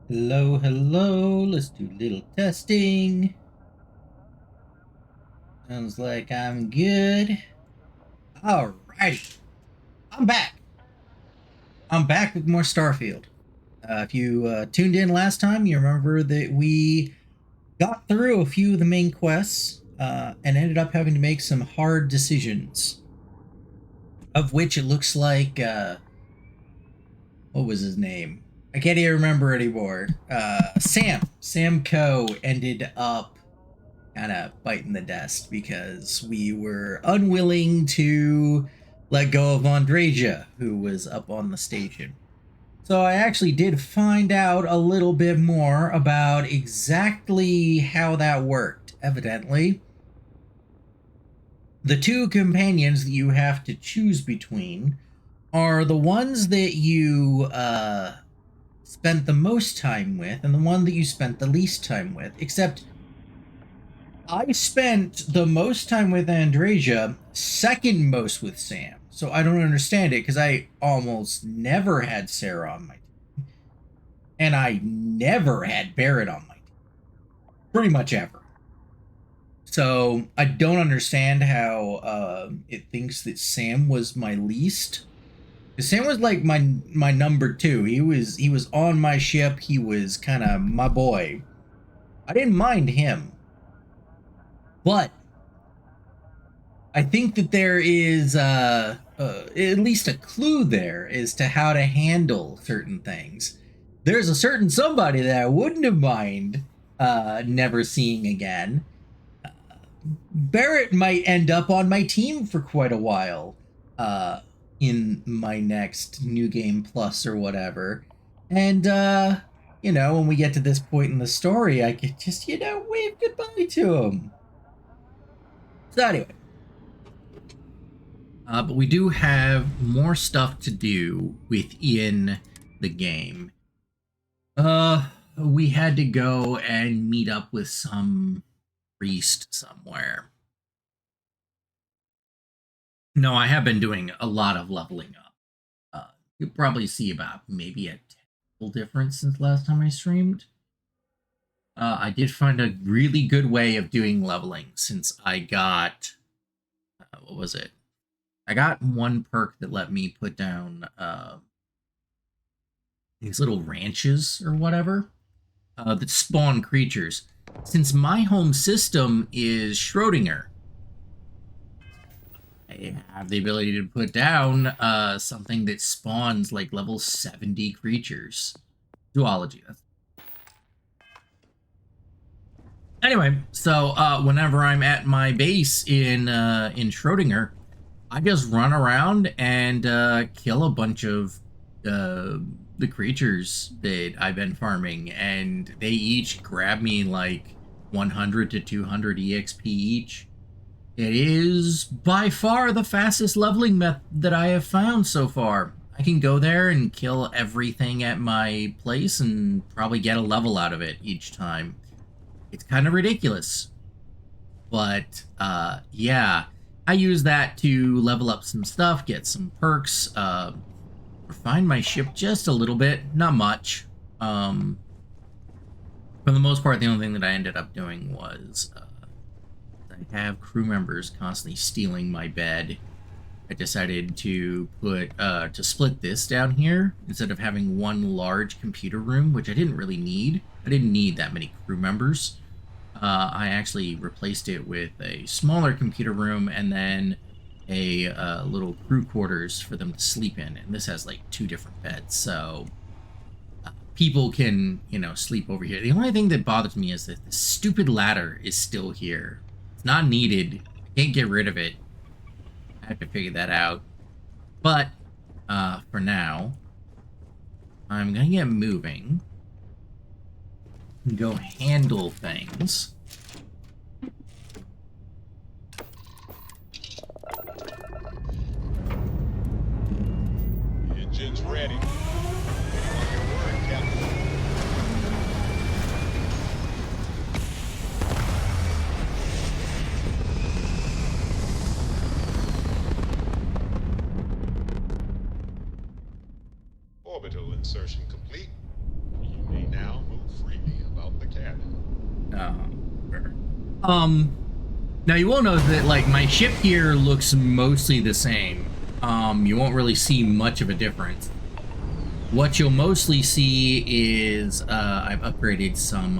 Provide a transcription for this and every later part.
Hello, hello. Let's do a little testing. Sounds like I'm good. Alrighty. I'm back. I'm back with more Starfield. If you tuned in last time, you remember that we got through a few of the main quests and ended up having to make some hard decisions. Of which it looks like, what was his name? I can't even remember anymore. Sam Coe ended up kind of biting the dust because we were unwilling to let go of Andreja, who was up on the station. So I actually did find out a little bit more about exactly how that worked. Evidently, the two companions that you have to choose between are the ones that you spent the most time with and the one that you spent the least time with, except I spent the most time with Andreja, second most with Sam. So I don't understand it because I almost never had Sarah on my team. And I never had Barrett on my team. Pretty much ever. So I don't understand how it thinks that Sam was my least. Sam was like my number two. He was on my ship. He was kind of my boy. I didn't mind him. But I think that there is at least a clue there as to how to handle certain things. There's a certain somebody that I wouldn't have mind never seeing again. Barrett might end up on my team for quite a while in my next New Game Plus or whatever. And, when we get to this point in the story, I could just, wave goodbye to him. So, anyway. But we do have more stuff to do within the game. We had to go and meet up with some priest somewhere. No, I have been doing a lot of leveling up. You'll probably see about maybe a tenfold difference since last time I streamed. I did find a really good way of doing leveling since I got, what was it? I got one perk that let me put down these little ranches or whatever that spawn creatures. Since my home system is Schrodinger, I have the ability to put down something that spawns like level 70 creatures. Zoology. Anyway, so whenever I'm at my base in Schrodinger, I just run around and kill a bunch of the creatures that I've been farming, and they each grab me like 100 to 200 EXP each. It is by far the fastest leveling method that I have found so far. I can go there and kill everything at my place and probably get a level out of it each time. It's kind of ridiculous. But, yeah, I use that to level up some stuff, get some perks, refine my ship just a little bit, not much. For the most part, the only thing that I ended up doing was I have crew members constantly stealing my bed. I decided to to split this down here instead of having one large computer room, which I didn't really need. I didn't need that many crew members. I actually replaced it with a smaller computer room and then a little crew quarters for them to sleep in. And this has like 2 different beds, so people can, sleep over here. The only thing that bothers me is that the stupid ladder is still here. It's not needed. I can't get rid of it. I have to figure that out. But for now, I'm gonna get moving and go handle things. Engines ready. On your word, Captain. Orbital insertion complete. You may now Sure. Now you will notice that like my ship here looks mostly the same. You won't really see much of a difference. What you'll mostly see is I've upgraded some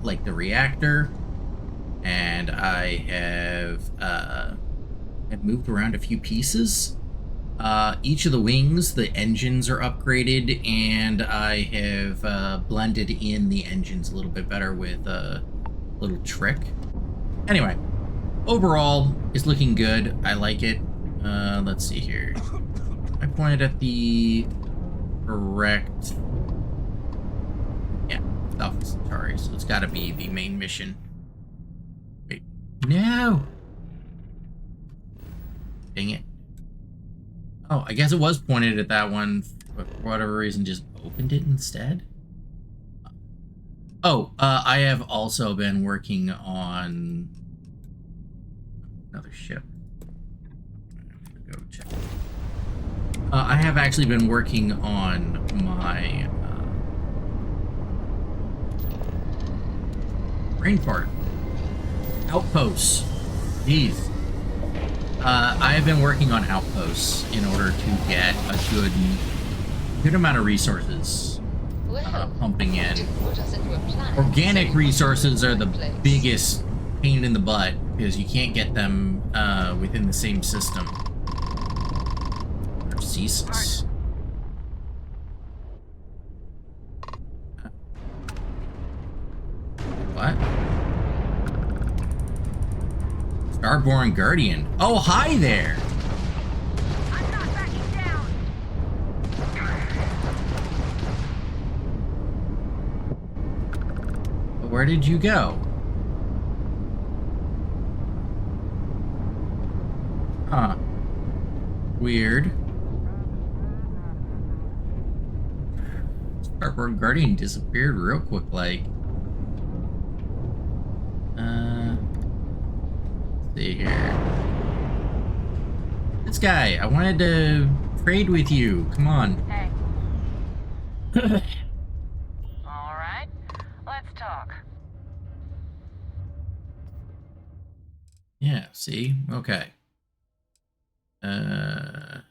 like the reactor, and I've moved around a few pieces. Each of the wings, the engines are upgraded, and I have blended in the engines a little bit better with a little trick. Anyway, overall, it's looking good. I like it. Let's see here. I pointed at the correct... Yeah, Alpha Centauri, so it's got to be the main mission. Wait, no! Dang it. Oh, I guess it was pointed at that one, but for whatever reason just opened it instead. Oh, I have also been working on another ship. Go check. I have actually been working on my brain fart outposts. Jeez. I have been working on outposts in order to get a good amount of resources pumping in. Organic resources are the biggest pain in the butt because you can't get them within the same system. They're ceaseless. What? Starborn Guardian. Oh, hi there! I'm not backing down. Where did you go? Huh. Weird. Starborn Guardian disappeared real quick, like. Let's see here. This guy, I wanted to trade with you. Come on. Hey. All right. Let's talk. Yeah, see? Okay. Have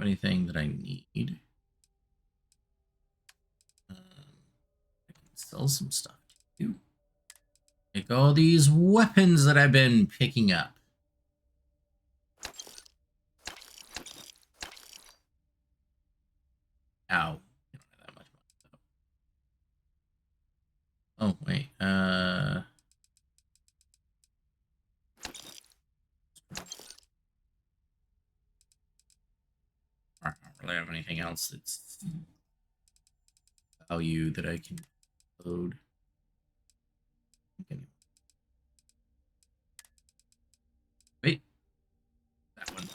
anything that I need? I can sell some stuff to you. Take all these weapons that I've been picking up. Ow. You don't have that much money, though. Oh, wait. I don't really have anything else that's value that I can load. Okay. Wait. That one.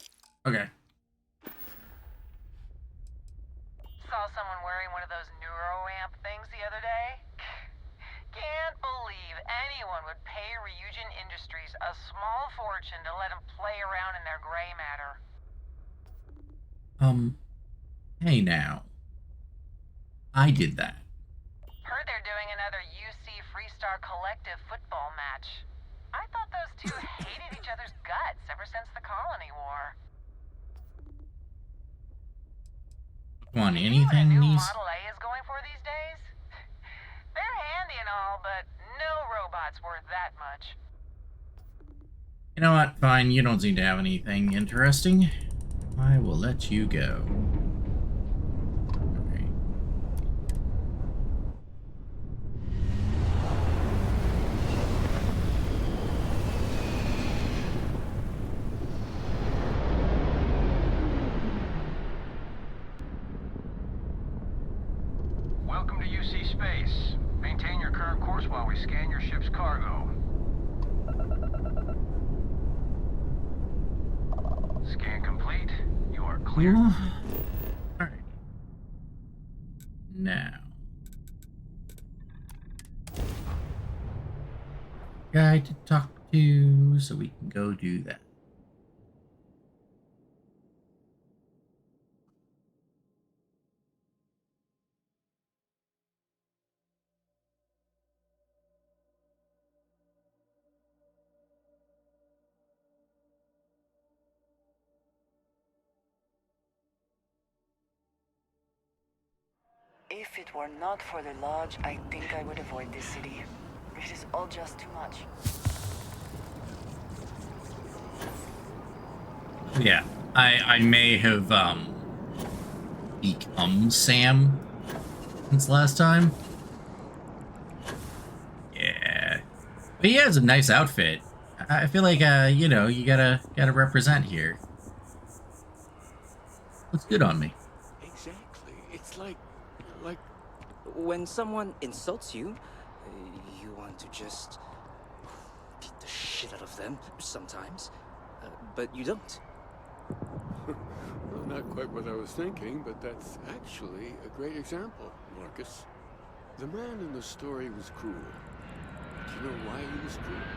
Okay. Saw someone wearing one of those neuro-amp things the other day. Can't believe anyone would pay Ryujin Industries a small fortune to let them play around in their gray matter. Hey now. I did that. Heard they're doing another UC Freestar Collective football match. I thought those two hated each other's guts ever since the Colony War. Come on, You know what a anything new these? Model A is going for these days? They're handy and all, but no robot's worth that much. You know what? Fine, you don't seem to have anything interesting. I will let you go. Okay. Welcome to UC Space. Maintain your current course while we scan your ship's cargo. Scan complete. You are clear. Alright. Now. Guy to talk to, so we can go do that. If it were not for the lodge, I think I would avoid this city. It is all just too much. Yeah, I may have become Sam since last time. Yeah, but he has a nice outfit. I feel like you know, you gotta represent here. Looks good on me. Exactly. It's like When someone insults you, you want to just beat the shit out of them sometimes, but you don't. well, not quite what I was thinking, but that's actually a great example, Marcus. The man in the story was cruel. Do you know why he was cruel?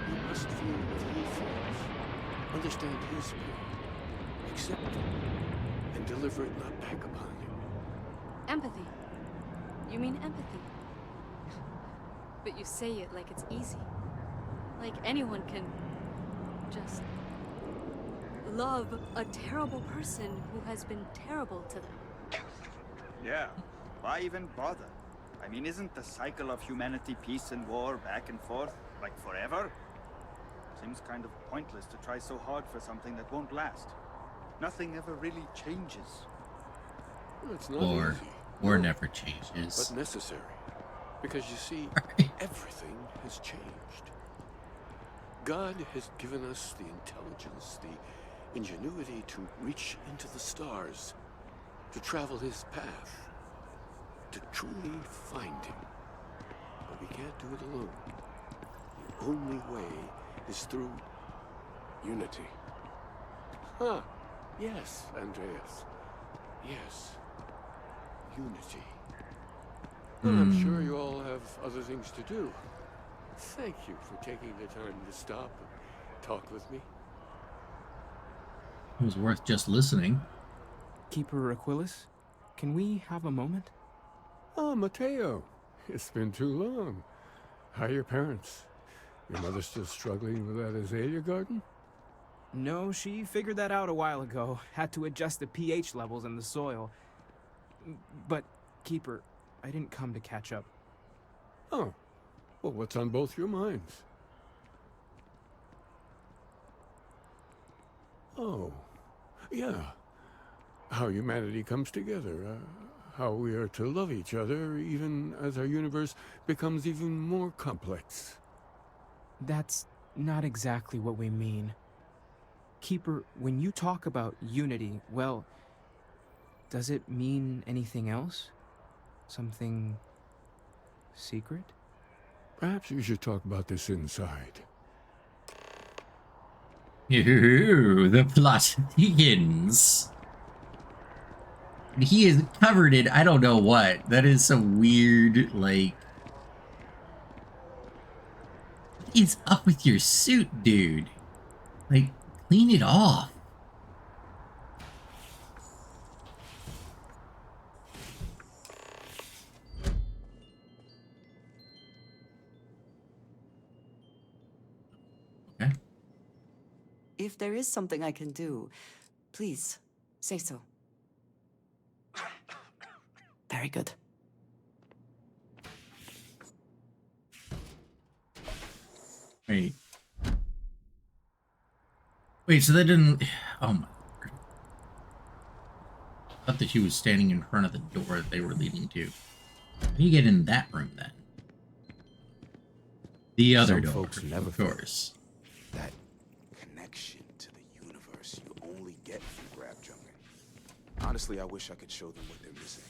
You must feel what he feels, understand his pain, accept it, and deliver it not back upon him. Empathy. You mean empathy? But you say it like it's easy. Like anyone can just love a terrible person who has been terrible to them. Yeah, why even bother? I mean, isn't the cycle of humanity peace and war back and forth, like forever? Seems kind of pointless to try so hard for something that won't last. Nothing ever really changes. Well, it's not Or easy. never changes. But necessary. Because you see, everything has changed. God has given us the intelligence, the ingenuity to reach into the stars, to travel his path, to truly find him. But we can't do it alone. The only way is through unity. Huh. Yes, Andreas. Yes. Unity. Well, I'm sure you all have other things to do. Thank you for taking the time to stop and talk with me. It was worth just listening. Keeper Aquilus, can we have a moment? Oh, Matteo. It's been too long. How are your parents? Your mother still struggling with that azalea garden? No, she figured that out a while ago. Had to adjust the pH levels in the soil. But, Keeper, I didn't come to catch up. Oh. Well, what's on both your minds? Oh. Yeah. How humanity comes together. How we are to love each other even as our universe becomes even more complex. That's not exactly what we mean. Keeper, when you talk about unity, well, does it mean anything else? Something secret? Perhaps we should talk about this inside. Ooh, the plot begins. He is covered in I don't know what. That is some weird, like... What is up with your suit, dude? Like, clean it off. Okay. If there is something I can do, please, say so. Very good. Wait. Wait, so they didn't... Oh my lord. I thought that she was standing in front of the door that they were leading to. How do you get in that room, then? The other Some door, folks never of course. That connection to the universe you only get from grab jumping. Honestly, I wish I could show them what they're missing.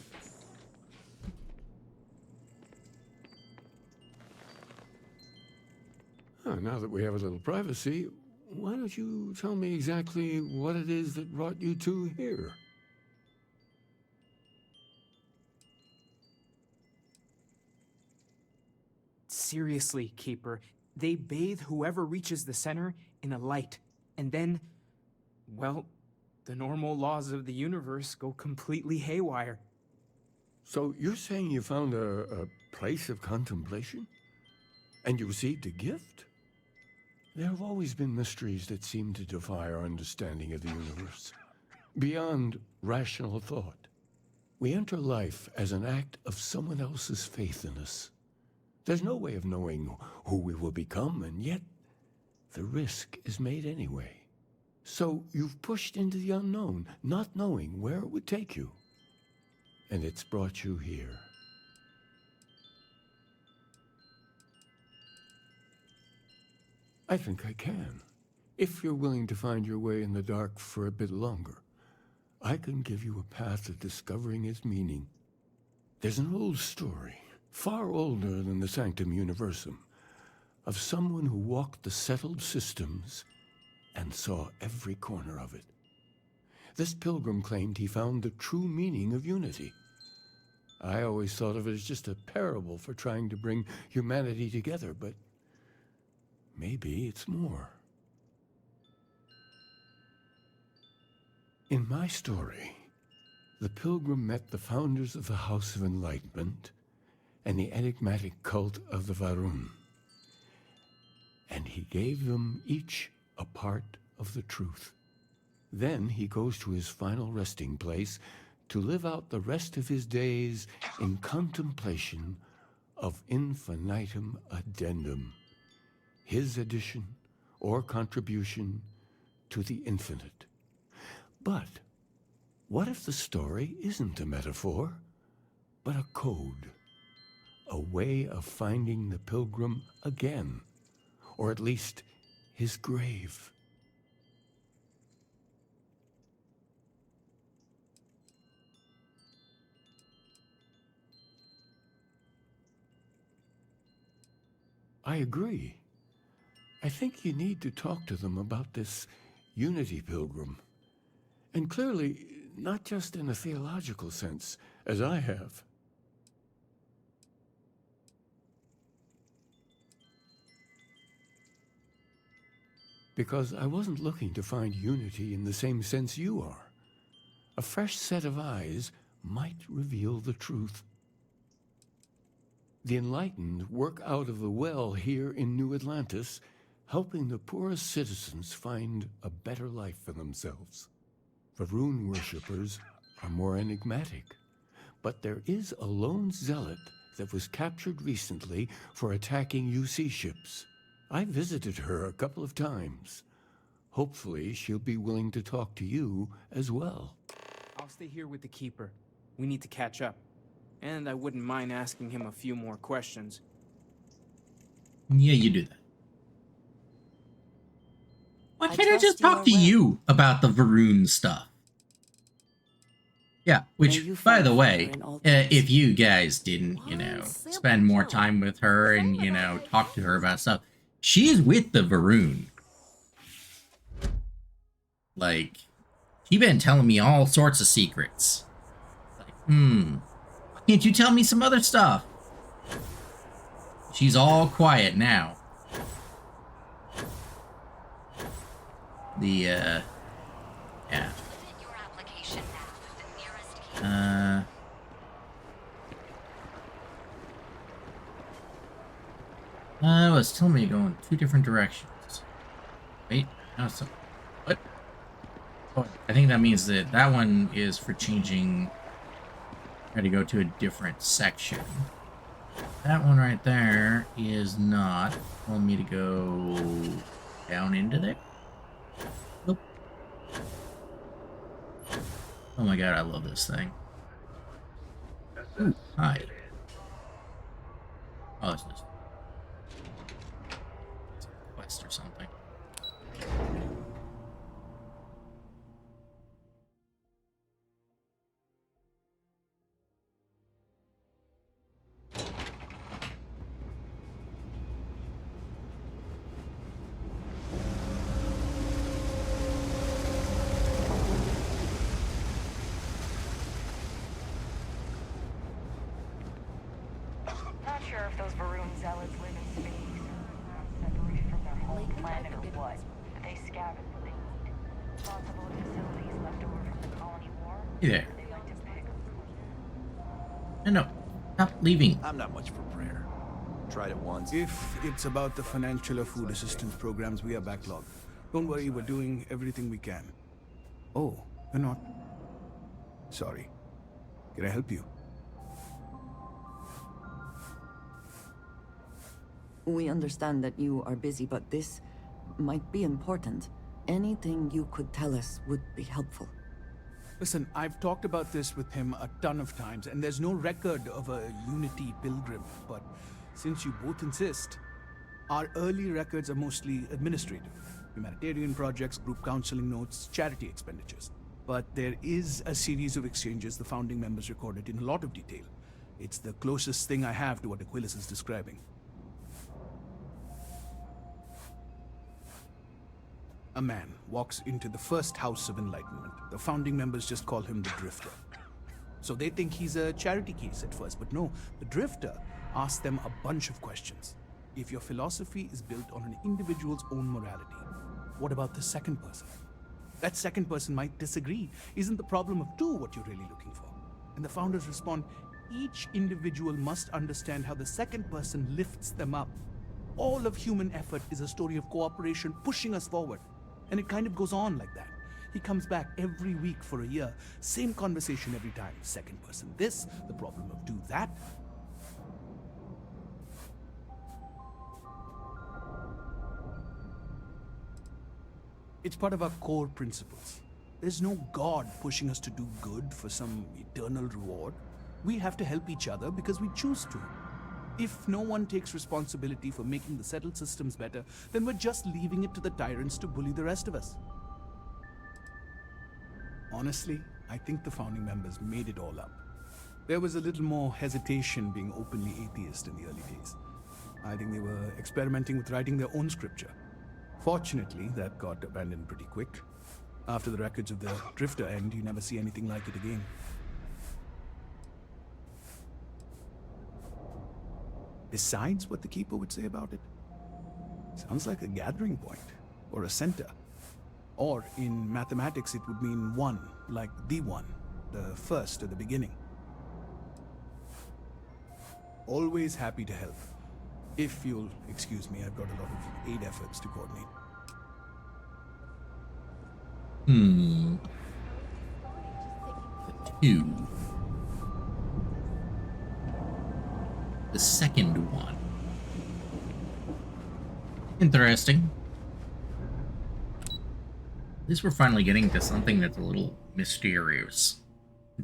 Now that we have a little privacy, why don't you tell me exactly what it is that brought you two here? Seriously, Keeper, they bathe whoever reaches the center in a light, and then, well, the normal laws of the universe go completely haywire. So you're saying you found a place of contemplation? And you received a gift? There have always been mysteries that seem to defy our understanding of the universe, beyond rational thought. We enter life as an act of someone else's faith in us. There's no way of knowing who we will become, and yet the risk is made anyway. So you've pushed into the unknown, not knowing where it would take you. And it's brought you here. I think I can. If you're willing to find your way in the dark for a bit longer, I can give you a path of discovering its meaning. There's an old story, far older than the Sanctum Universum, of someone who walked the settled systems and saw every corner of it. This pilgrim claimed he found the true meaning of unity. I always thought of it as just a parable for trying to bring humanity together, but maybe it's more. In my story, the pilgrim met the founders of the House of Enlightenment and the enigmatic cult of the Varun, and he gave them each a part of the truth. Then he goes to his final resting place to live out the rest of his days in contemplation of infinitum addendum, his addition or contribution to the infinite. But what if the story isn't a metaphor, but a code, a way of finding the pilgrim again, or at least his grave? I agree. I think you need to talk to them about this unity pilgrim. And clearly, not just in a theological sense, as I have. Because I wasn't looking to find unity in the same sense you are. A fresh set of eyes might reveal the truth. The enlightened work out of the well here in New Atlantis, helping the poorest citizens find a better life for themselves. Varun worshippers are more enigmatic, but there is a lone zealot that was captured recently for attacking UC ships. I visited her a couple of times. Hopefully, she'll be willing to talk to you as well. I'll stay here with the Keeper. We need to catch up. And I wouldn't mind asking him a few more questions. Yeah, you do that. Why can't I trust just you talk to are well. you about the Varun stuff? Yeah, which, you by find the favor way, in all things. if you guys didn't, One simple spend more joke. time with her If and, only I had talk to her about stuff, she's with the Varun. Like, she been telling me all sorts of secrets. Like, why can't you tell me some other stuff? She's all quiet now. Yeah. It's telling me to go in 2 different directions. Wait, no, so what? Oh, I think that means that that one is for changing. Try to go to a different section. That one right there is not telling me to go down into there. Nope. Oh my god, I love this thing. Ooh, hi. Oh, it's just a quest or something. Not sure if those Varun zealots live in space, separated from their home planet or what, but they scavenge what they need. Responsible for facilities left over from the colony war. Hey there. They like to pick. No, stop leaving. I'm not much for prayer. Tried it once. If it's about the financial or food assistance programs, we are backlogged. Don't worry, we're doing everything we can. Oh, we're not. Sorry. Can I help you? We understand that you are busy, but this might be important. Anything you could tell us would be helpful. Listen, I've talked about this with him a ton of times, and there's no record of a Unity pilgrim. But since you both insist, our early records are mostly administrative. Humanitarian projects, group counseling notes, charity expenditures. But there is a series of exchanges the founding members recorded in a lot of detail. It's the closest thing I have to what Aquilus is describing. A man walks into the first House of Enlightenment. The founding members just call him the Drifter. So they think he's a charity case at first, but no, the Drifter asks them a bunch of questions. If your philosophy is built on an individual's own morality, what about the second person? That second person might disagree. Isn't the problem of two what you're really looking for? And the founders respond, each individual must understand how the second person lifts them up. All of human effort is a story of cooperation pushing us forward. And it kind of goes on like that. He comes back every week for a year. Same conversation every time. Second person this, the problem of two that. It's part of our core principles. There's no God pushing us to do good for some eternal reward. We have to help each other because we choose to. If no one takes responsibility for making the settled systems better, then we're just leaving it to the tyrants to bully the rest of us. Honestly, I think the founding members made it all up. There was a little more hesitation being openly atheist in the early days. I think they were experimenting with writing their own scripture. Fortunately, that got abandoned pretty quick. After the records of the Drifter end, you never see anything like it again. Besides what the Keeper would say about it, sounds like a gathering point, or a center. Or, in mathematics, it would mean one, like the one, the first at the beginning. Always happy to help. If you'll excuse me, I've got a lot of aid efforts to coordinate. Two. The second one. Interesting. At least we're finally getting to something that's a little mysterious.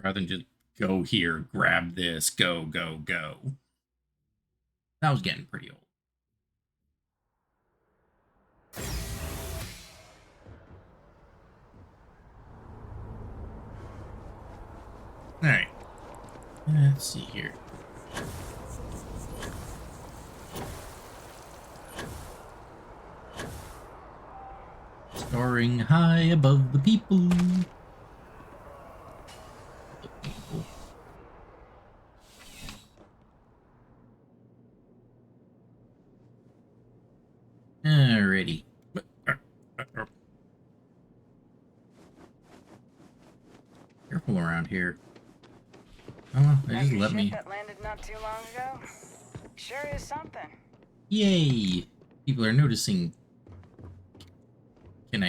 Rather than just go here, grab this, go, go, go. That was getting pretty old. Alright. Let's see here. Soaring high above the people. Alrighty. Careful around here. Oh, they just let me. That landed not too long ago. Sure is something. Yay! People are noticing. Can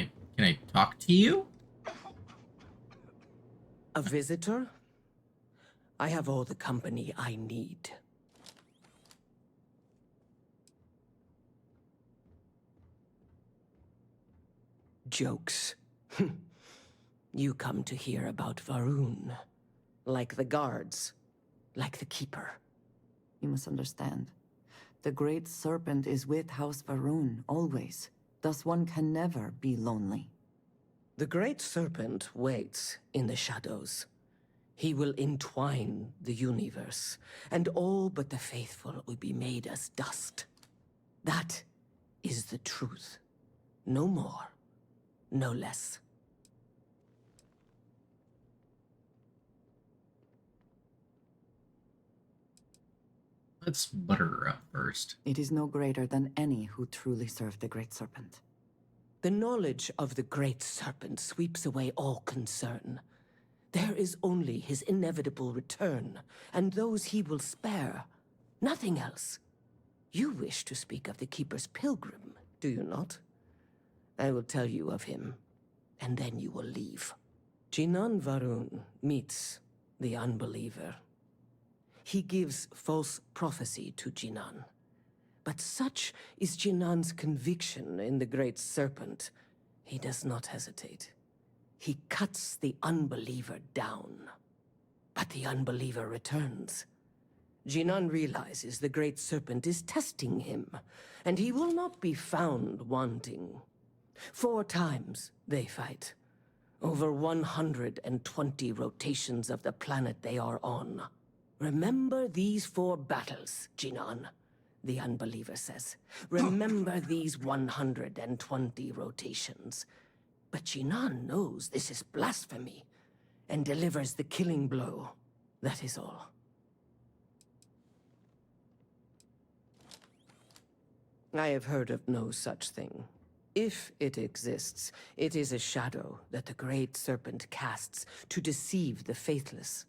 I talk to you? A visitor? I have all the company I need. Jokes. You come to hear about Varun. Like the guards. Like the Keeper. You must understand. The Great Serpent is with House Varun, always. Thus one can never be lonely. The Great Serpent waits in the shadows. He will entwine the universe, and all but the faithful will be made as dust. That is the truth. No more, no less. Let's butter her up first. It is no greater than any who truly serve the Great Serpent. The knowledge of the Great Serpent sweeps away all concern. There is only his inevitable return, and those he will spare. Nothing else. You wish to speak of the Keeper's pilgrim, do you not? I will tell you of him, and then you will leave. Jinan Varun meets the unbeliever. He gives false prophecy to Jinan. But such is Jinan's conviction in the Great Serpent, he does not hesitate. He cuts the unbeliever down. But the unbeliever returns. Jinan realizes the Great Serpent is testing him, and he will not be found wanting. 4 times they fight. Over 120 rotations of the planet they are on. Remember these 4 battles, Jinan, the unbeliever says. Remember these 120 rotations. But Jinan knows this is blasphemy, and delivers the killing blow. That is all. I have heard of no such thing. If it exists, it is a shadow that the Great Serpent casts to deceive the faithless.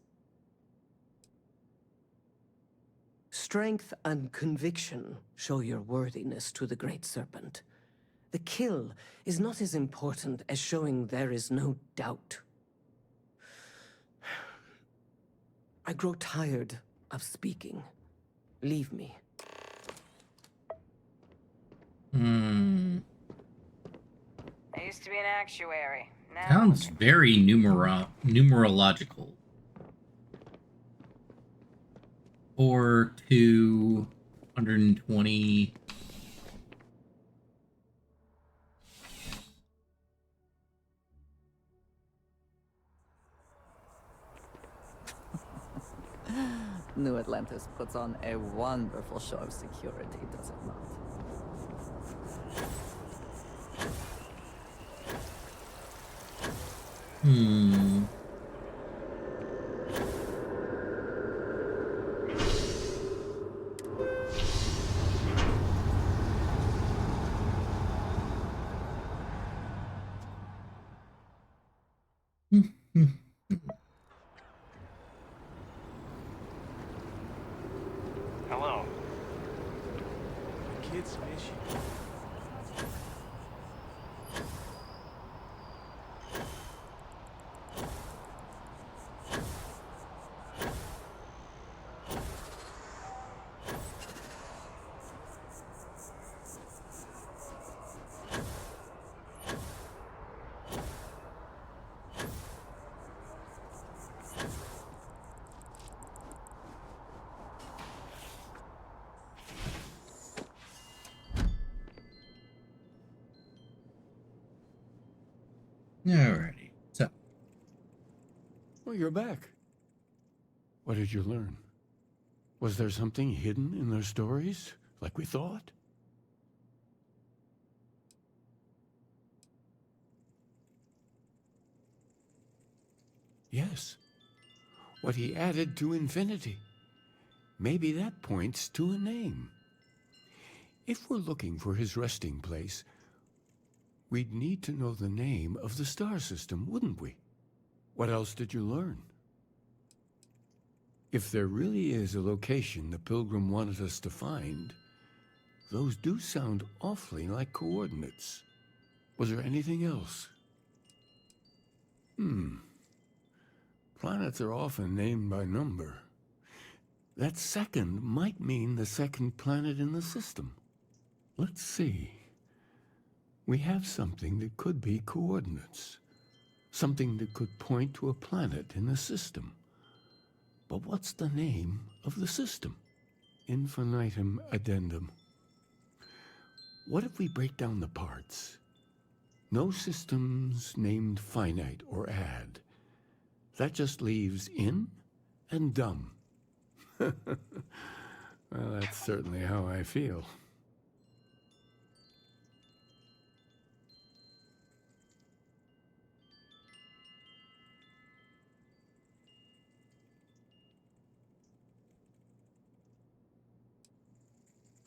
Strength and conviction show your worthiness to the Great Serpent. The kill is not as important as showing there is no doubt. I grow tired of speaking. Leave me. I used to be an actuary. Now Sounds very numerological. 4 to 120. New Atlantis puts on a wonderful show of security, does it not? Hello. Kids miss you. Alrighty. So. Well, you're back. What did you learn? Was there something hidden in their stories, like we thought? Yes. What he added to infinity. Maybe that points to a name. If we're looking for his resting place, we'd need to know the name of the star system, wouldn't we? What else did you learn? If there really is a location the Pilgrim wanted us to find, those do sound awfully like coordinates. Was there anything else? Planets are often named by number. That second might mean the second planet in the system. Let's see. We have something that could be coordinates. Something that could point to a planet in the system. But what's the name of the system? Infinitum addendum. What if we break down the parts? No systems named finite or add. That just leaves in and dumb. Well, that's certainly how I feel.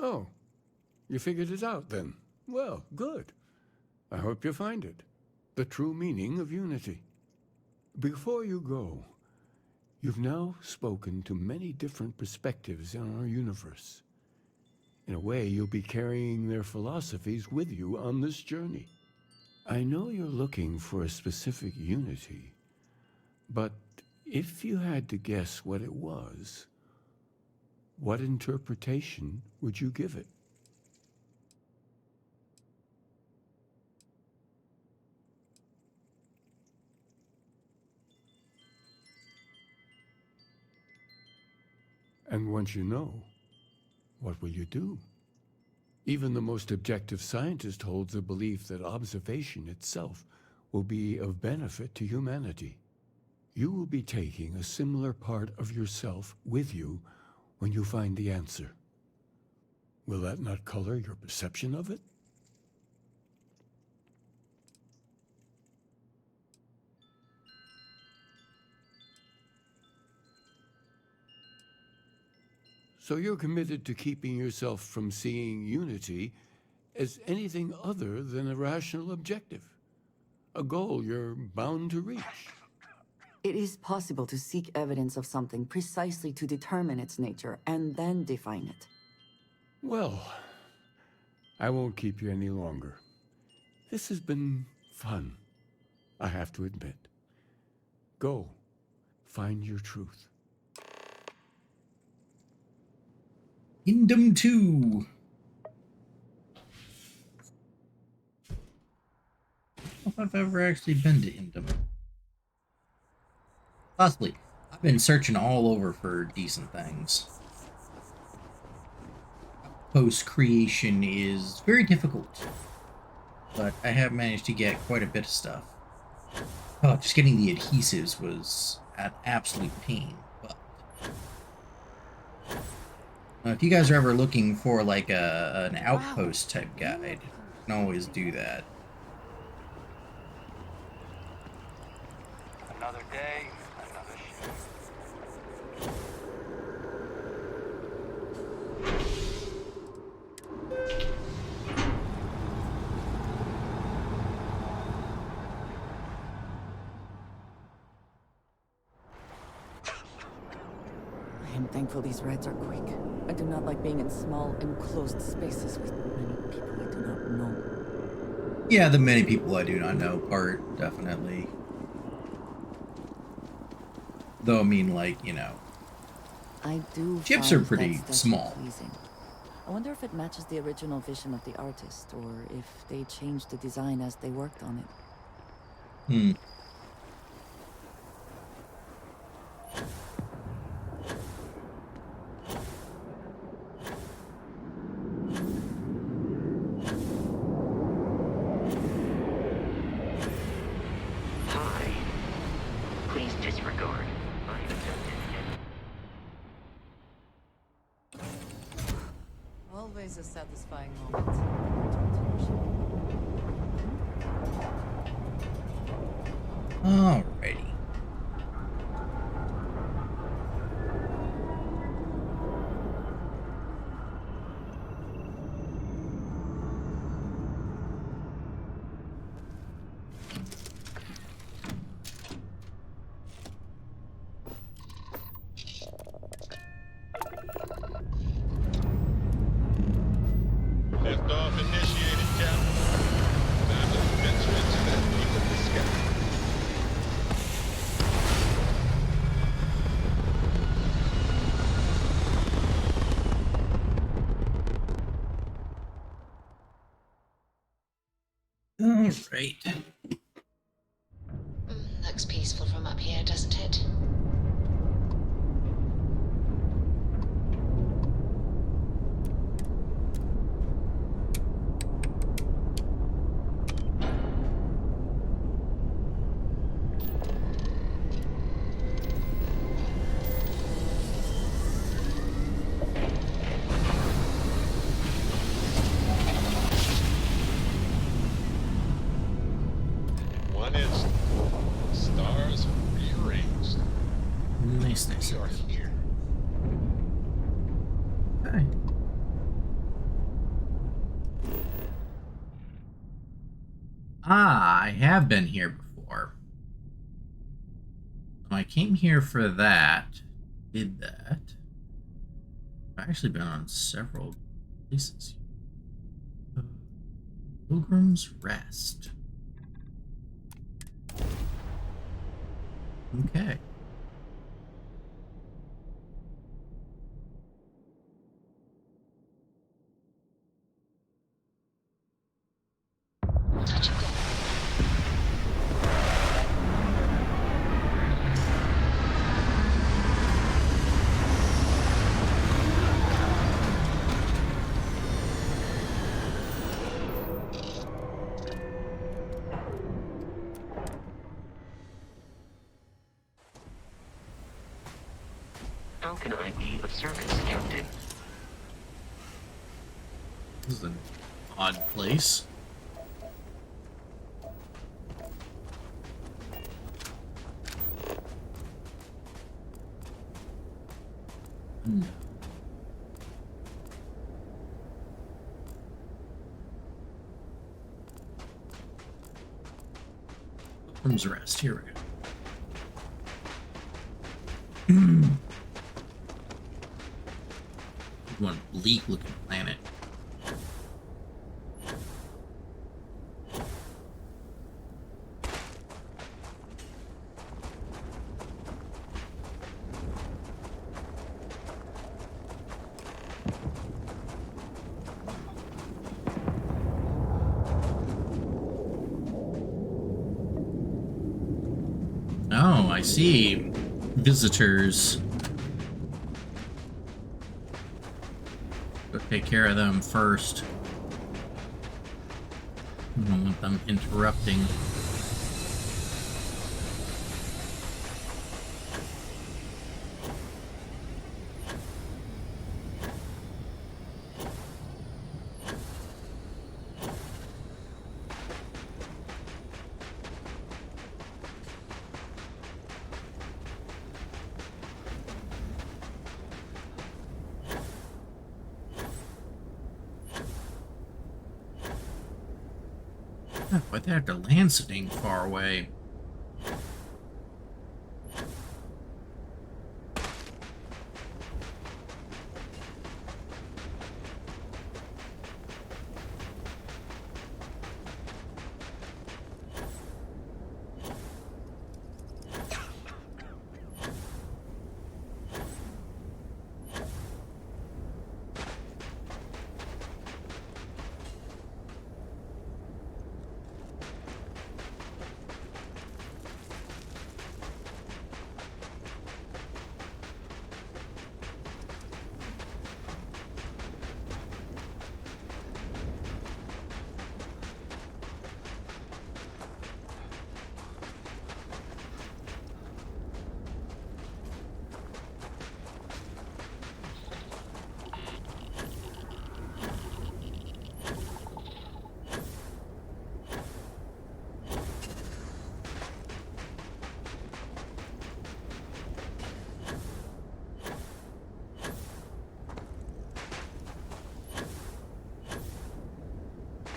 Oh, you figured it out then? Well, good. I hope you find it. The true meaning of unity. Before you go, you've now spoken to many different perspectives in our universe. In a way, you'll be carrying their philosophies with you on this journey. I know you're looking for a specific unity, but If you had to guess what it was, what interpretation would you give it? And once you know, what will you do? Even the most objective scientist holds the belief that observation itself will be of benefit to humanity. You will be taking a similar part of yourself with you when you find the answer. Will that not color your perception of it? So you're committed to keeping yourself from seeing unity as anything other than a rational objective, a goal you're bound to reach. It is possible to seek evidence of something precisely to determine its nature and then define it. Well, I won't keep you any longer. This has been fun, I have to admit. Go, find your truth. Kingdom 2. I don't know if I've ever actually been to Kingdom. Possibly. I've been searching all over for decent things. Post creation is very difficult, but I have managed to get quite a bit of stuff. Oh, just getting the adhesives was an absolute pain. But if you guys are ever looking for like an outpost type guide, you can always do that. Another day, another shift. I am thankful these rides are quick. I do not like being in small, enclosed spaces with many people I do not know. Yeah, the many people I do not know part, definitely. Though, I mean, like, you know, I do ships are find pretty that small. pleasing. I wonder if it matches the original vision of the artist, or if they changed the design as they worked on it. Hmm. Hi. Please disregard unattended. Always a satisfying moment. Alrighty. Liftoff initiated, Captain. Time to venture into that deep of the sky. Alright. Looks peaceful from up here, doesn't it? One instant. Stars rearranged. Nice. We are here. Okay. I have been here before. I came here for that. Did that. I've actually been on several places. Pilgrim's Rest. Okay. How can I be of service, Captain? This is an odd place. No. Pilgrim's Rest. Here we go. One bleak-looking planet. Oh, I see. Visitors. Go take care of them first. I don't want them interrupting. Why'd they have to land so dang far away?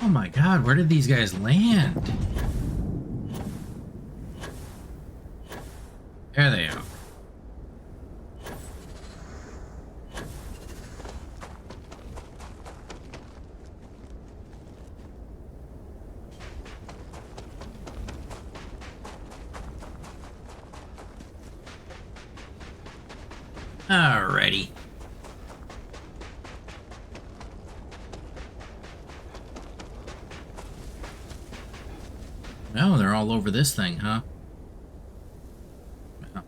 Oh my god, where did these guys land? There they are. Alrighty. No, they're all over this thing, huh? Oh.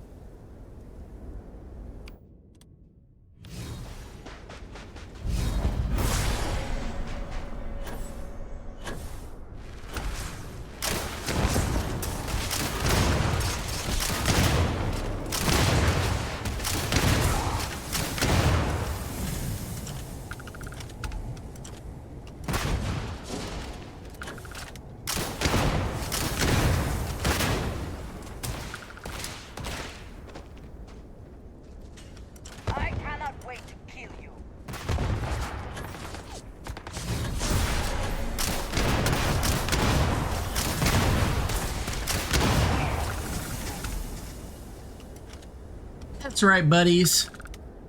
That's right, buddies.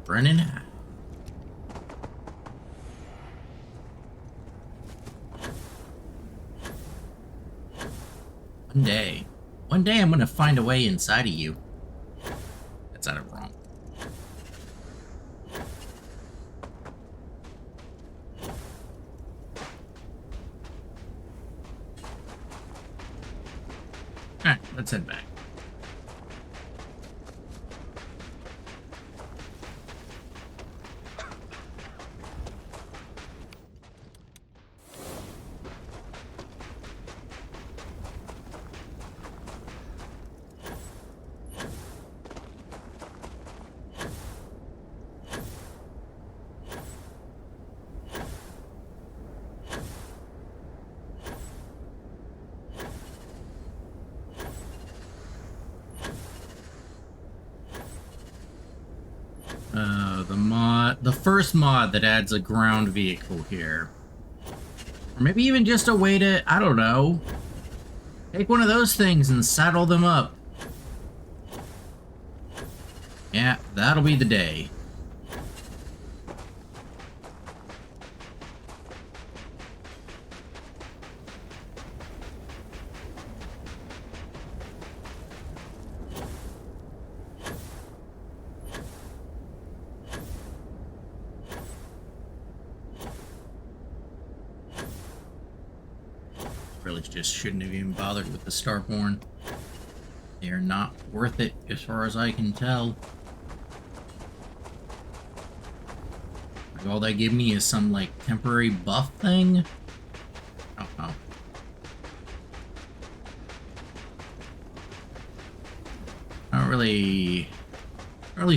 Running out. One day I'm gonna find a way inside of you. That sounded wrong. Alright, let's head back. first mod that adds a ground vehicle here. Or maybe even just a way to, I don't know, take one of those things and saddle them up. Yeah, that'll be the day. Really just shouldn't have even bothered with the Starborn. They are not worth it as far as I can tell. Like, all they give me is some like temporary buff thing. I don't know. I don't really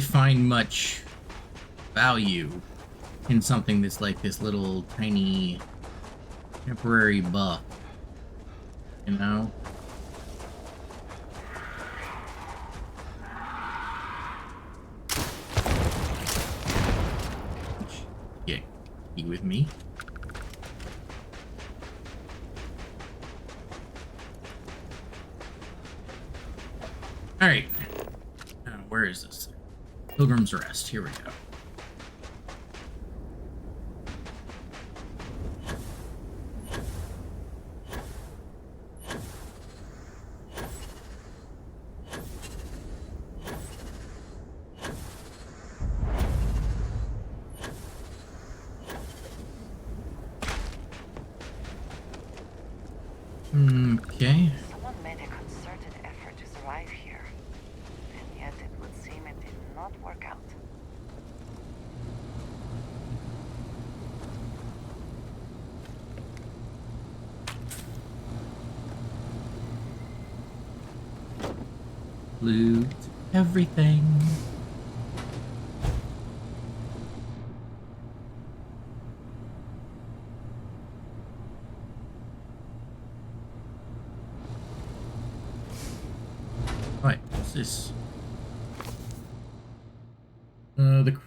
find much value in something that's like this little tiny temporary buff. You know? Yeah, be with me. Alright. Where is this? Pilgrim's Rest. Here we go. Okay. Someone made a concerted effort to survive here, and yet it would seem it did not work out. Loot everything. Right, what's this? The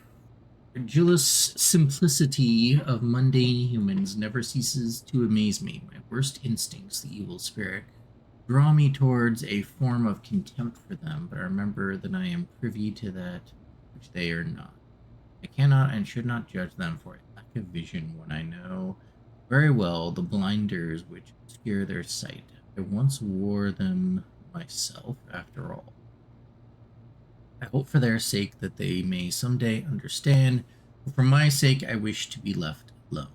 credulous simplicity of mundane humans never ceases to amaze me. My worst instincts, the evil spirit, draw me towards a form of contempt for them, but I remember that I am privy to that which they are not. I cannot and should not judge them for a lack of vision when I know very well the blinders which obscure their sight. I once wore them myself, after all. I hope for their sake that they may someday understand, but for my sake I wish to be left alone.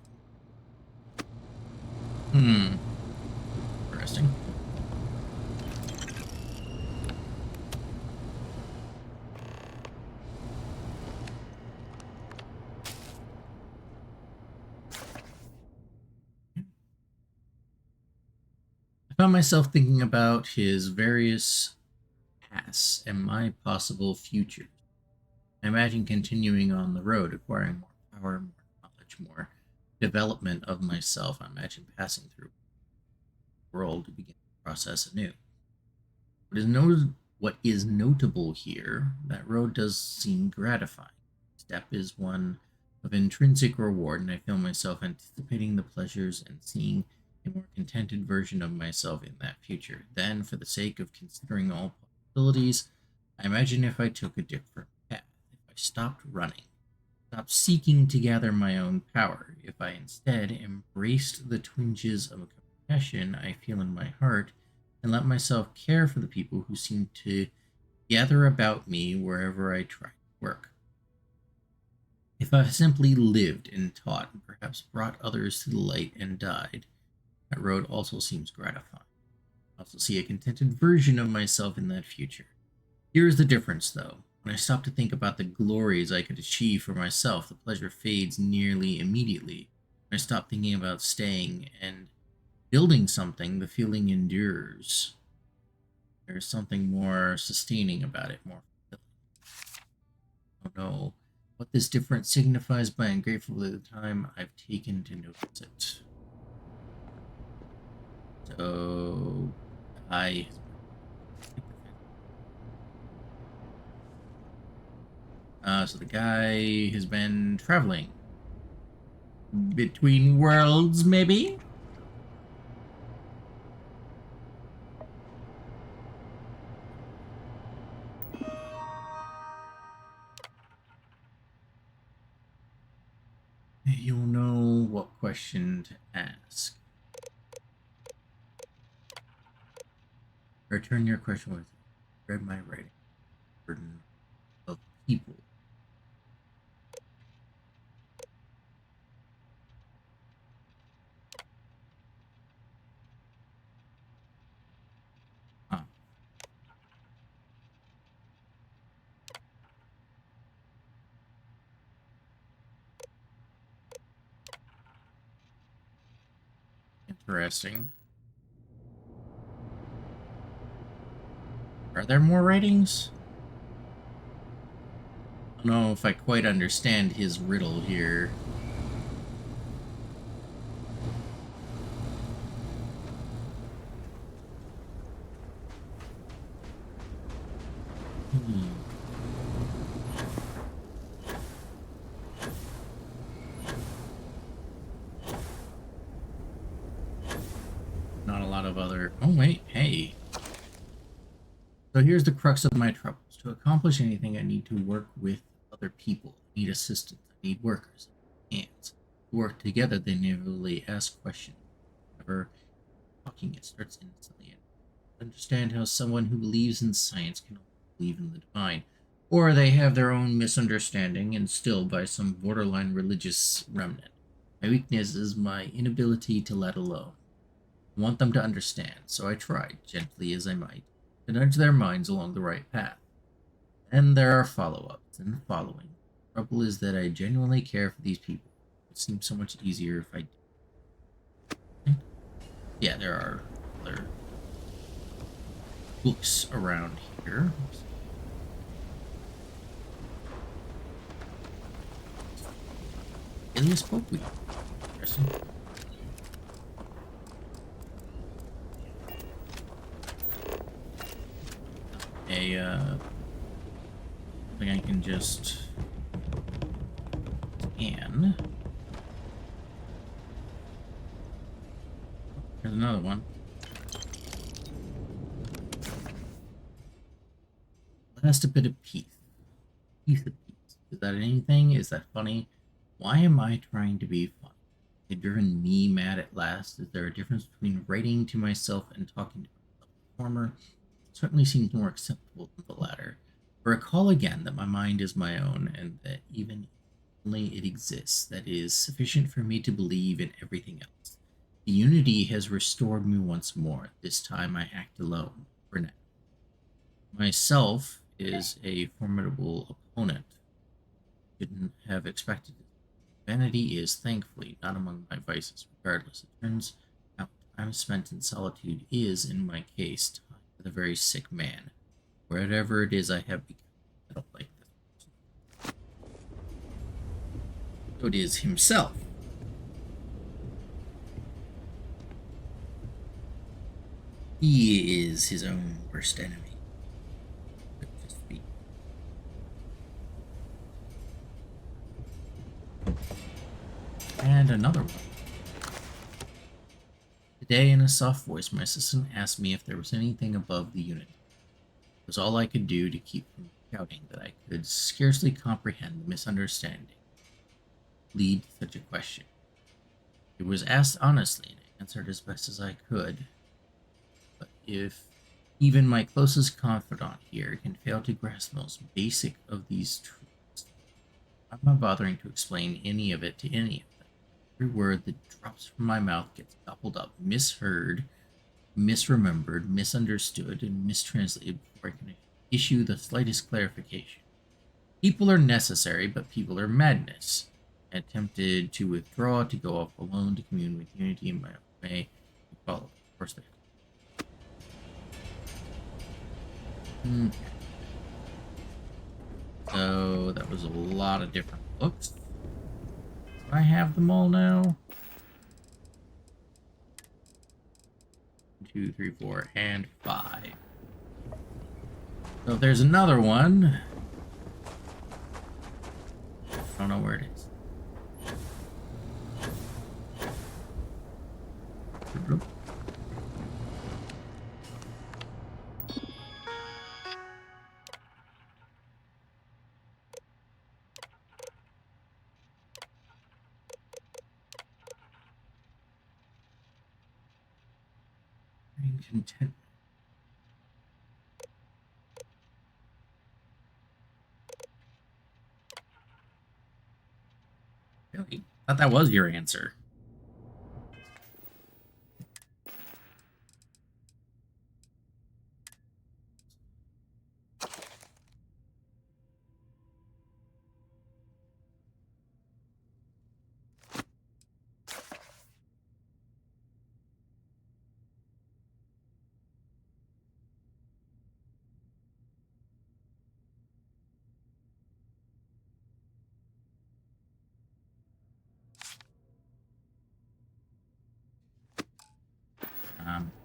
Interesting. I found myself thinking about his various pasts and my possible futures. I imagine continuing on the road, acquiring more power, more knowledge, more development of myself. I imagine passing through the world to begin the process anew. What is notable here, that road does seem gratifying. Step is one of intrinsic reward, and I feel myself anticipating the pleasures and seeing a more contented version of myself in that future. Then, for the sake of considering all possibilities, I imagine if I took a different path, if I stopped running, stopped seeking to gather my own power, if I instead embraced the twinges of compassion I feel in my heart, and let myself care for the people who seem to gather about me wherever I try to work. If I simply lived and taught, and perhaps brought others to the light and died, that road also seems gratifying. I also see a contented version of myself in that future. Here is the difference, though. When I stop to think about the glories I could achieve for myself, the pleasure fades nearly immediately. When I stop thinking about staying and building something, the feeling endures. There's something more sustaining about it, more fulfilling. I don't know what this difference signifies, but I'm grateful for the time I've taken to notice it. So, I So the guy has been traveling between worlds, maybe? You'll know what question to ask. Return your question with read my writing. Burden of people. Huh. Interesting. Are there more ratings? I don't know if I quite understand his riddle here. Not a lot of other... Oh, wait. Hey. So here's the crux of my troubles. To accomplish anything, I need to work with other people. I need assistants. I need workers. Hands. To work together, they inevitably ask questions. Whenever talking, it starts instantly. I understand how someone who believes in science can only believe in the divine. Or they have their own misunderstanding instilled by some borderline religious remnant. My weakness is my inability to let alone. I want them to understand, so I tried, gently as I might, to nudge their minds along the right path. Then there are follow-ups and following. The trouble is that I genuinely care for these people. It seems so much easier if I did. Yeah, there are other books around here. Alias Pokeweed. Interesting. I think I can just scan. There's another one. Last a bit of peace. Peace of peace. Is that anything? Is that funny? Why am I trying to be funny? Have you driven me mad at last? Is there a difference between writing to myself and talking to myself? The former certainly seems more acceptable than the latter. I recall again that my mind is my own, and that even if only it exists, that is sufficient for me to believe in everything else. The unity has restored me once more. This time I act alone, for now. Myself is a formidable opponent. Couldn't have expected it. Vanity is, thankfully, not among my vices. Regardless, it turns out time spent in solitude is, in my case, time with a very sick man. Whatever it is I have become, I don't like this person. So it is himself. He is his own worst enemy. And another one. Today, in a soft voice, my assistant asked me if there was anything above the unit. It was all I could do to keep from shouting that I could scarcely comprehend the misunderstanding lead to such a question. It was asked honestly, and I answered as best as I could. But if even my closest confidant here can fail to grasp the most basic of these truths, I'm not bothering to explain any of it to any of them. Every word that drops from my mouth gets gobbled up, misheard, misremembered, misunderstood, and mistranslated before I can issue the slightest clarification. People are necessary, but people are madness. I attempted to withdraw, to go off alone, to commune with unity in my own way. To follow, of course, Okay. So that was a lot of different books. Do I have them all now? 2, 3, 4, and 5. So if there's another one, I don't know where it is. Content. Really? I thought that was your answer.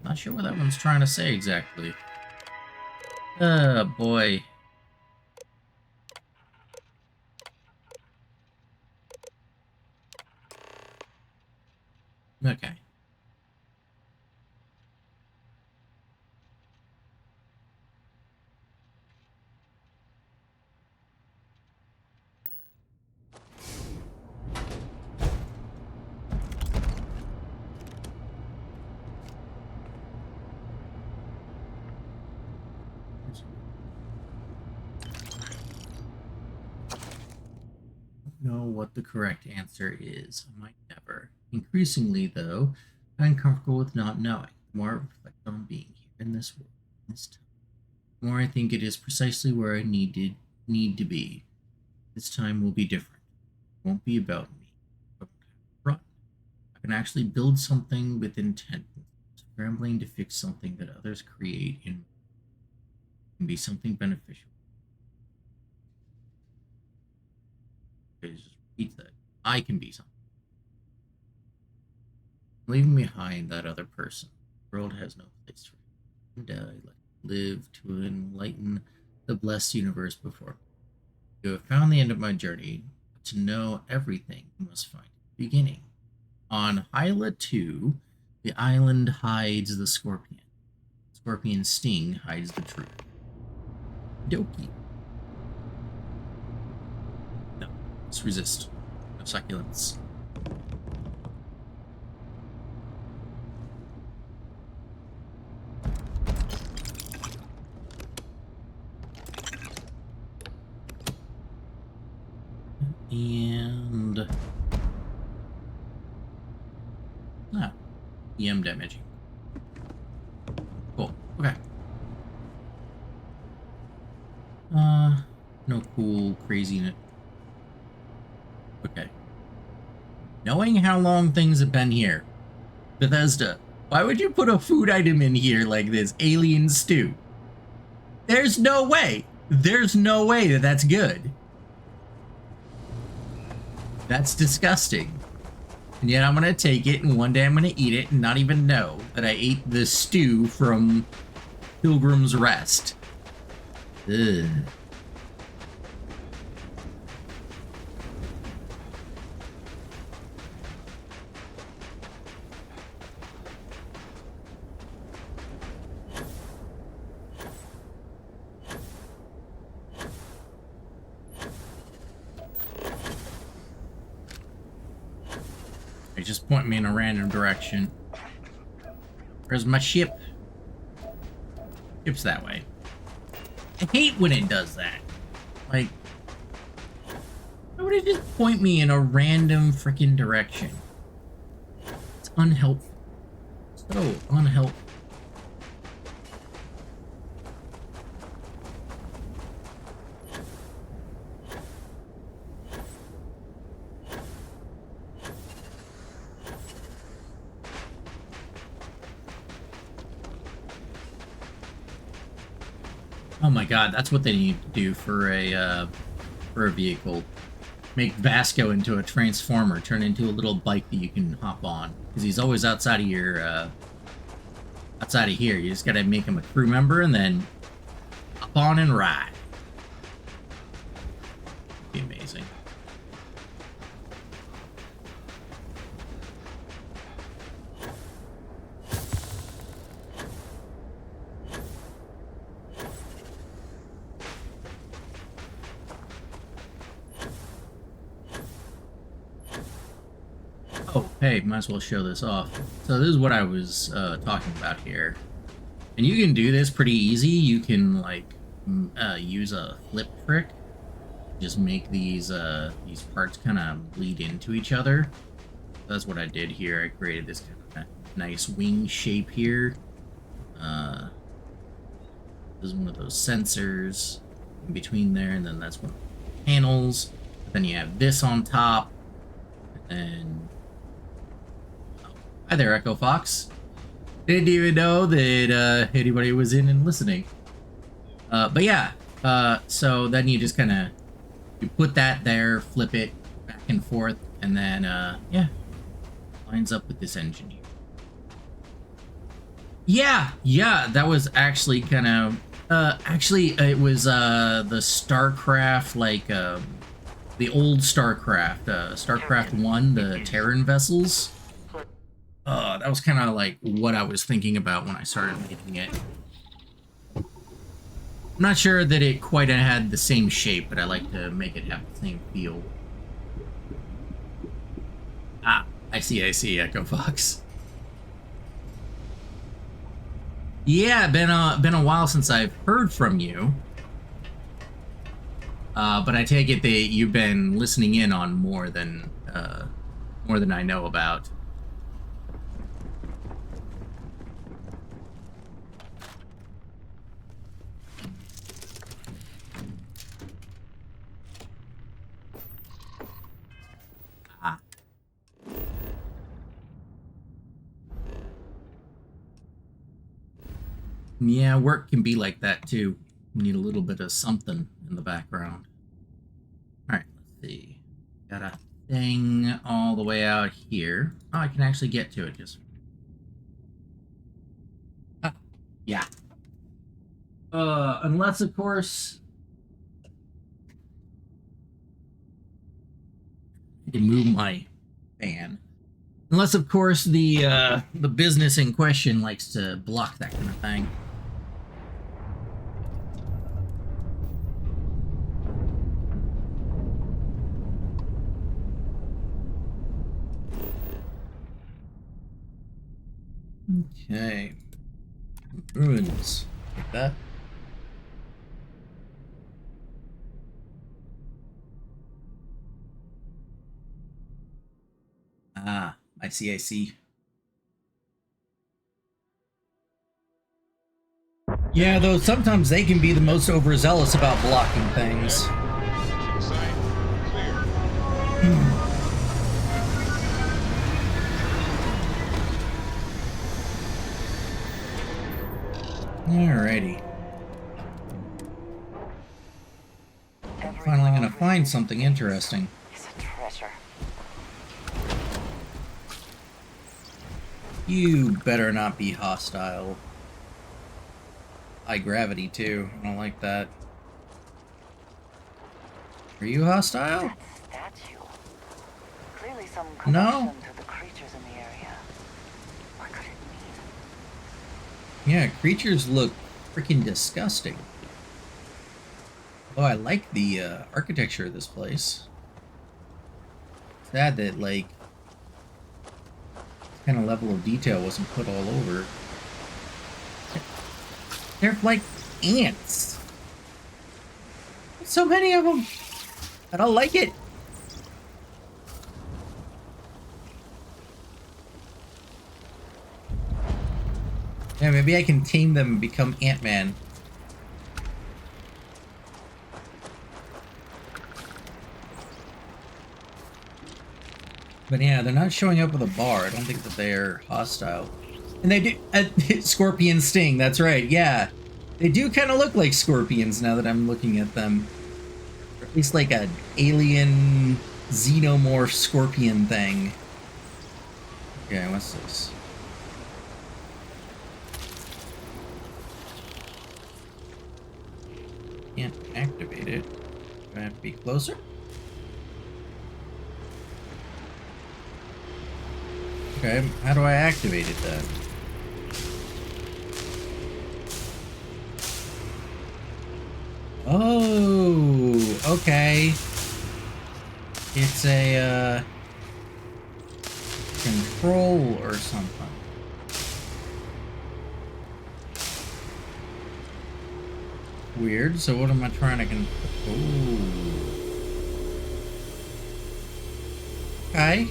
Not sure what that one's trying to say exactly. Oh boy. Okay. Know what the correct answer is. I might never. Increasingly, though, I'm comfortable with not knowing. The more I reflect on being here in this world, this time, the more I think it is precisely where I need to be. This time will be different. It won't be about me. But run. I can actually build something with intent, scrambling to fix something that others create in can be something beneficial. Just repeat that. I can be something. Leaving behind that other person. The world has no place for you. And I let live to enlighten the blessed universe before me. You have found the end of my journey, but to know everything, you must find the beginning. On Hyla 2, the island hides the scorpion. The scorpion's sting hides the truth. Doki. No, let's resist. No succulents. And EM damaging. Cool. Okay. No cool craziness. Okay. Knowing how long things have been here, Bethesda, why would you put a food item in here like this? Alien stew. There's no way. There's no way that that's good. That's disgusting. And yet I'm gonna take it, and one day I'm gonna eat it and not even know that I ate the stew from Pilgrim's Rest. Ugh. They just point me in a random direction. Where's my ship? Ship's that way. I hate when it does that. Like, why would it just point me in a random freaking direction? It's unhelpful. So unhelpful. Oh my god, that's what they need to do for a vehicle. Make Vasco into a transformer, turn into a little bike that you can hop on. Because he's always outside of your, outside of here. You just gotta make him a crew member and then hop on and ride. Be amazing. Oh, hey, might as well show this off. So this is what I was talking about here. And you can do this pretty easy. You can, like, use a flip trick. Just make these parts kind of bleed into each other. That's what I did here. I created this kind of nice wing shape here. This is one of those sensors in between there, and then that's one of the panels. But then you have this on top, and hi there, Echo Fox. Didn't even know that anybody was in and listening. But yeah, so then you just kind of you put that there, flip it back and forth, and then yeah, lines up with this engine here. Yeah, that was actually kind of actually it was the Starcraft, like the old Starcraft, Starcraft 1, the Terran vessels. That was kind of like what I was thinking about when I started making it. I'm not sure that it quite had the same shape, but I like to make it have the same feel. Ah, I see, Echo Fox. Yeah, been a while since I've heard from you. But I take it that you've been listening in on more than I know about. Yeah, work can be like that too. You need a little bit of something in the background. Alright, let's see. Got a thing all the way out here. Oh, I can actually get to it just... Ah, yeah. Unless, of course... I can move my fan. Unless, of course, the business in question likes to block that kind of thing. Okay. Ruins. Like that. Ah, I see. Yeah, though sometimes they can be the most overzealous about blocking things. Alrighty. I'm finally gonna find something interesting. It's a treasure. You better not be hostile. High gravity, too. I don't like that. Are you hostile? That statue. Clearly some No? connection to the creatures in the area. What could it mean? Yeah, creatures look freaking disgusting. Oh, I like the architecture of this place. Sad that, like, this kind of level of detail wasn't put all over. They're like ants. So many of them. I don't like it. Yeah, maybe I can tame them and become Ant-Man. But yeah, they're not showing up with a bar. I don't think that they're hostile. And they do... Scorpion sting, that's right, yeah. They do kind of look like scorpions now that I'm looking at them. Or at least like an alien xenomorph scorpion thing. Okay, what's this? Can't activate it. Do I have to be closer? Okay, how do I activate it then? Oh, okay. It's a, control or something. Weird. So what am I trying to control? Okay.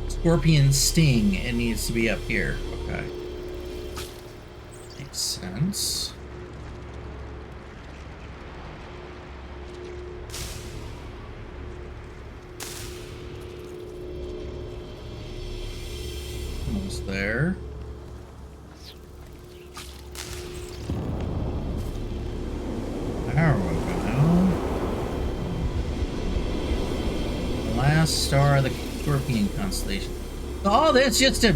Scorpion sting. It needs to be up here. Okay. Makes sense. Almost there. There we go. The last star of the Scorpion constellation. Oh, that's just to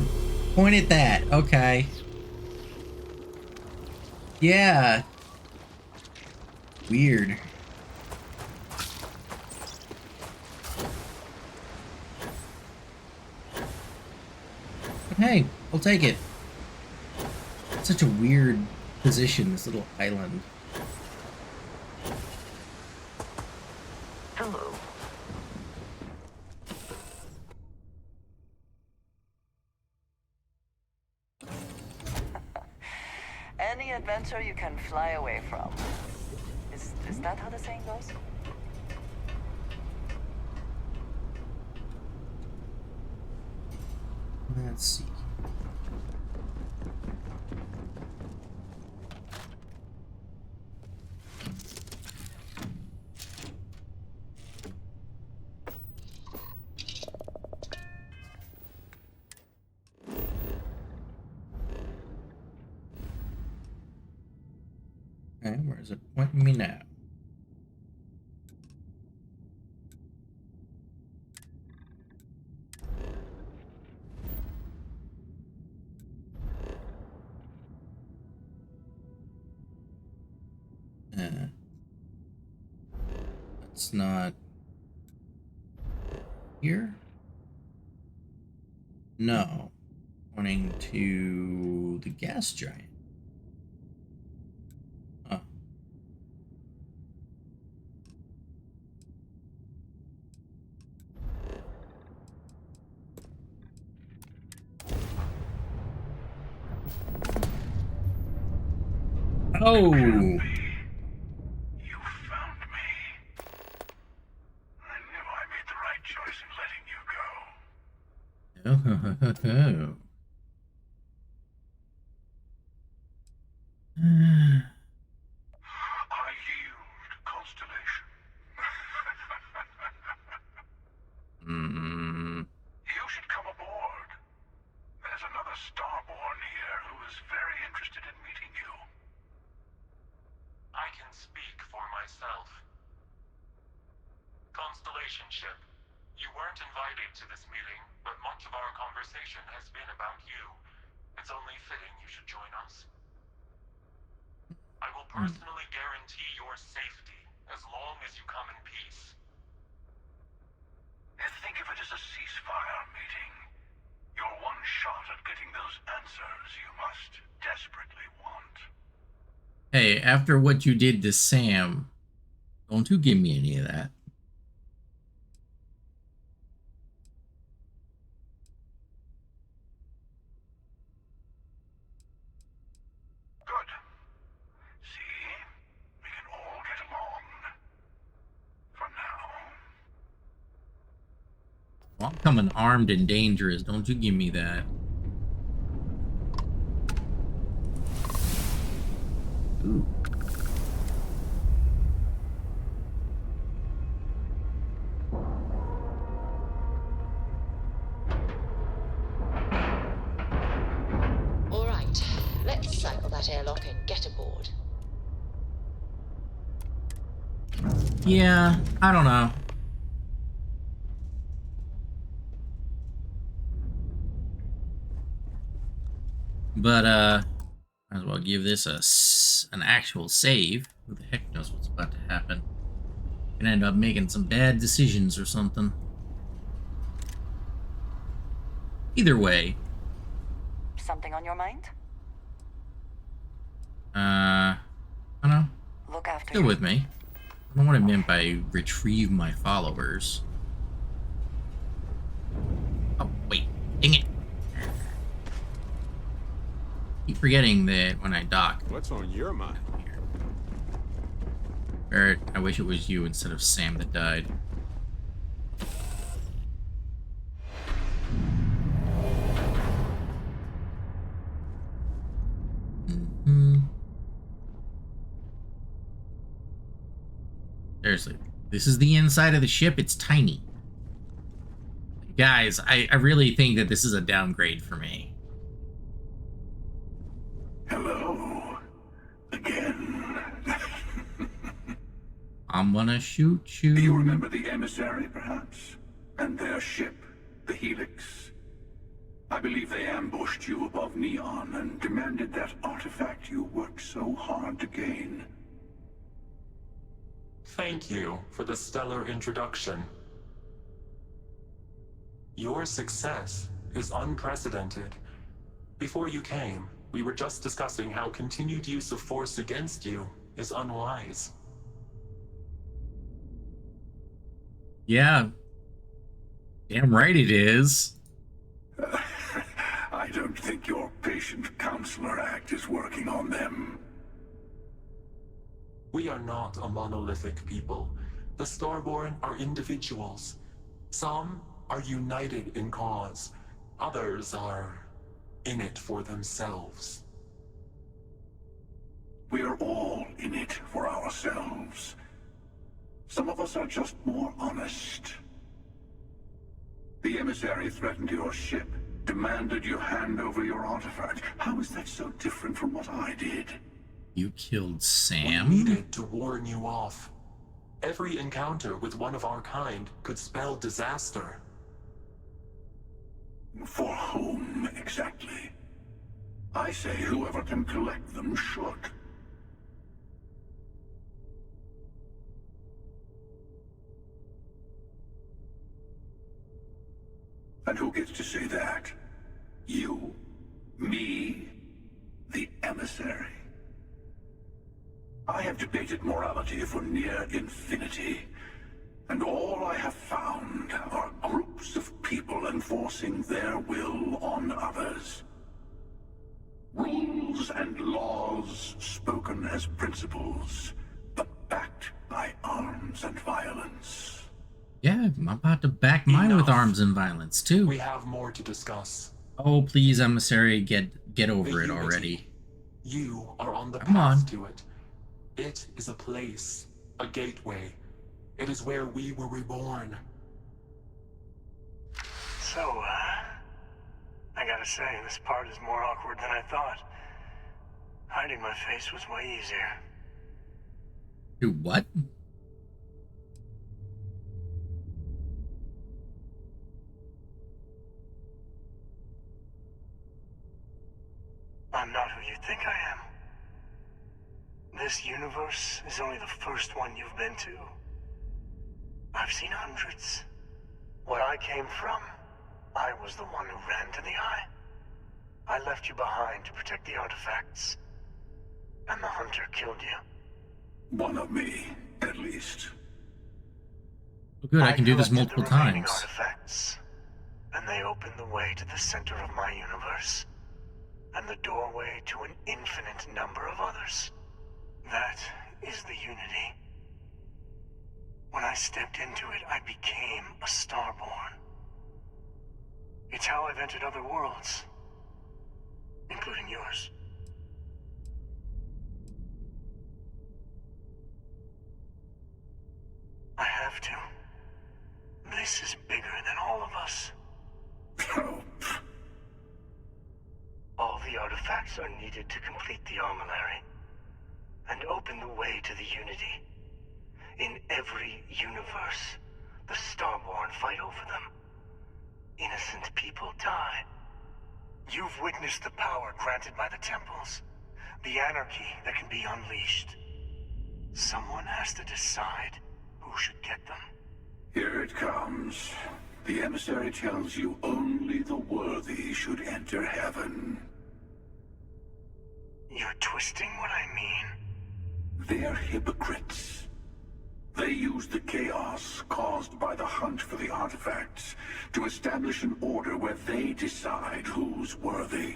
point at that. Okay. Yeah. Weird. But hey, I'll take it. It's such a weird position, this little island. Hello. Any adventure you can fly away from. Is that how the saying goes? Let's see. Okay, where is it pointing me now? That's not here. No, pointing to the gas giant. Oh. Oh. Oh. Mm. You should come aboard. There's another Starborn here who is very interested in meeting you. I can speak for myself. Constellation ship, you weren't invited to this meeting, but much of our conversation has been about you. It's only fitting you should join us. I will personally guarantee your safety as long as you come in peace. Think of it as a ceasefire meeting. Your one shot at getting those answers you must desperately want. Hey, after what you did to Sam, don't you give me any of that. Good. See? We can all get along. For now. Well, I'm coming armed and dangerous. Don't you give me that. Ooh. All right, let's cycle that airlock and get aboard. Yeah, I don't know. But, might as well give this an actual save. Who the heck knows what's about to happen? Can end up making some bad decisions or something. Either way. Something on your mind? I don't know. Look after Still with me. I don't know what I meant by retrieve my followers. forgetting that when I dock. What's on your mind? Barrett, I wish it was you instead of Sam that died. Seriously, this is the inside of the ship. It's tiny. Guys, I really think that this is a downgrade for me. Hello. Again. I'm gonna shoot you. Do you remember the emissary, perhaps? And their ship, the Helix? I believe they ambushed you above Neon and demanded that artifact you worked so hard to gain. Thank you for the stellar introduction. Your success is unprecedented. Before you came, we were just discussing how continued use of force against you is unwise. Yeah. Damn right it is. I don't think your patient counselor act is working on them. We are not a monolithic people. The Starborn are individuals. Some are united in cause. Others are in it for themselves. We are all in it for ourselves. Some of us are just more honest. The emissary threatened your ship, demanded you hand over your artifact. How is that so different from what I did? You killed Sam? We needed to warn you off. Every encounter with one of our kind could spell disaster. For whom, exactly? I say whoever can collect them should. And who gets to say that? You? Me? The emissary? I have debated morality for near infinity, and all I have found are groups of people enforcing their will on others. Rules and laws spoken as principles, but backed by arms and violence. Yeah, I'm about to back mine with arms and violence, too. We have more to discuss. Oh, please, emissary, get over it already. You are on the Come path on. to it. It is a place, a gateway. It is where we were reborn. So, I gotta say, this part is more awkward than I thought. Hiding my face was way easier. Do what? I'm not who you think I am. This universe is only the first one you've been to. I've seen hundreds. Where I came from, I was the one who ran to the Eye. I left you behind to protect the artifacts. And the Hunter killed you. One of me, at least. Well, good, I can do this collected multiple the remaining times. artifacts, and they opened the way to the center of my universe, and the doorway to an infinite number of others. That is the Unity. When I stepped into it, I became a Starborn. It's how I've entered other worlds, including yours. I have to. This is bigger than all of us. All the artifacts are needed to complete the armillary and open the way to the Unity. In every universe, the Starborn fight over them. Innocent people die. You've witnessed the power granted by the temples, the anarchy that can be unleashed. Someone has to decide who should get them. Here it comes. The emissary tells you only the worthy should enter heaven. You're twisting what I mean. They're hypocrites. They use the chaos caused by the hunt for the artifacts to establish an order where they decide who's worthy.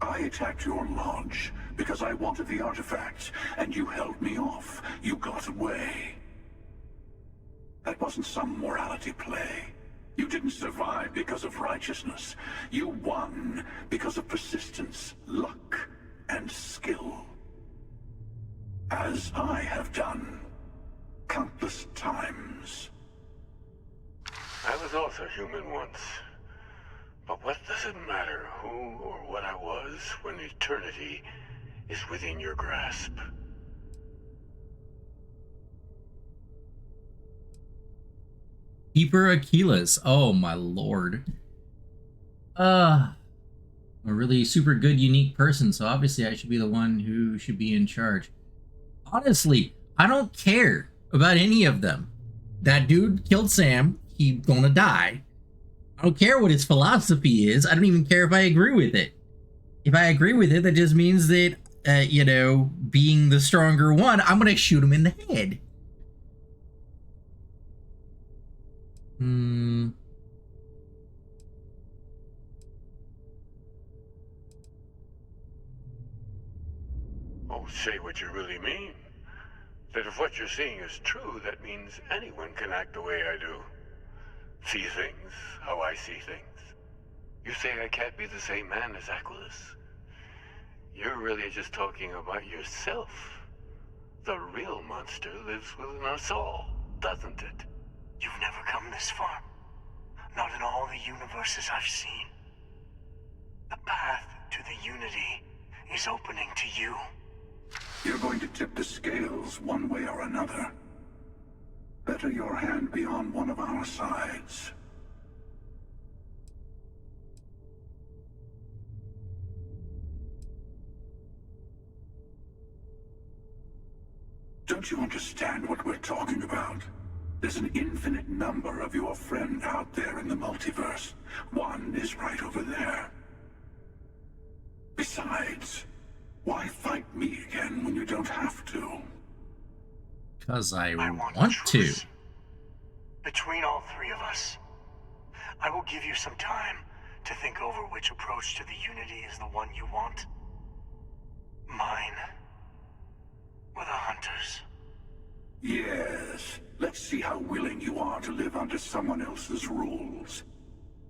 I attacked your lodge because I wanted the artifact, and you held me off. You got away. That wasn't some morality play. You didn't survive because of righteousness. You won because of persistence, luck, and skill. As I have done countless times. I was also human once. But what does it matter who or what I was when eternity is within your grasp? Keeper Achilles. Oh my lord. A really super good, unique person, so obviously I should be the one who should be in charge. Honestly, I don't care about any of them. That dude killed Sam. He's gonna die. I don't care what his philosophy is. I don't even care if I agree with it. If I agree with it, that just means that, you know, being the stronger one, I'm gonna shoot him in the head. Oh, say what you really mean. That if what you're seeing is true, that means anyone can act the way I do. See things how I see things. You say I can't be the same man as Aquilus. You're really just talking about yourself. The real monster lives within us all, doesn't it? You've never come this far. Not in all the universes I've seen. The path to the Unity is opening to you. You're going to tip the scales one way or another. Better your hand be on one of our sides. Don't you understand what we're talking about? There's an infinite number of your friend out there in the multiverse. One is right over there. Besides, why fight me again when you don't have to? Because I want truth. to. Between all three of us, I will give you some time to think over which approach to the Unity is the one you want. Mine, or the Hunters. Yes. Let's see how willing you are to live under someone else's rules.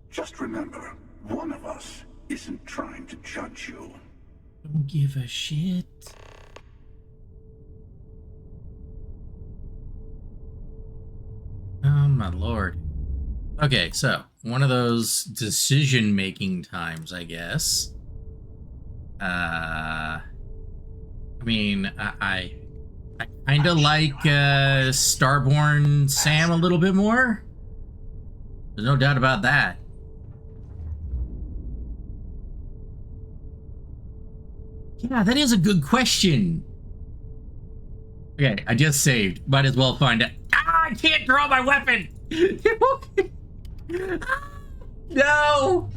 Just remember, one of us isn't trying to judge you. Don't give a shit. Oh my lord. Okay, so one of those decision-making times, I guess. I mean, I kind of like Starborn Sam a little bit more. There's no doubt about that. Yeah, that is a good question. Okay, I just saved. Might as well find it. Ah, I can't draw my weapon! No!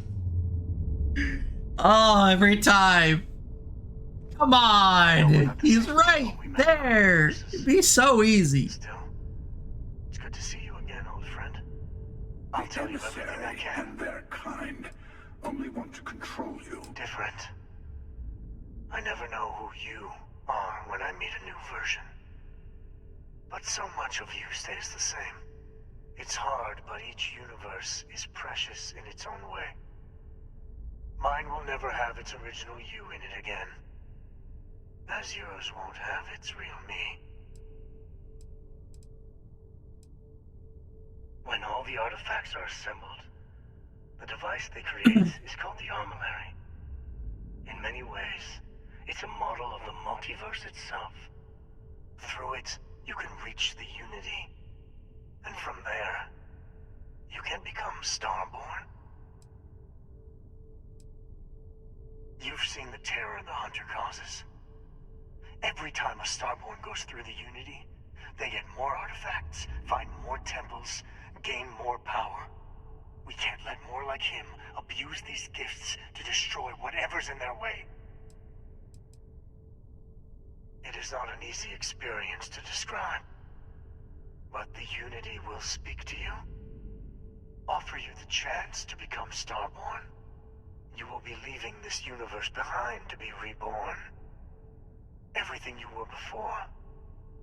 Oh, every time. Come on! He's right there! It'd be so easy. Still, it's good to see you again, old friend. I'll tell you everything I can. And their kind only want to control you. Different. I never know who you are when I meet a new version. But so much of you stays the same. It's hard, but each universe is precious in its own way. Mine will never have its original you in it again. As yours won't have its real me. When all the artifacts are assembled, the device they create is called the Armillary. In many ways, it's a model of the multiverse itself. Through it, you can reach the Unity. And from there, you can become Starborn. You've seen the terror the Hunter causes. Every time a Starborn goes through the Unity, they get more artifacts, find more temples, gain more power. We can't let more like him abuse these gifts to destroy whatever's in their way. It is not an easy experience to describe, but the Unity will speak to you, offer you the chance to become Starborn. You will be leaving this universe behind to be reborn. Everything you were before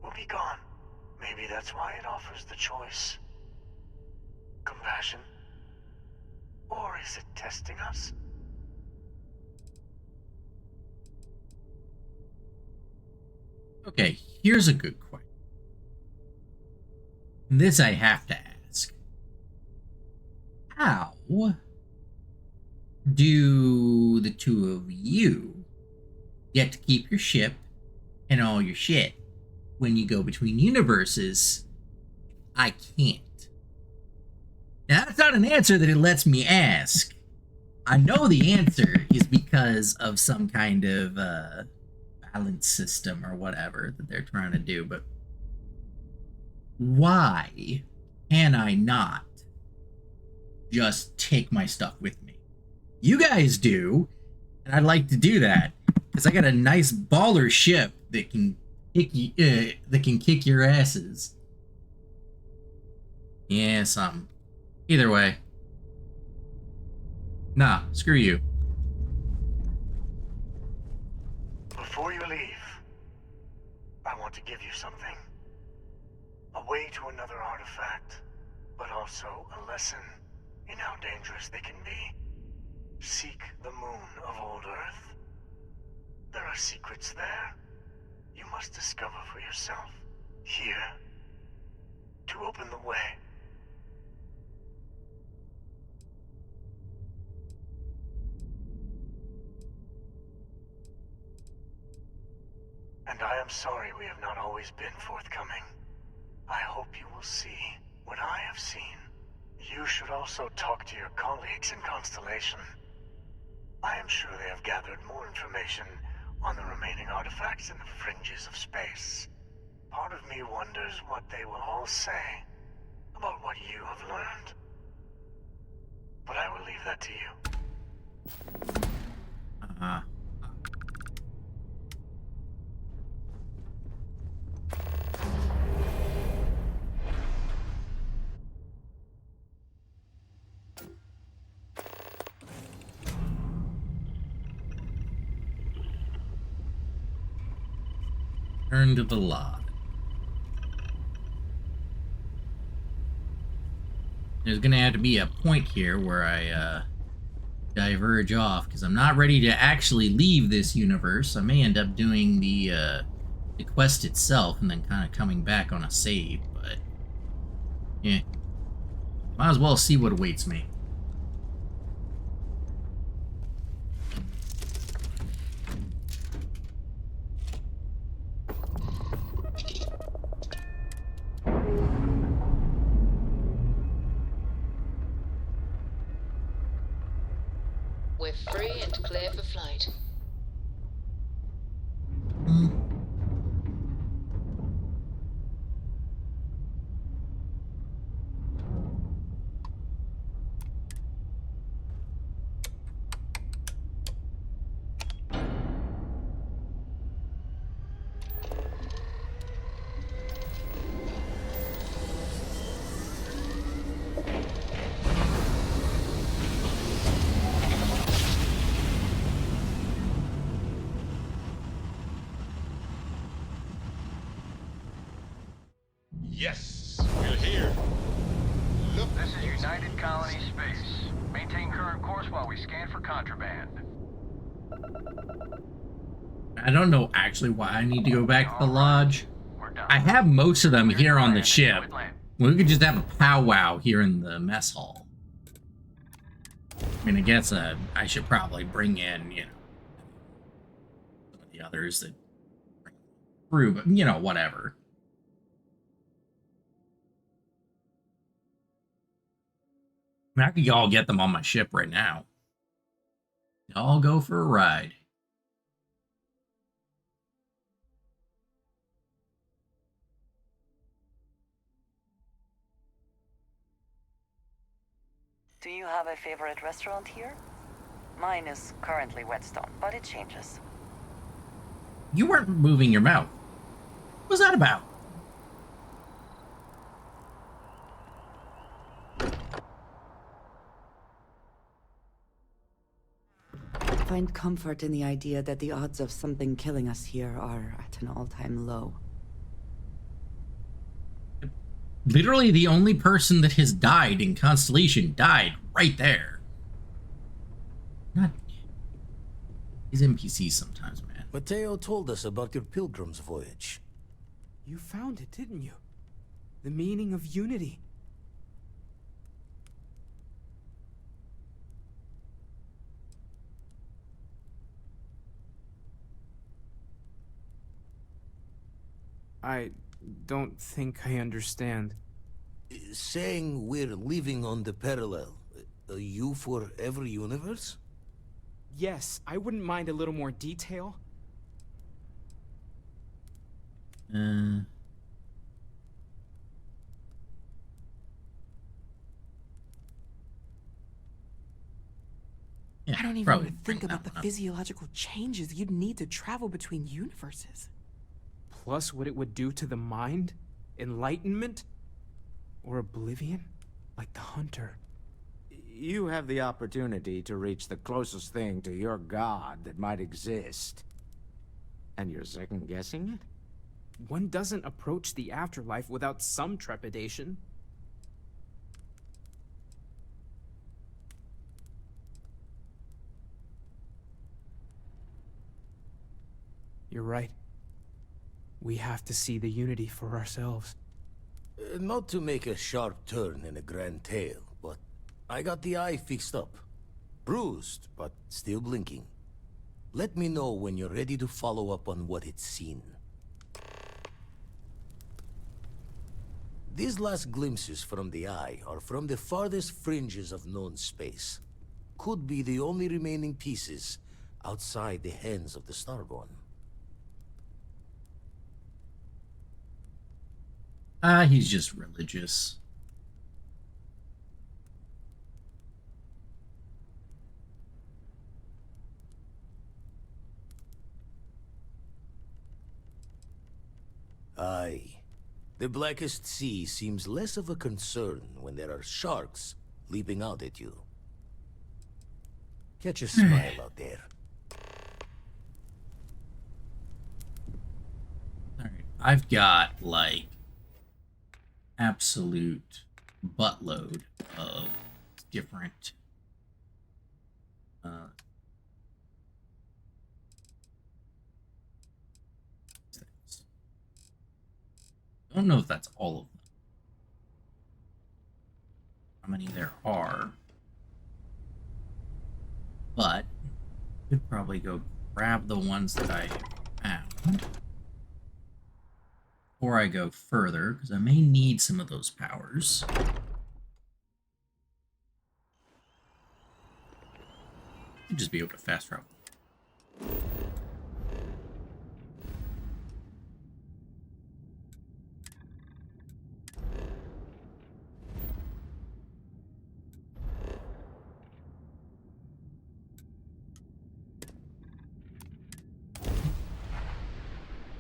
will be gone. Maybe that's why it offers the choice. Compassion? Or is it testing us? Okay, here's a good question. This I have to ask. How do the two of you get to keep your ship and all your shit when you go between universes? I can't. Now, that's not an answer that it lets me ask. I know the answer is because of some kind of balance system or whatever that they're trying to do, but why can I not just take my stuff with me? You guys do, and I'd like to do that because I got a nice baller ship that can kick your asses. Yeah, something. Either way. Nah, screw you. Before you leave, I want to give you something. A way to another artifact, but also a lesson in how dangerous they can be. Seek the moon of old Earth. There are secrets there you must discover for yourself. Here, to open the way. And I am sorry we have not always been forthcoming. I hope you will see what I have seen. You should also talk to your colleagues in Constellation. I am sure they have gathered more information on the remaining artifacts in the fringes of space. Part of me wonders what they will all say about what you have learned. But I will leave that to you. Turn to the lot. There's gonna have to be a point here where I diverge off because I'm not ready to actually leave this universe. I may end up doing the quest itself and then kind of coming back on a save, but yeah, might as well see what awaits me. We're free and clear for flight. Yes, we're here. Look. This is United Colony Space. Maintain current course while we scan for contraband. I don't know actually why I need to go back to the lodge. I have most of them here on the ship. We could just have a powwow here in the mess hall. I mean, I guess I should probably bring in, you know, some of the others that bring through, but, you know, whatever. I mean, I could all get them on my ship right now. I'll go for a ride. Do you have a favorite restaurant here? Mine is currently Whetstone, but it changes. You weren't moving your mouth. What was that about? find comfort in the idea that the odds of something killing us here are at an all-time low. Literally the only person that has died in Constellation died right there. Not these NPCs sometimes, man. Mateo told us about your pilgrim's voyage. You found it, didn't you? The meaning of unity. I don't think I understand. Saying we're living on the parallel, you for every universe? Yes, I wouldn't mind a little more detail. Yeah, I don't even probably want to think about the physiological changes you'd need to travel between universes. Plus what it would do to the mind? Enlightenment? Or oblivion? Like the Hunter. You have the opportunity to reach the closest thing to your god that might exist. And you're second-guessing it? One doesn't approach the afterlife without some trepidation. You're right. We have to see the unity for ourselves. Not to make a sharp turn in a grand tale, but I got the eye fixed up. Bruised, but still blinking. Let me know when you're ready to follow up on what it's seen. These last glimpses from the eye are from the farthest fringes of known space. Could be the only remaining pieces outside the hands of the Starborn. He's just religious. Aye. The Blackest Sea seems less of a concern when there are sharks leaping out at you. Catch a smile out there. Alright, I've got, like, absolute buttload of different things. I don't know if that's all of them. How many there are. But I could probably go grab the ones that I found. Before I go further, because I may need some of those powers. I'd just be able to fast travel.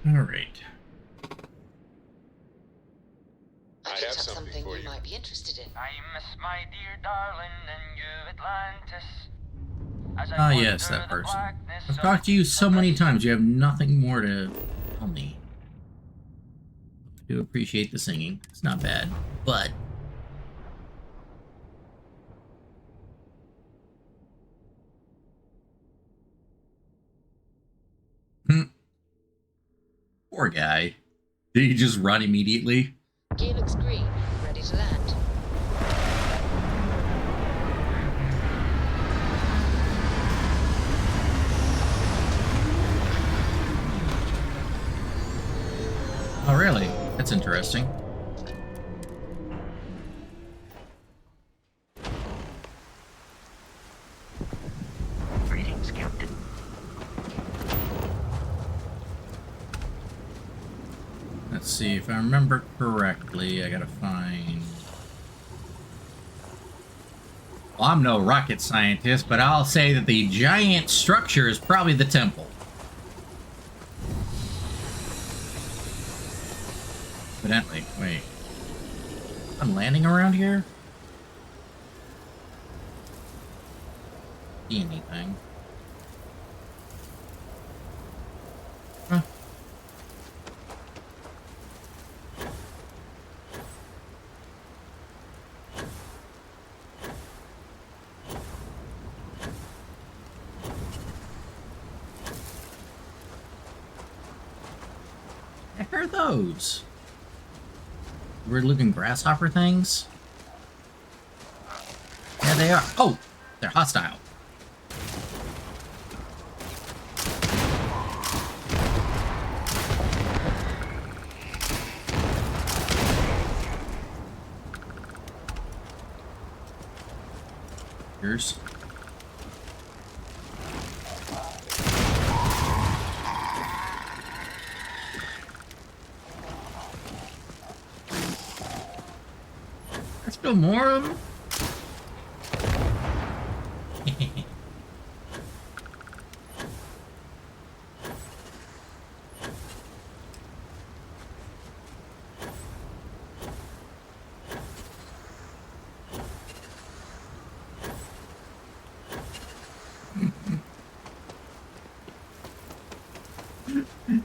All right. I picked up something you might be interested in. I miss my dear darling and you, Atlantis. Ah, yes, that person. I've talked to you so many times, you have nothing more to tell me. I do appreciate the singing. It's not bad, but... Poor guy. Did he just run immediately? Gear looks green. Ready to land. Oh, really? That's interesting. Greetings, Captain. Let's see, if I remember correctly, I gotta find... Well, I'm no rocket scientist, but I'll say that the giant structure is probably the temple. Evidently. Wait. I'm landing around here? See anything? are those? Weird looking grasshopper things? Yeah, they are. Oh! They're hostile. Here's. There's still more of them.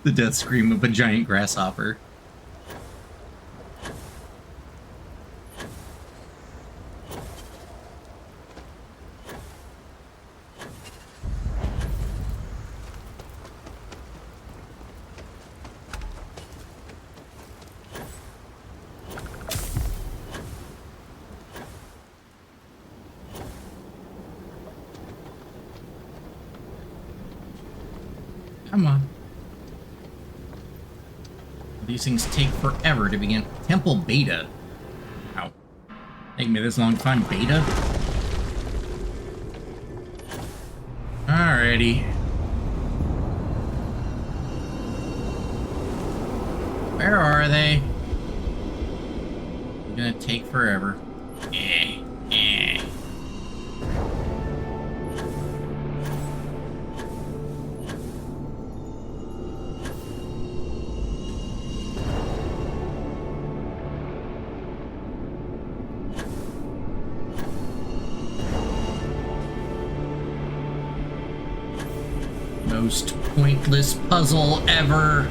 The death scream of a giant grasshopper. Come on. These things take forever to begin. Temple beta. Wow. Taking me this long to find beta? Alrighty. Where are they? It's gonna take forever. Most pointless puzzle ever.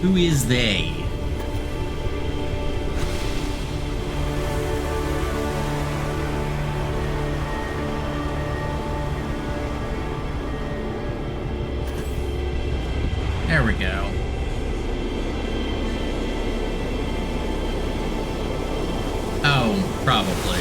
Who is they? There we go. Oh, probably.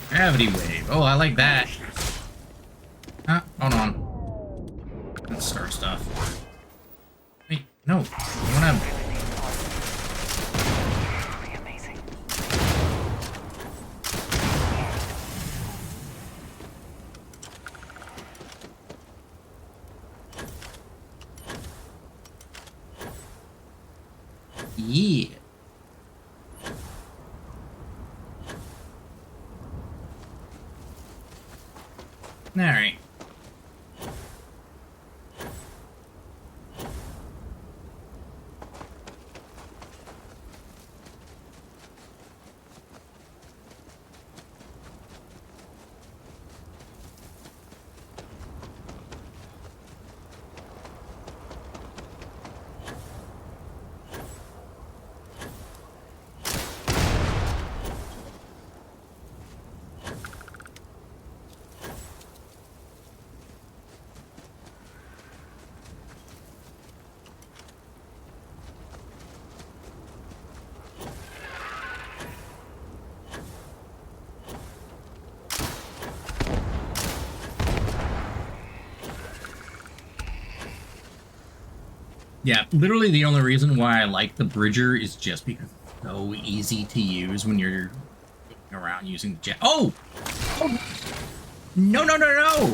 Gravity wave. Oh, I like that. Hold on. Let's start stuff. Wait, no. I wanna... Yeah. Alright. Yeah, literally the only reason why I like the Bridger is just because it's so easy to use when you're going around using the jet. Oh! Oh! No, no, no, no!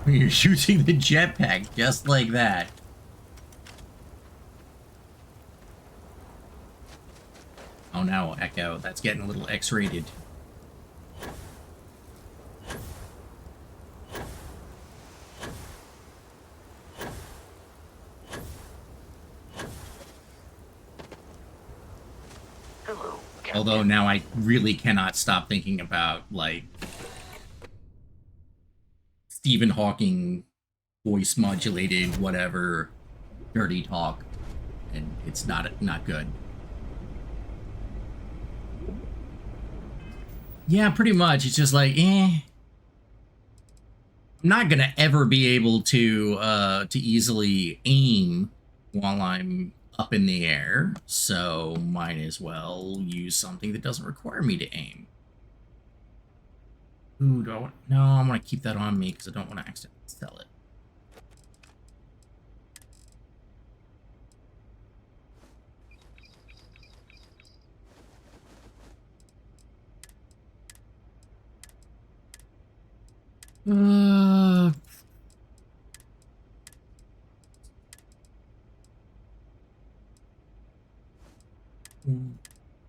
When you're using the jetpack just like that. Oh no, Echo, that's getting a little X-rated. Although now I really cannot stop thinking about, like, Stephen Hawking voice modulated whatever dirty talk, and it's not good. Yeah, pretty much. It's just like, I'm not gonna ever be able to easily aim while I'm up in the air, so might as well use something that doesn't require me to aim. Ooh, no, I'm gonna keep that on me because I don't want to accidentally sell it.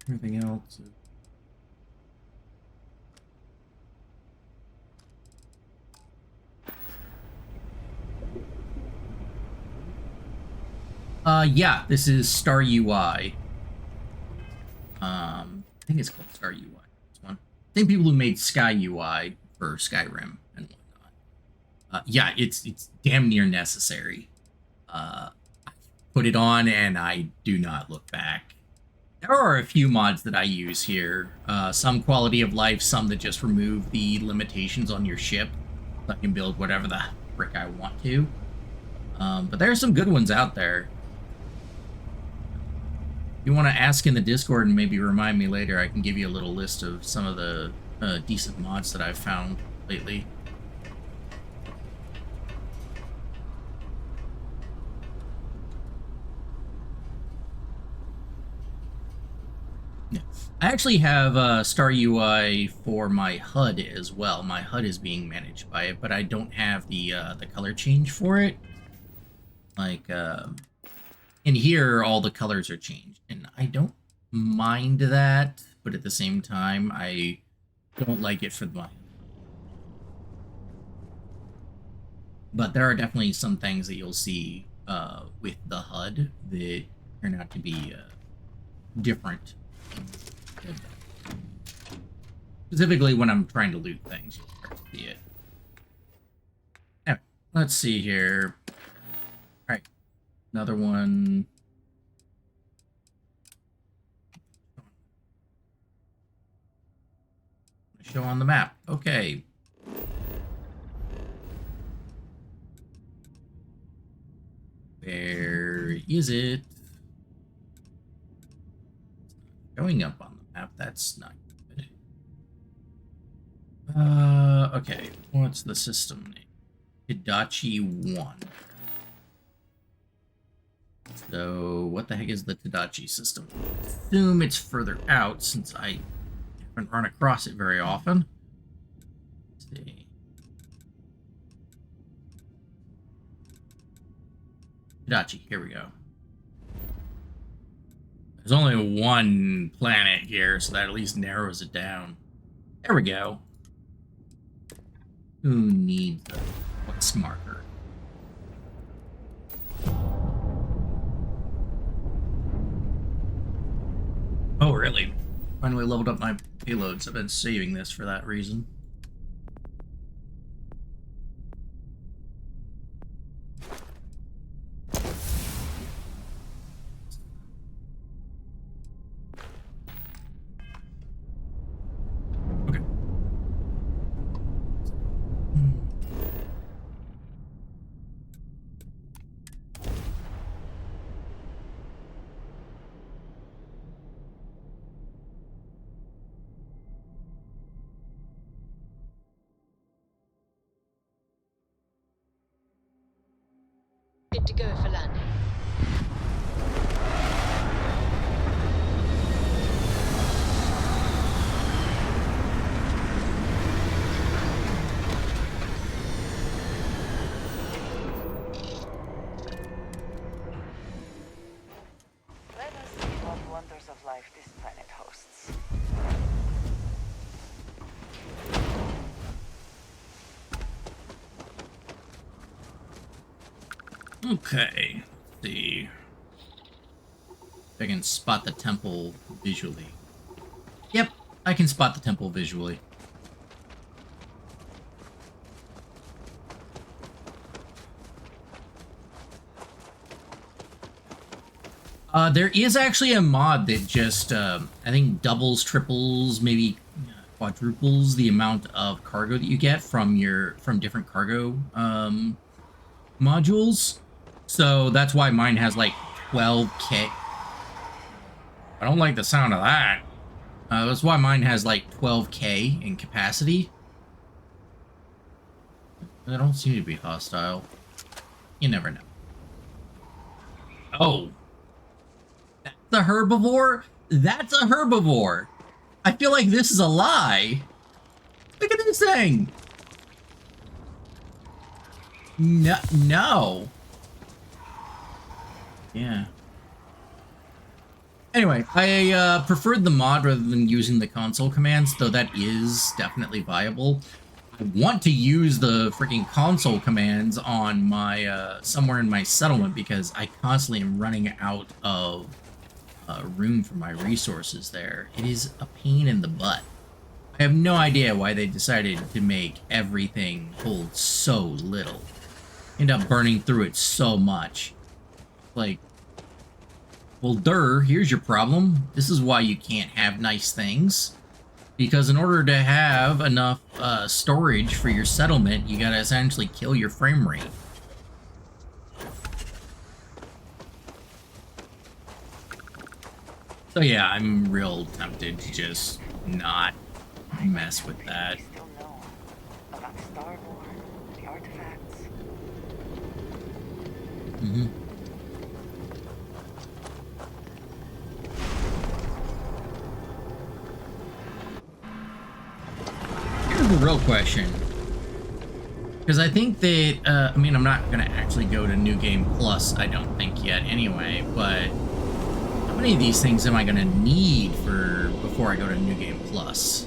Everything else. Yeah, this is Star UI. I think it's called Star UI. This one. Same people who made Sky UI for Skyrim and whatnot. Yeah, it's damn near necessary. I put it on and I do not look back. There are a few mods that I use here. Some quality of life, some that just remove the limitations on your ship. So I can build whatever the frick I want to. But there are some good ones out there. If you want to ask in the Discord and maybe remind me later, I can give you a little list of some of the decent mods that I've found lately. Yeah. I actually have Star UI for my HUD as well. My HUD is being managed by it, but I don't have the color change for it. Like, in here, all the colors are changed, and I don't mind that, but at the same time, I don't like it for my... But there are definitely some things that you'll see with the HUD that turn out to be different. Specifically when I'm trying to loot things, you'll start to see it. Anyway, let's see here. Alright, another one. Show on the map. Okay. Where is it? Showing up on the map, that's not good. Okay. What's the system name? Tadachi 1. So, what the heck is the Tadachi system? I assume it's further out since I haven't run across it very often. Let's see. Tadachi, here we go. There's only one planet here, so that at least narrows it down. There we go. Who needs a what's marker? Oh, really? Finally leveled up my payloads. I've been saving this for that reason. Okay. Good to go for landing. Let us see what wonders of life this planet hosts. Okay. Let's see. If I can spot the temple visually. Yep, I can spot the temple visually. There is actually a mod that just, I think doubles, triples, maybe quadruples the amount of cargo that you get from different cargo, modules. So that's why mine has like 12K. I don't like the sound of that. That's why mine has like 12K in capacity. They don't seem to be hostile. You never know. Oh. That's a herbivore? That's a herbivore! I feel like this is a lie. Look at this thing! No. No. Yeah. Anyway, I preferred the mod rather than using the console commands, though that is definitely viable. I want to use the freaking console commands on my, somewhere in my settlement because I constantly am running out of room for my resources there. It is a pain in the butt. I have no idea why they decided to make everything hold so little. End up burning through it so much. Like, well, here's your problem. This is why you can't have nice things. Because in order to have enough storage for your settlement, you gotta essentially kill your frame rate. So yeah, I'm real tempted to just not mess with that. Still know about Starborn, the artifacts. Mm-hmm. Here's the real question. Because I think that, I mean, I'm not going to actually go to New Game Plus, I don't think yet anyway, but how many of these things am I going to need before I go to New Game Plus?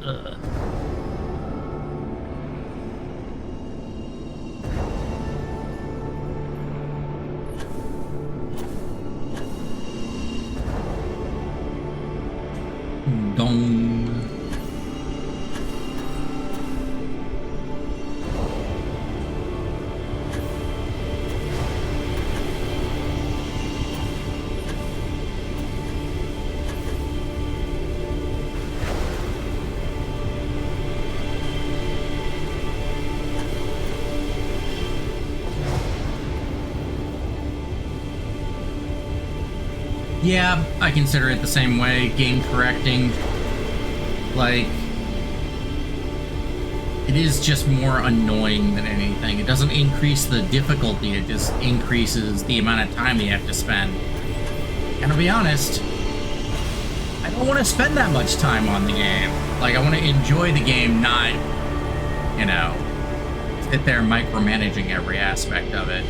Ugh. Dong. Yeah, I consider it the same way. Game correcting. Like, it is just more annoying than anything. It doesn't increase the difficulty, it just increases the amount of time you have to spend. And to be honest, I don't want to spend that much time on the game. Like, I want to enjoy the game, not, you know, sit there micromanaging every aspect of it.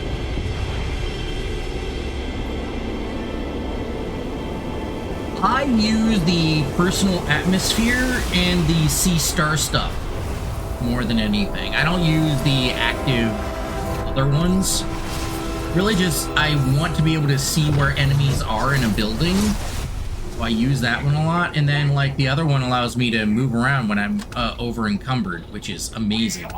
I use the personal atmosphere and the sea star stuff more than anything. I don't use the active other ones. Really just, I want to be able to see where enemies are in a building. So I use that one a lot. And then, like, the other one allows me to move around when I'm over encumbered, which is amazing.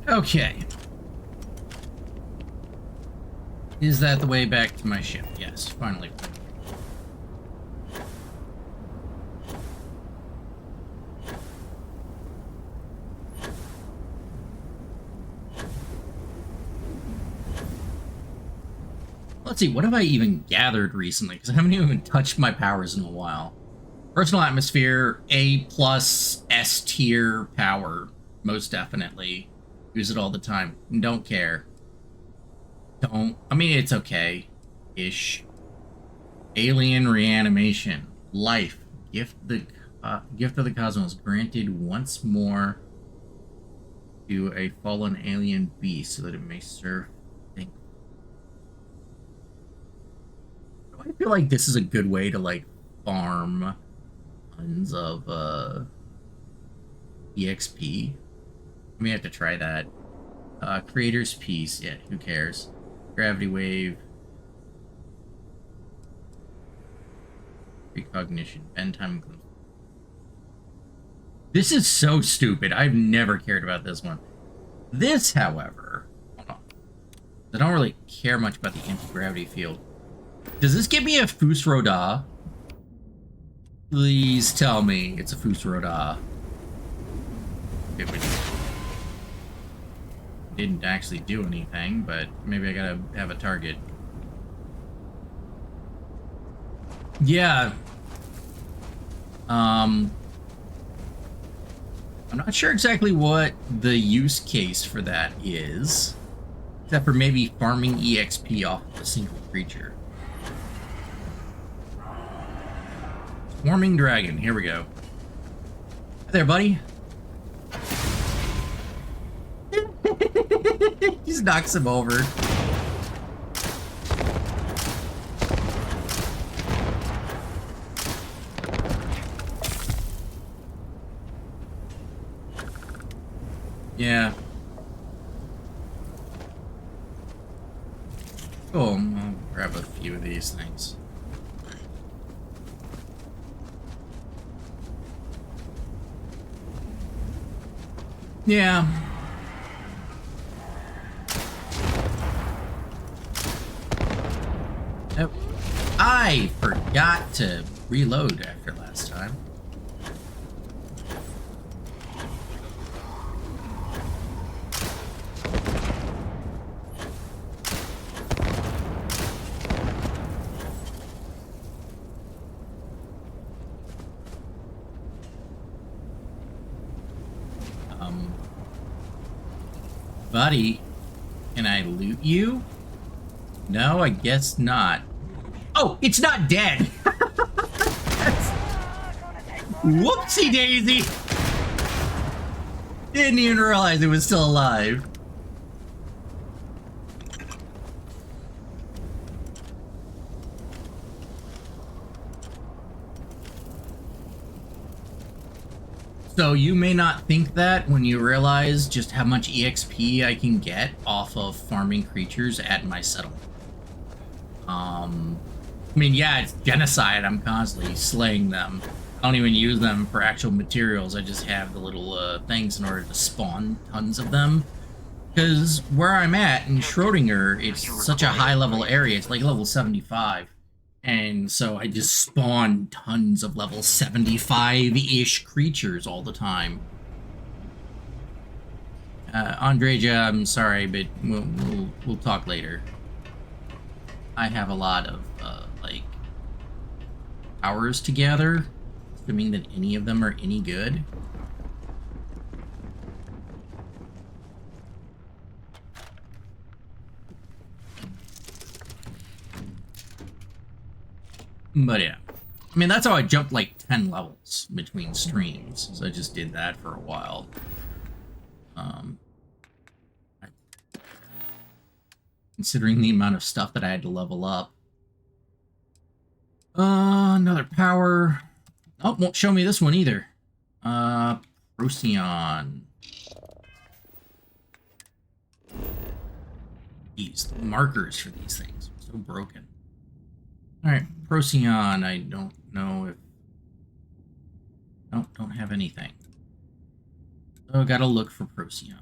Okay. Is that the way back to my ship? Yes, finally. Let's see, what have I even gathered recently? Because I haven't even touched my powers in a while. Personal atmosphere, A+, S tier power, most definitely. Use it all the time. Don't care. I mean, it's okay-ish. Alien reanimation. Life. Gift of the cosmos. Granted once more to a fallen alien beast so that it may serve. I feel like this is a good way to like farm tons of EXP. I may have to try that. Creator's Piece. Yeah, who cares? Gravity Wave. Precognition. Bend time. This is so stupid. I've never cared about this one. This, however, hold on. I don't really care much about the anti-gravity field. Does this give me a Fus Roda? Please tell me it's a Fus Roda. It didn't actually do anything, but maybe I gotta have a target. Yeah. I'm not sure exactly what the use case for that is, except for maybe farming EXP off of a single creature. Swarming Dragon, here we go. Hi there, buddy. Just knocks him over. Yeah. Cool. I'll grab a few of these things. Yeah. Oh, I forgot to reload after last time. Buddy, can I loot you? No, I guess not. Oh, it's not dead! Whoopsie daisy! Didn't even realize it was still alive. So you may not think that when you realize just how much EXP I can get off of farming creatures at my settlement. I mean, yeah, it's genocide. I'm constantly slaying them. I don't even use them for actual materials. I just have the little things in order to spawn tons of them. Because where I'm at in Schrodinger, it's such a high level area. It's like level 75. And so I just spawn tons of level 75-ish creatures all the time. Andreja, I'm sorry, but we'll talk later. I have a lot of, like, powers to gather, assuming that any of them are any good. But yeah. I mean, that's how I jumped like 10 levels between streams. So I just did that for a while. Considering the amount of stuff that I had to level up. Another power. Oh, won't show me this one either. Procyon. These markers for these things are so broken. Alright, Procyon, I don't know if... Nope, don't have anything. So gotta look for Procyon.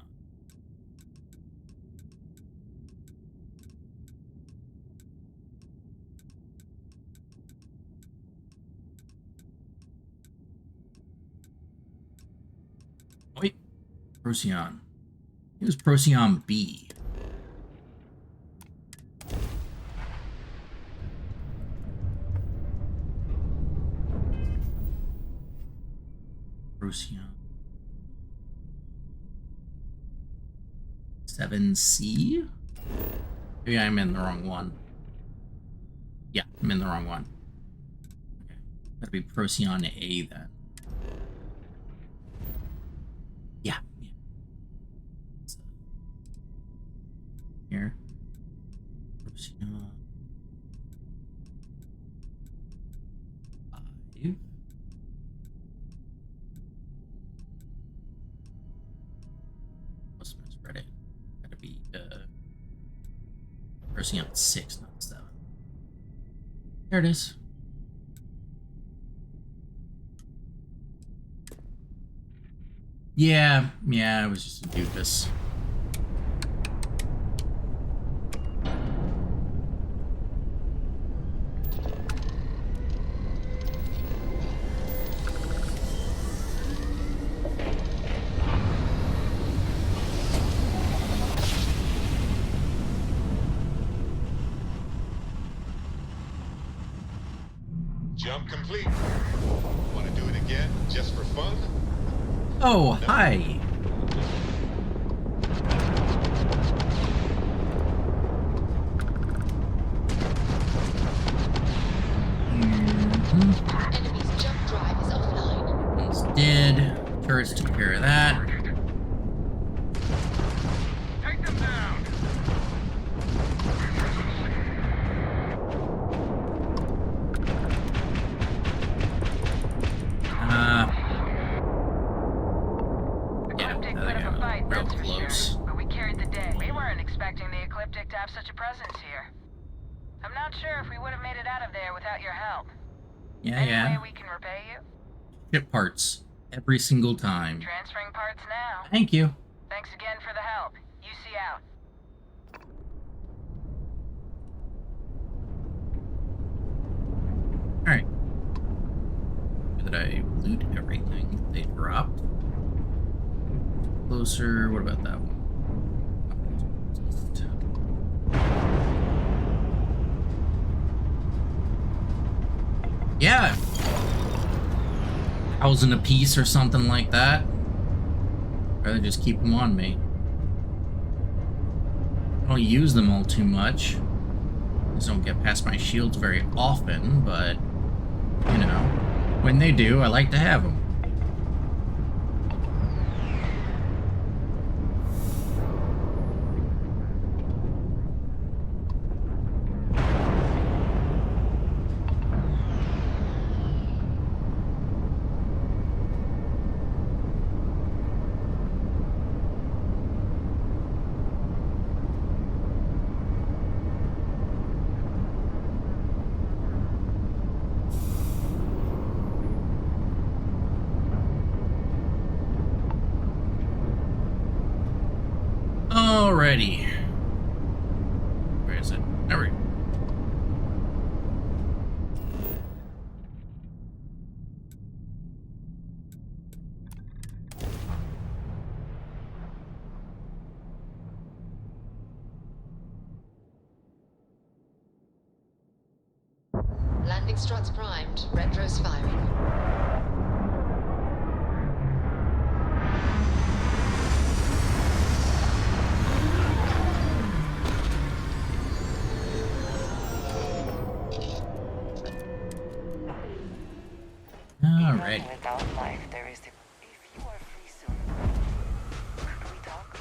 Wait, Procyon. It was Procyon B. Procyon. 7C? Maybe I'm in the wrong one. Yeah, I'm in the wrong one. Okay. Gotta be Procyon A then. Yeah. Here. Procyon. Must have misread it. Gotta be pressing on 6, not 7. There it is. Yeah, I was just a doofus. Jump complete. Want to do it again, just for fun? Oh, hi. Enemy's jump drive is offline. It's dead. Turrets took care of that. Take them down. Real close. But we carried the day. We weren't expecting the Ecliptic to have such a presence here. I'm not sure if we would have made it out of there without your help. Any way we can repay you? Ship parts. Every single time. Transferring parts now. Thank you. Thanks again for the help. UC out. Alright. Did I loot everything they dropped? Closer. What about that one? Yeah. 1,000 a piece or something like that. Rather just keep them on me. I don't use them all too much. I just don't get past my shields very often, but you know, when they do, I like to have them. Alrighty. Where is it? There we go. Landing struts primed. Retros firing. Alright. Without life, there is the... If you are free soon, could we talk?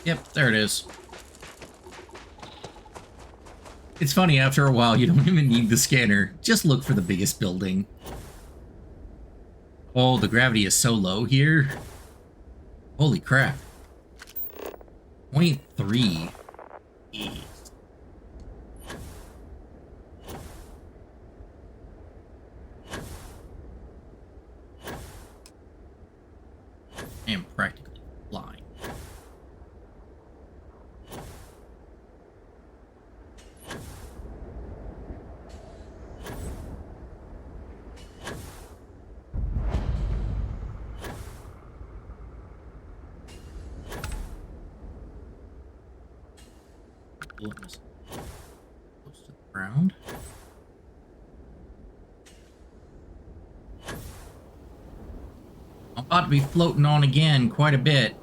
Yep, there it is. It's funny, after a while, you don't even need the scanner. Just look for the biggest building. Oh, the gravity is so low here. Holy crap. 0.3. Jeez. I am practically flying. Close to the ground. I'm about to be floating on again quite a bit.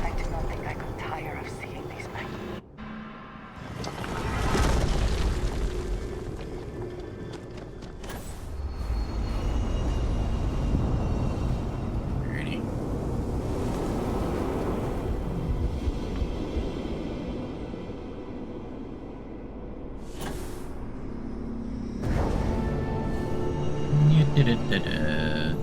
I do not think I could tire of seeing these men. Alrighty. Da-da-da-da.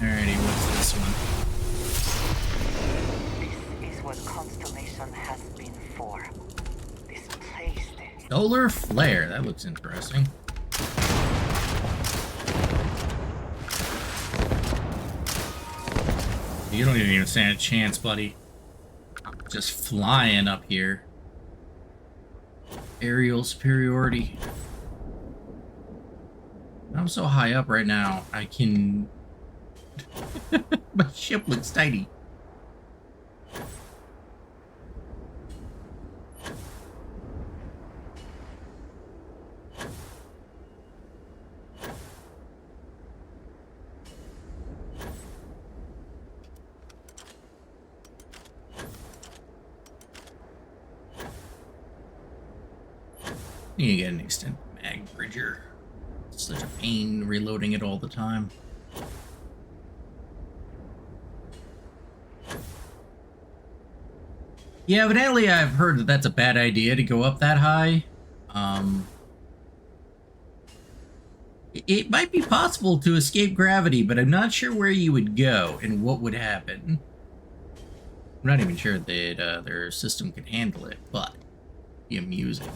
Alrighty, what's this one? This is what Constellation has been for. This place. Solar flare. That looks interesting. You don't even stand a chance, buddy. Just flying up here. Aerial superiority. I'm so high up right now, I can... My ship looks tiny. You need to get an extended mag bridger. It's such a pain reloading it all the time. Yeah, evidently I've heard that that's a bad idea to go up that high. It might be possible to escape gravity, but I'm not sure where you would go and what would happen. I'm not even sure that their system could handle it, but it'd be amusing.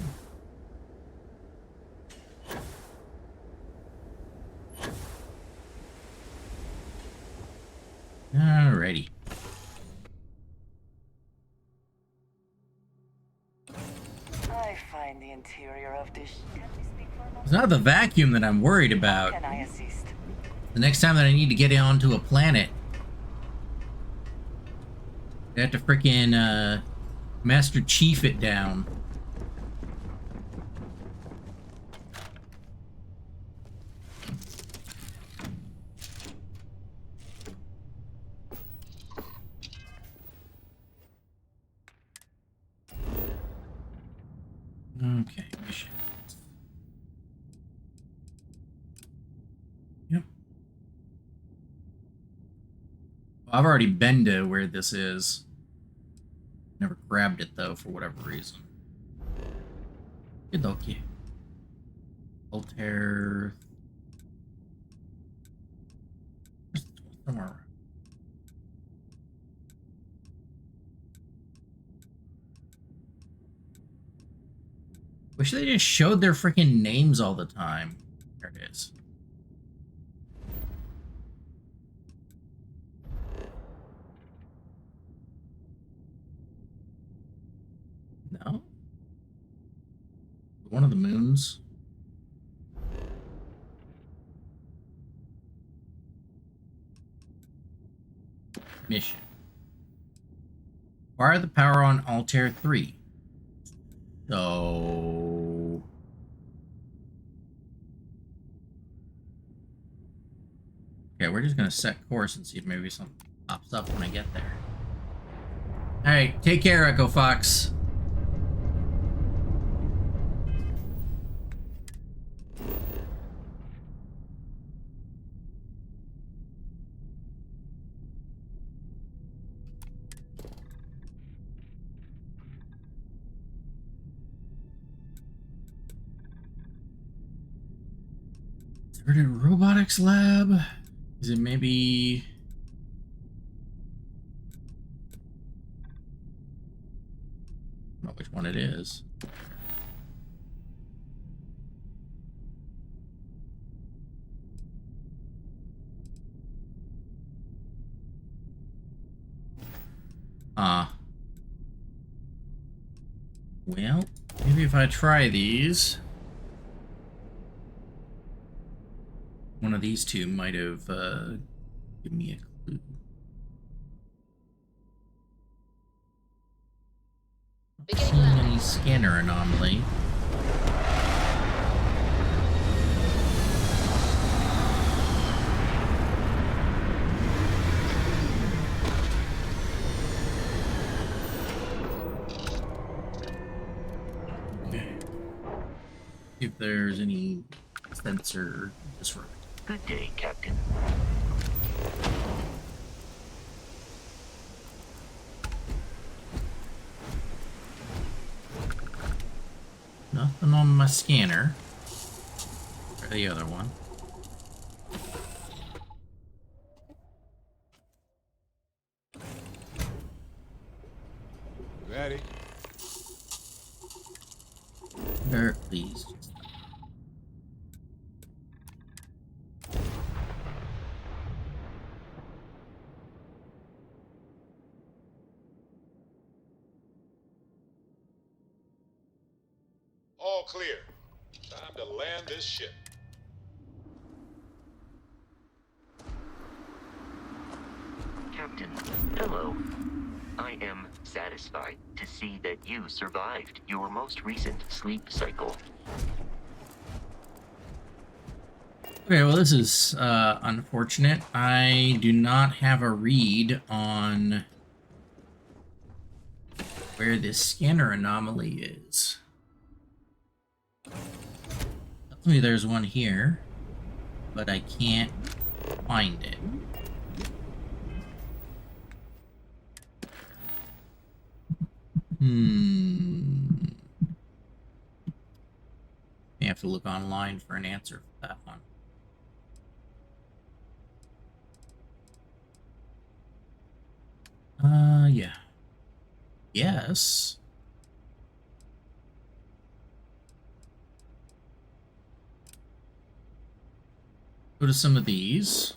Alrighty. I find the interior of this. It's not the vacuum that I'm worried about. Can I assist? The next time that I need to get onto a planet, I have to frickin' Master Chief it down. Okay, mission. Yep. Well, I've already been to where this is. Never grabbed it though, for whatever reason. Good okay. Altair. Somewhere around. Wish they just showed their freaking names all the time. There it is. No? One of the moons. Mission. Acquire the power on Altair 3. So... Okay, we're just gonna set course and see if maybe something pops up when I get there. Alright, take care, Echo Fox. Inverted robotics lab? Is it maybe... I don't know which one it is. Well, maybe if I try these, one of these two might have given me a clue. Any scanner anomaly. If there's any sensor disrupt. Good day, Captain. Nothing on my scanner. Try the other one. Ready? There, please. All clear. Time to land this ship. Captain, hello. I am satisfied to see that you survived your most recent sleep cycle. Okay, well this is unfortunate. I do not have a read on where this scanner anomaly is. Tells me there's one here, but I can't find it. You have to look online for an answer for that one. Yeah. Yes. Go to some of these.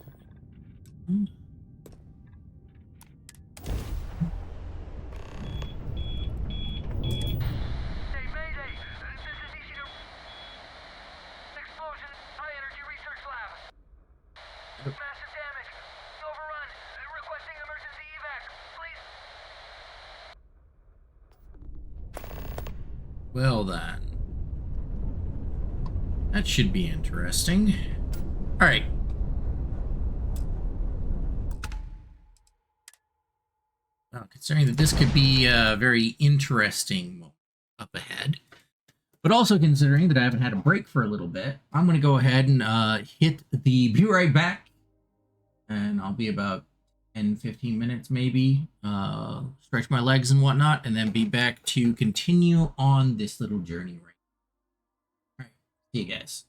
Well then. That should be interesting. Alright. Well, considering that this could be very interesting up ahead, but also considering that I haven't had a break for a little bit, I'm going to go ahead and hit the be right back. And I'll be about 10-15 minutes maybe, stretch my legs and whatnot, and then be back to continue on this little journey. All right, see you guys.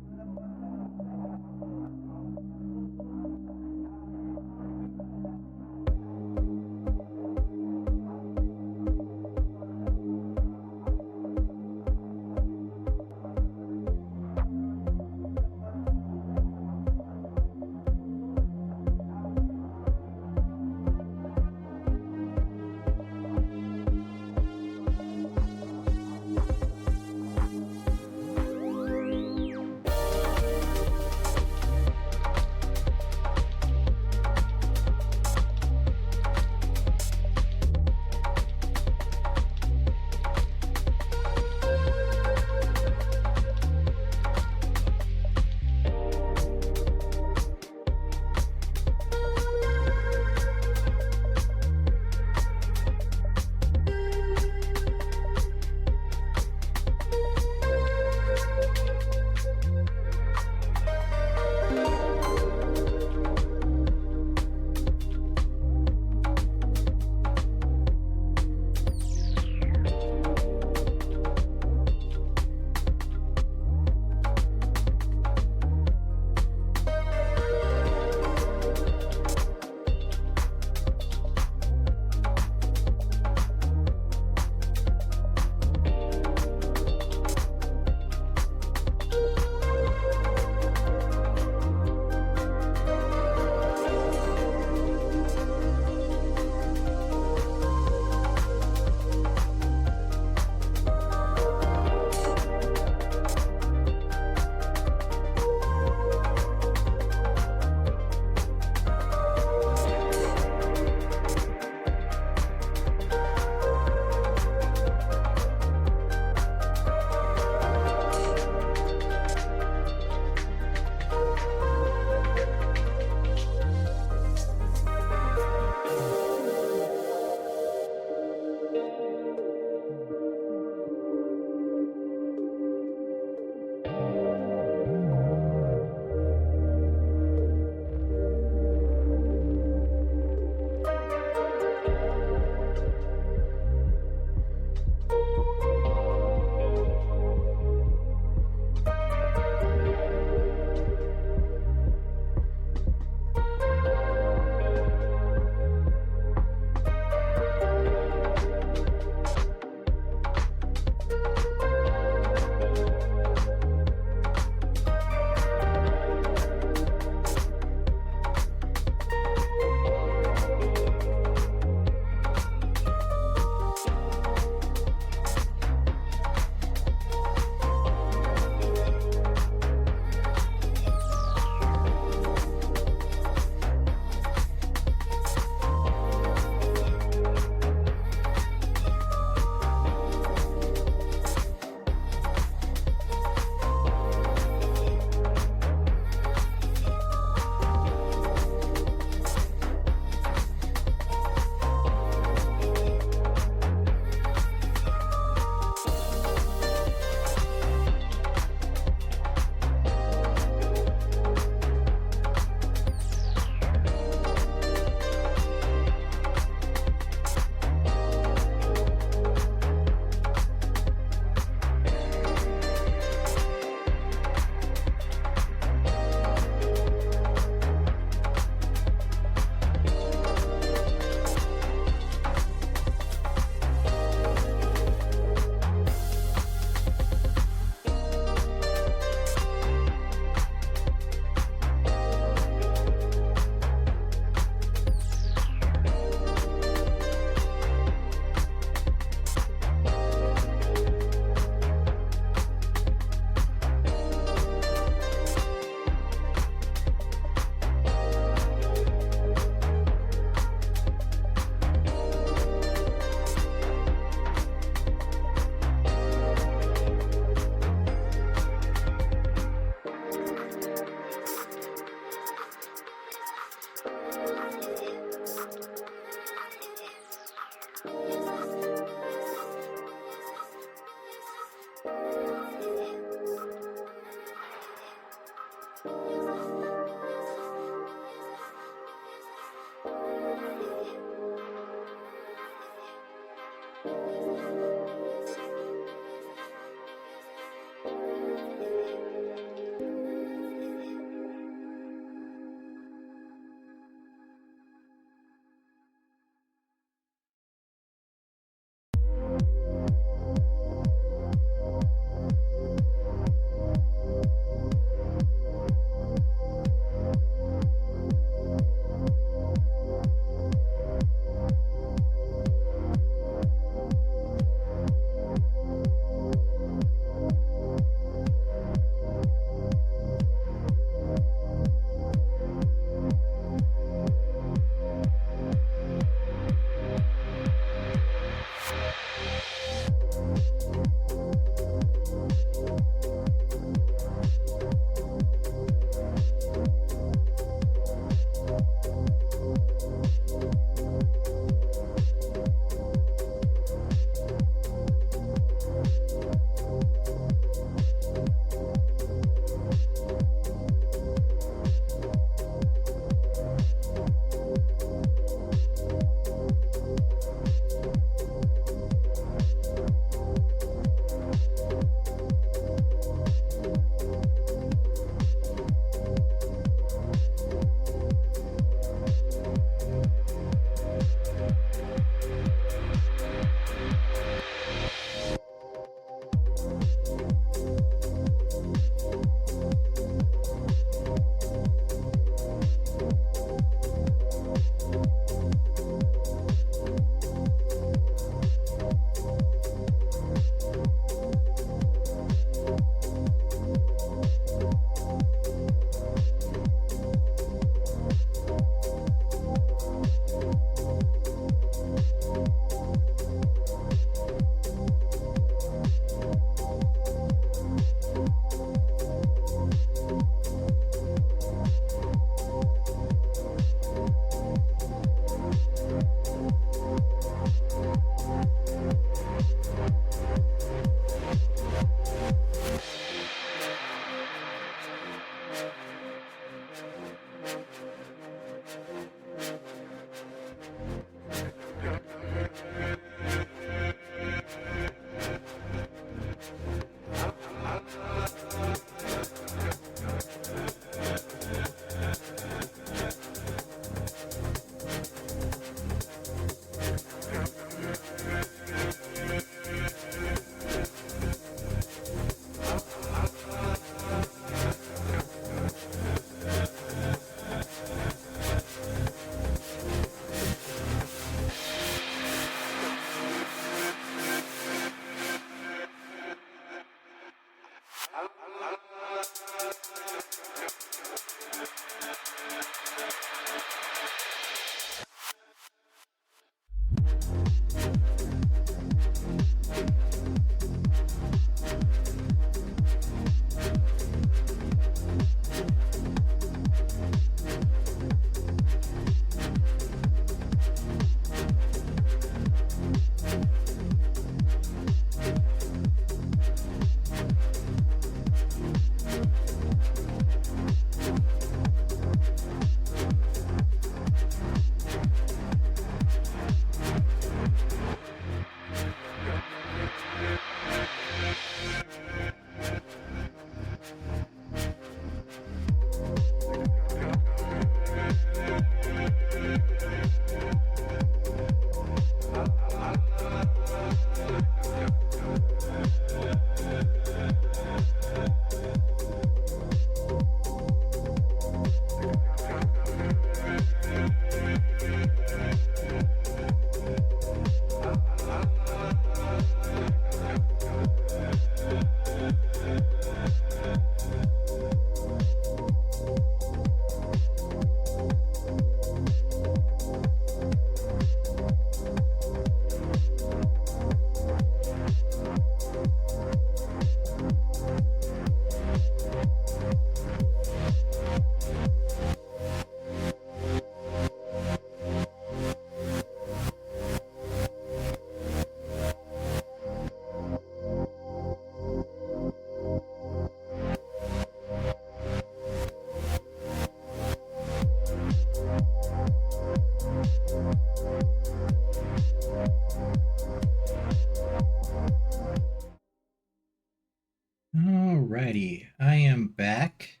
Alrighty, I am back.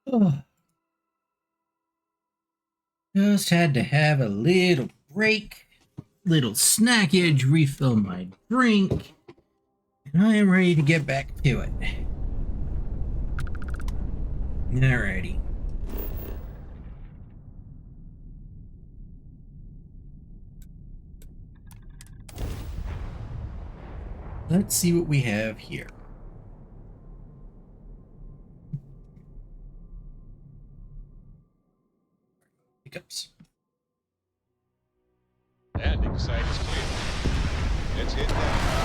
Oh, just had to have a little break, little snackage, refill my drink, and I am ready to get back to it. Alrighty. Let's see what we have here. Pickups. Landing site is clear. Let's hit that.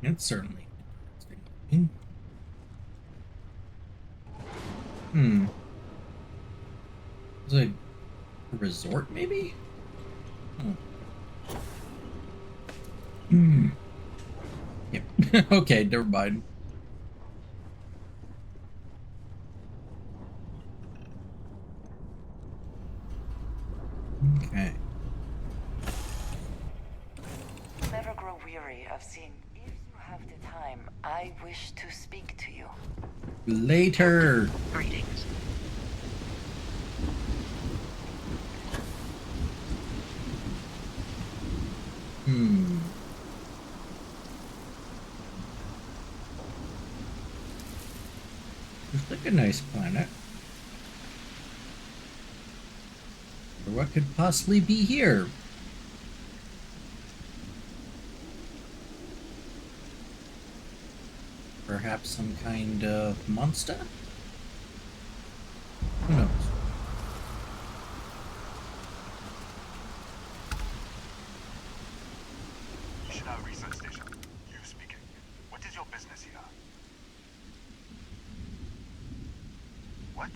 It's certainly interesting. Is it a resort, maybe? Yep. Okay, never mind. Okay. Never grow weary of seeing. If you have the time, I wish to speak to you. Later. Greetings. Looks like a nice planet. Or what could possibly be here? Perhaps some kind of monster? Who knows? Ishina Research Station. You speaking. What is your business here? What?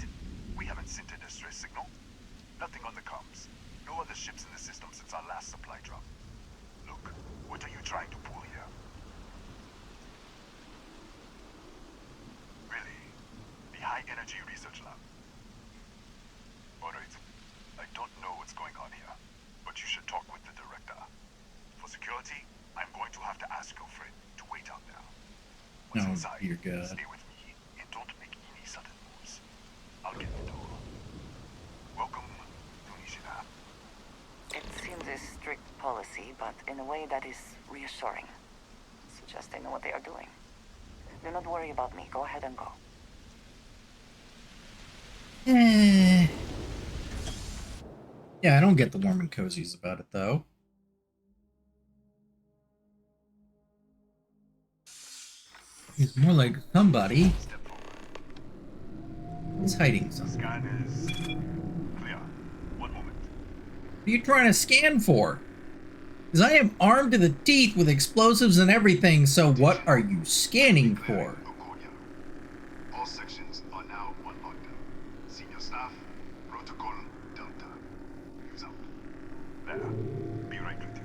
We haven't sent a distress signal. Nothing on the comms. No other ships in the system since our last supply drop. Look, what are you trying to pull here? Really? The High Energy Research Lab? Alright. I don't know what's going on here, but you should talk with the director. For security, I'm going to have to ask your friend to wait out there. Once inside, dear God. stay with me and don't make any sudden moves. I'll get the door. Welcome to Nishina. It seems a strict policy, but in a way that is reassuring. Suggests they know what they are doing. Do not worry about me. Go ahead and go. Yeah, I don't get the warm and cozies about it, though. He's more like somebody is hiding something. Scan is clear. One moment. What are you trying to scan for? Because I am armed to the teeth with explosives and everything, so what are you scanning for? All sections are now on lockdown. Senior staff, protocol Delta. Use out. There. Be right with you.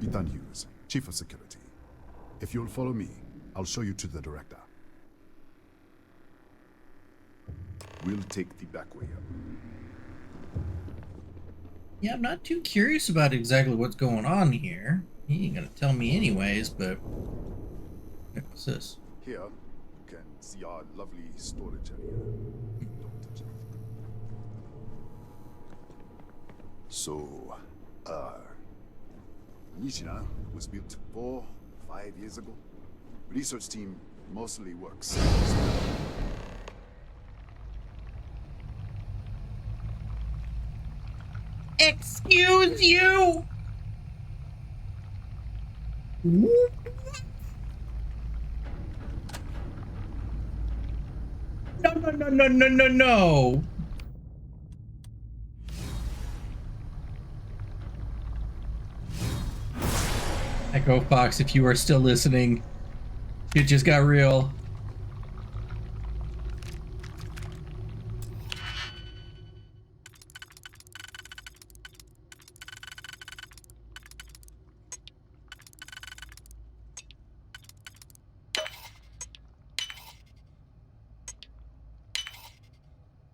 Ethan Hughes, Chief of Security. If you'll follow me, I'll show you to the director. We'll take the back way up. Yeah, I'm not too curious about exactly what's going on here. He ain't gonna tell me anyways, but... What's this? Here, you can see our lovely storage area. Don't touch it. So, Nishina was built 4-5 years ago. Research team mostly works. Excuse you? No, no, no, no, no, no, no. Echo Fox, if you are still listening, it just got real.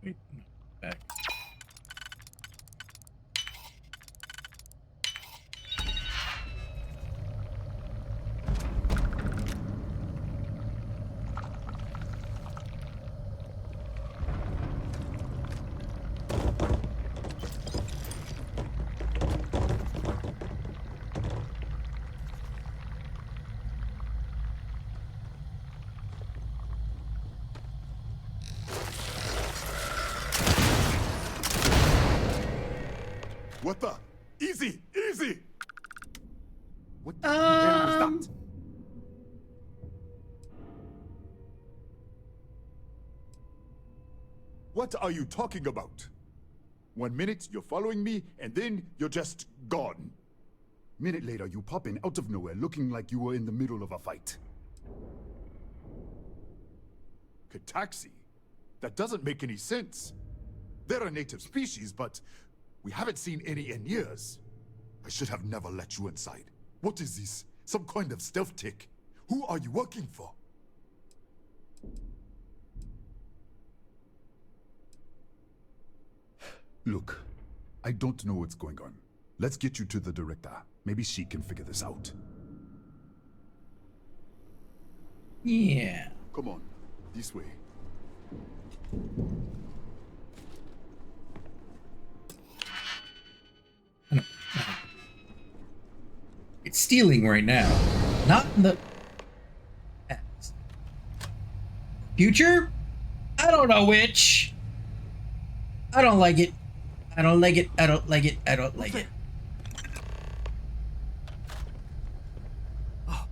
Wait, no, back. What the? Easy! Easy! What the hell was that? What are you talking about? 1 minute you're following me, and then you're just gone. Minute later, you pop in out of nowhere looking like you were in the middle of a fight. Kataxi? That doesn't make any sense. They're a native species, but we haven't seen any in years. I should have never let you inside. What is this? Some kind of stealth tick? Who are you working for? Look, I don't know what's going on. Let's get you to the director. Maybe she can figure this out. Yeah. Come on, this way. It's stealing right now. Not in the past. Future? I don't know which. I don't like it. I don't like it. I don't like it. I don't like it. Oh,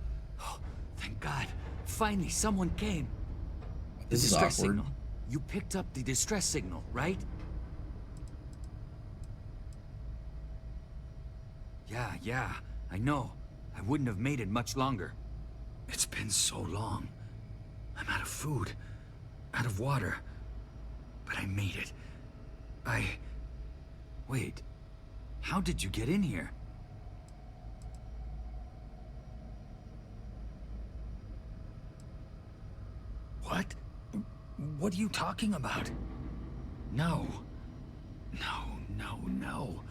thank God. Finally, someone came. This is distress awkward. signal. You picked up the distress signal, right? Yeah, I know. I wouldn't have made it much longer. It's been so long. I'm out of food, out of water. But I made it. Wait. How did you get in here? What? What are you talking about? No. No.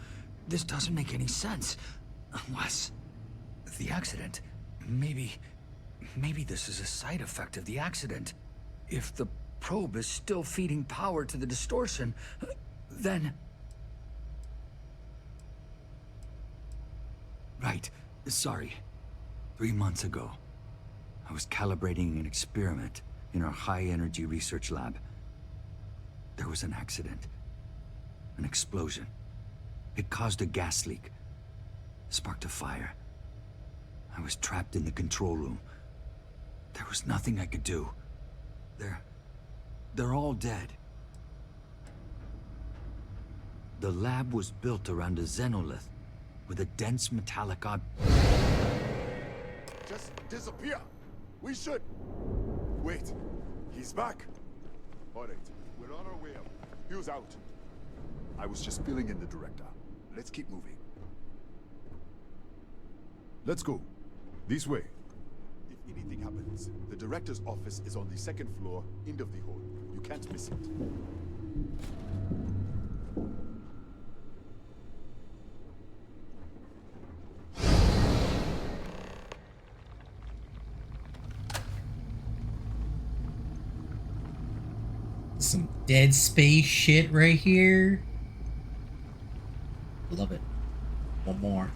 This doesn't make any sense. Unless... the accident. Maybe this is a side effect of the accident. If the probe is still feeding power to the distortion, then... Right. Sorry. 3 months ago, I was calibrating an experiment in our high-energy research lab. There was an accident. An explosion. It caused a gas leak. Sparked a fire. I was trapped in the control room. There was nothing I could do. They're all dead. The lab was built around a xenolith with a dense metallic Just disappear. We should. Wait, he's back. All right, we're on our way up. Hugh's out. I was just filling in the director. Let's keep moving. Let's go. This way. If anything happens, the director's office is on the 2nd floor, end of the hall. You can't miss it. Some Dead Space shit right here. Love it. One more.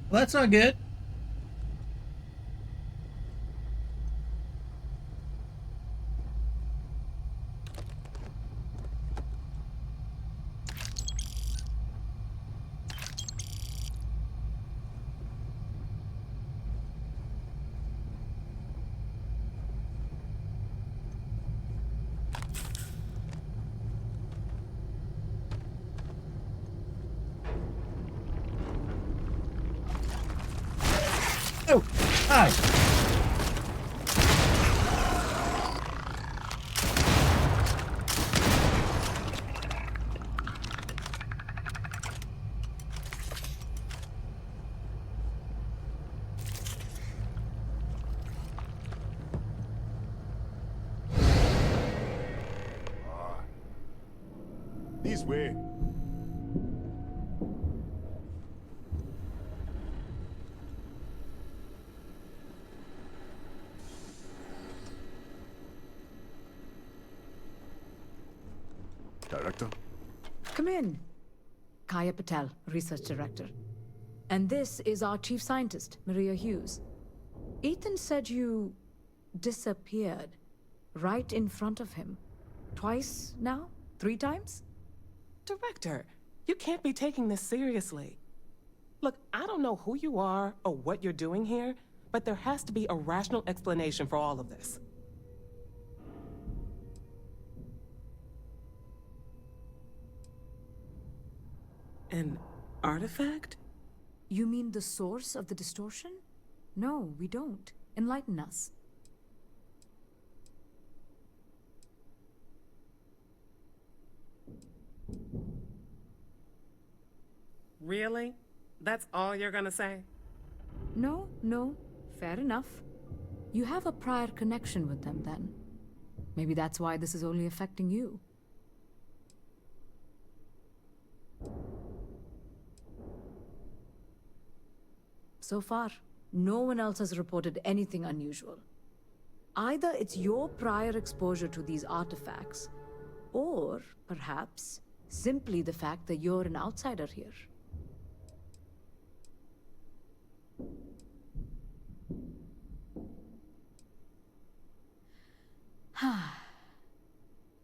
Well, that's not good. Oh, hi. This way. Director? Come in. Kaya Patel, Research Director. And this is our Chief Scientist, Maria Hughes. Ethan said you disappeared right in front of him. Twice now? 3 times? Director, you can't be taking this seriously. Look, I don't know who you are or what you're doing here, but there has to be a rational explanation for all of this. An artifact? You mean the source of the distortion? No, we don't. Enlighten us. Really? That's all you're gonna say? No, no. Fair enough. You have a prior connection with them, then. Maybe that's why this is only affecting you. So far, no one else has reported anything unusual. Either it's your prior exposure to these artifacts, or perhaps simply the fact that you're an outsider here.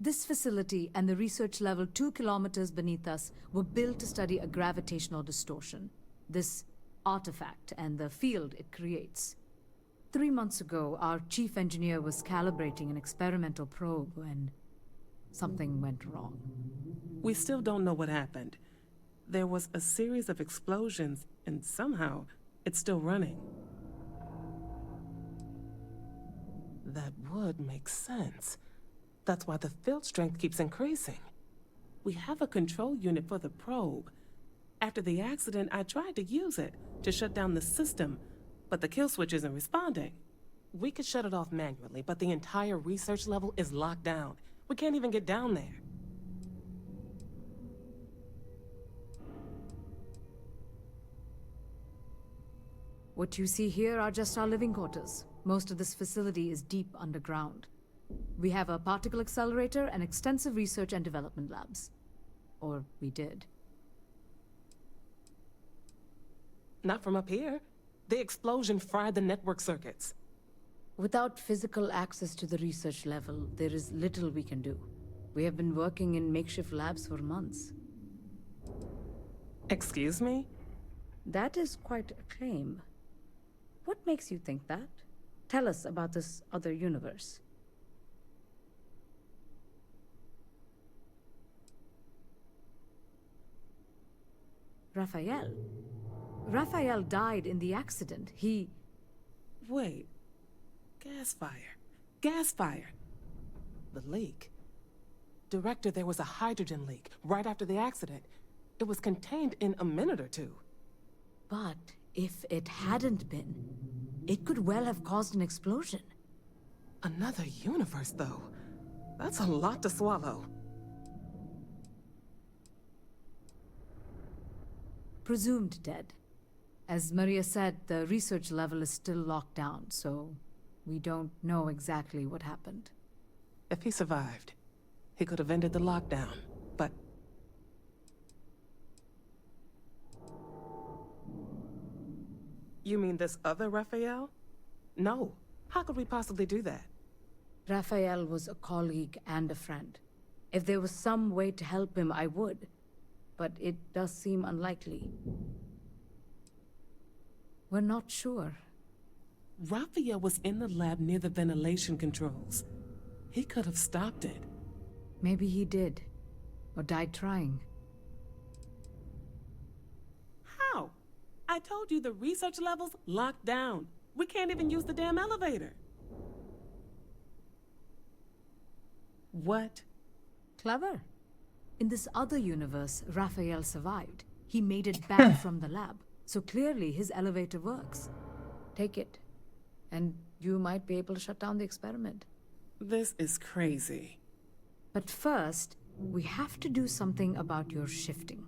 This facility and the research level 2 kilometers beneath us were built to study a gravitational distortion. This artifact and the field it creates. 3 months ago, our chief engineer was calibrating an experimental probe when something went wrong. We still don't know what happened. There was a series of explosions, and somehow it's still running. That would make sense. That's why the field strength keeps increasing. We have a control unit for the probe. After the accident, I tried to use it to shut down the system, but the kill switch isn't responding. We could shut it off manually, but the entire research level is locked down. We can't even get down there. What you see here are just our living quarters. Most of this facility is deep underground. We have a particle accelerator and extensive research and development labs. Or we did. Not from up here. The explosion fried the network circuits. Without physical access to the research level, there is little we can do. We have been working in makeshift labs for months. Excuse me? That is quite a claim. What makes you think that? Tell us about this other universe. Raphael. Raphael died in the accident. He... Wait. Gas fire. Gas fire. The leak. Director, there was a hydrogen leak right after the accident. It was contained in a minute or 2. But if it hadn't been, it could well have caused an explosion. Another universe, though. That's a lot to swallow. Presumed dead. As Maria said, the research level is still locked down, so we don't know exactly what happened. If he survived, he could have ended the lockdown, but... You mean this other Raphael? No. How could we possibly do that? Raphael was a colleague and a friend. If there was some way to help him, I would. But it does seem unlikely. We're not sure. Raphael was in the lab near the ventilation controls. He could have stopped it. Maybe he did. Or died trying. How? I told you the research level's locked down. We can't even use the damn elevator. What? Clever. In this other universe, Raphael survived. He made it back from the lab. So clearly his elevator works. Take it. And you might be able to shut down the experiment. This is crazy. But first, we have to do something about your shifting.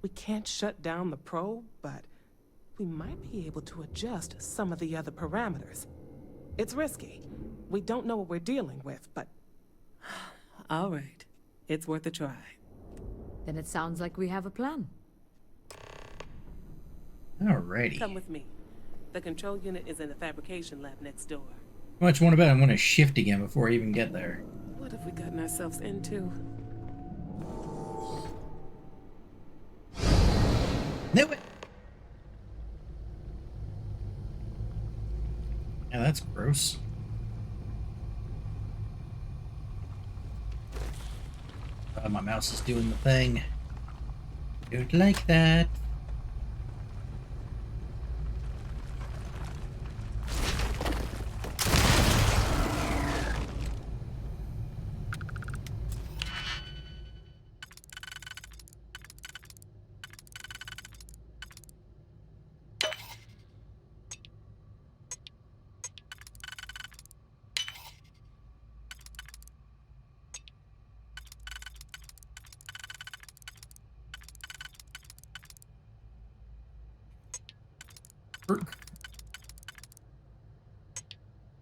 We can't shut down the probe, but we might be able to adjust some of the other parameters. It's risky. We don't know what we're dealing with, but... All right. It's worth a try. Then it sounds like we have a plan. Alrighty. Come with me. The control unit is in the fabrication lab next door. How much you want to bet I'm going to shift again before I even get there? What have we gotten ourselves into? Knew it! Yeah, that's gross. My mouse is doing the thing. Don't like that.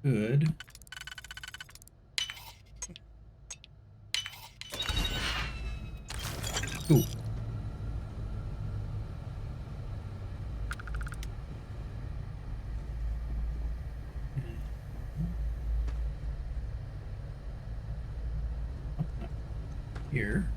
Good. Cool. Here.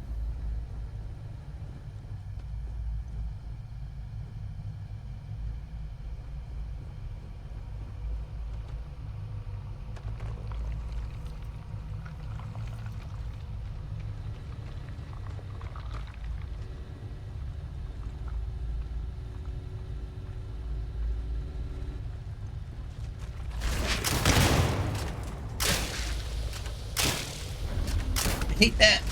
I hate that.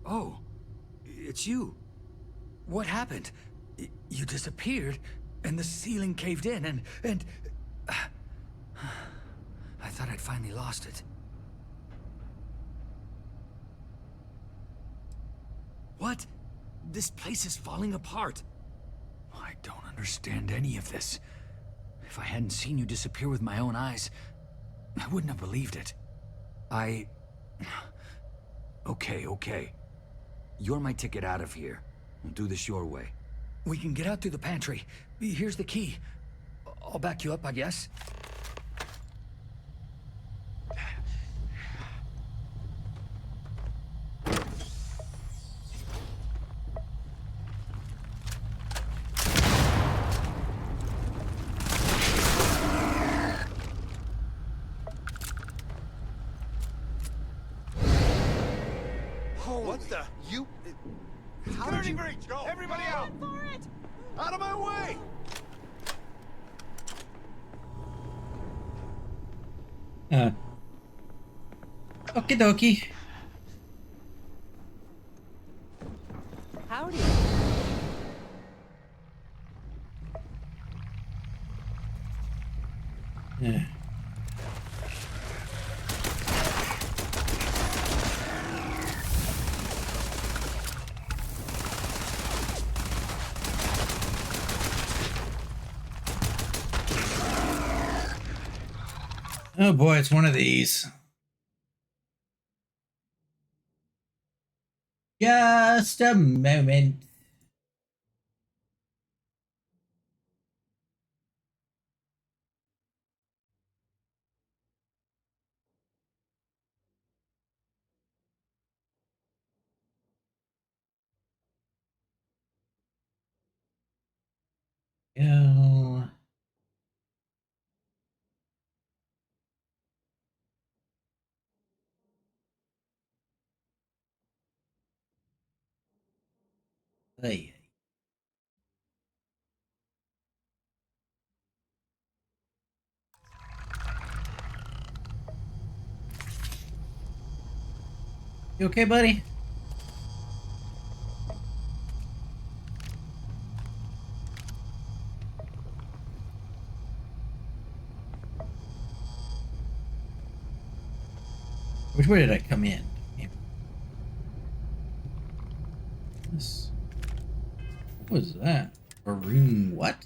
Oh, it's you. What happened? You disappeared, and the ceiling caved in, and... I thought I'd finally lost it. What? This place is falling apart. I don't understand any of this. If I hadn't seen you disappear with my own eyes, I wouldn't have believed it. Okay. You're my ticket out of here. We'll do this your way. We can get out through the pantry. Here's the key. I'll back you up, I guess. What the? You... How did you... Breach, go! Everybody out! For it! Out of my way! Okie dokie. Howdy. Yeah. Oh boy, it's one of these. Just a moment. Go. Hey. You okay, buddy? Which way did I come in? This. What was that? Maroon what?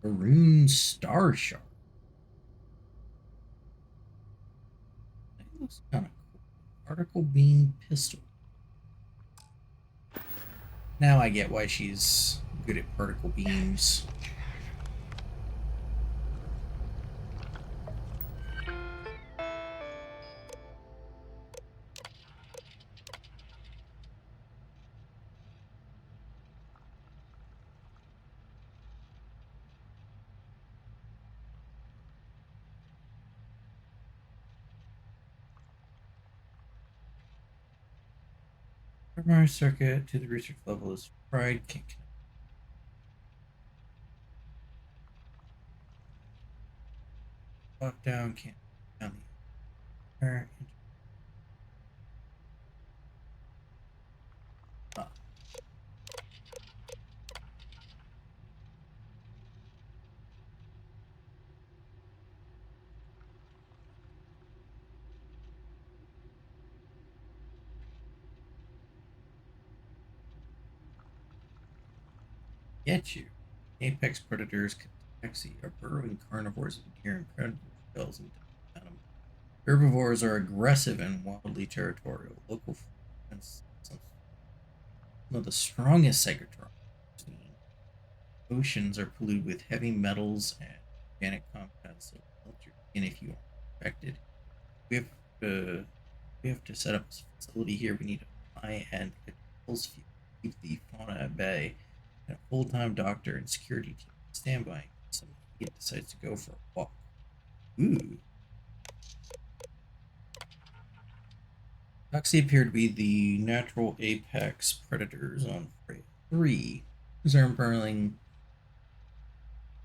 Maroon star shark. That looks kind of cool. Particle beam pistol. Now I get why she's good at particle beams. Primary circuit to the research level is fried. Can't connect. Lockdown. Can't down the air. Get you. Apex predators, taxi, are burrowing carnivores with deer and predator shells and venom. Herbivores are aggressive and wildly territorial. Local and some of the strongest psychotropics. Oceans are polluted with heavy metals and organic compounds that will melt your skin if you are infected. We have we have to set up a facility here. We need a high-end pulse field to keep the fauna at bay, and a full-time doctor and security team standby. Some idiot decides to go for a walk. Ooh. Toxie appeared to be the natural apex predators on Freya 3. These are burrowing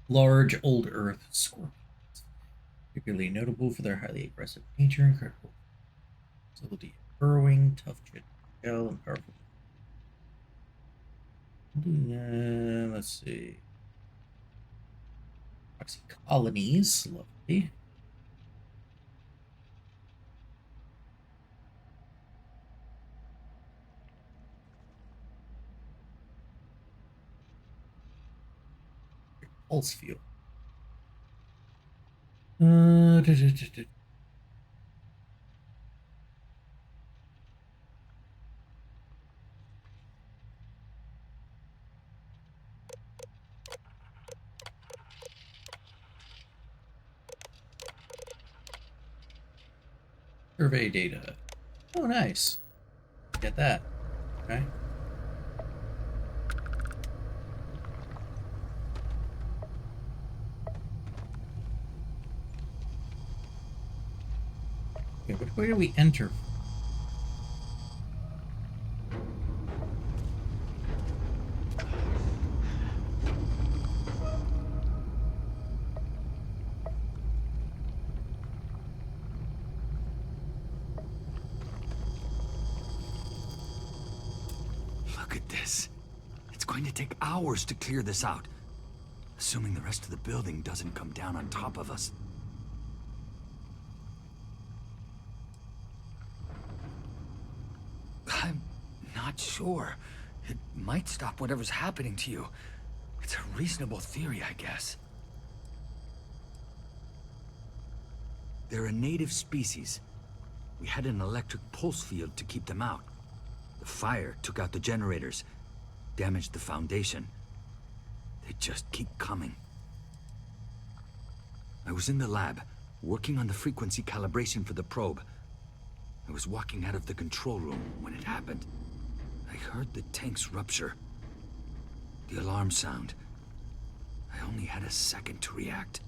large old earth scorpions, particularly notable for their highly aggressive nature, incredible facility of burrowing, tough shell, and powerful. Let's see. Toxic colonies, lovely. Pulse field. Survey data. Oh, nice. Get that. Okay. Okay, which way do we enter? Look at this. It's going to take hours to clear this out. Assuming the rest of the building doesn't come down on top of us. I'm not sure. It might stop whatever's happening to you. It's a reasonable theory, I guess. They're a native species. We had an electric pulse field to keep them out. The fire took out the generators, damaged the foundation. They just keep coming. I was in the lab, working on the frequency calibration for the probe. I was walking out of the control room when it happened. I heard the tanks rupture. The alarm sound. I only had a second to react.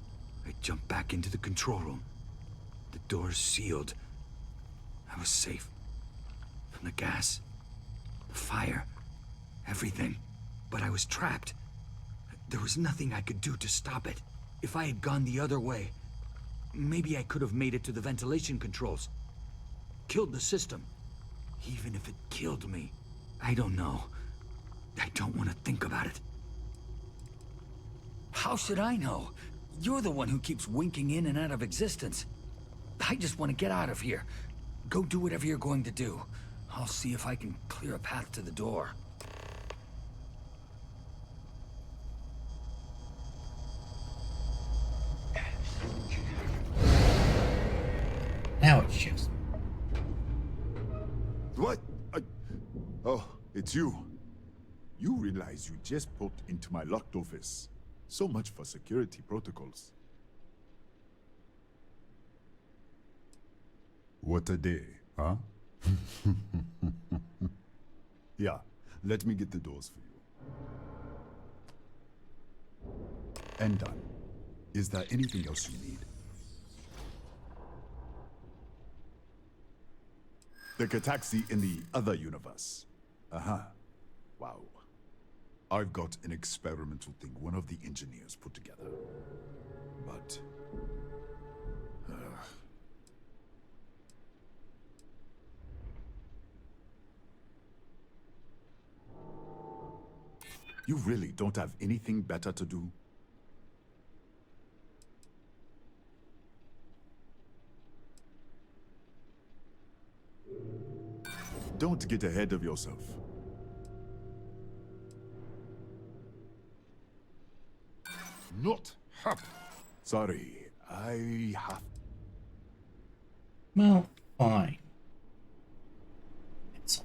I jumped back into the control room. The doors sealed. I was safe. From the gas, the fire, everything. But I was trapped. There was nothing I could do to stop it. If I had gone the other way, maybe I could have made it to the ventilation controls. Killed the system. Even if it killed me. I don't know. I don't want to think about it. How should I know? You're the one who keeps winking in and out of existence. I just want to get out of here. Go do whatever you're going to do. I'll see if I can clear a path to the door. Now it's just... What? Oh, it's you. You realize you just poked into my locked office. So much for security protocols. What a day, huh? Yeah, let me get the doors for you. And done. Is there anything else you need? The Kataxi in the other universe. Uh-huh. Wow. I've got an experimental thing one of the engineers put together. But... You really don't have anything better to do? Don't get ahead of yourself. Not happy. Sorry, I have... Well, fine. It's...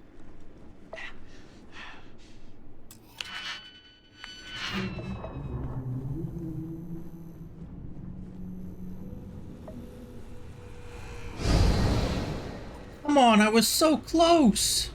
Come on, I was so close!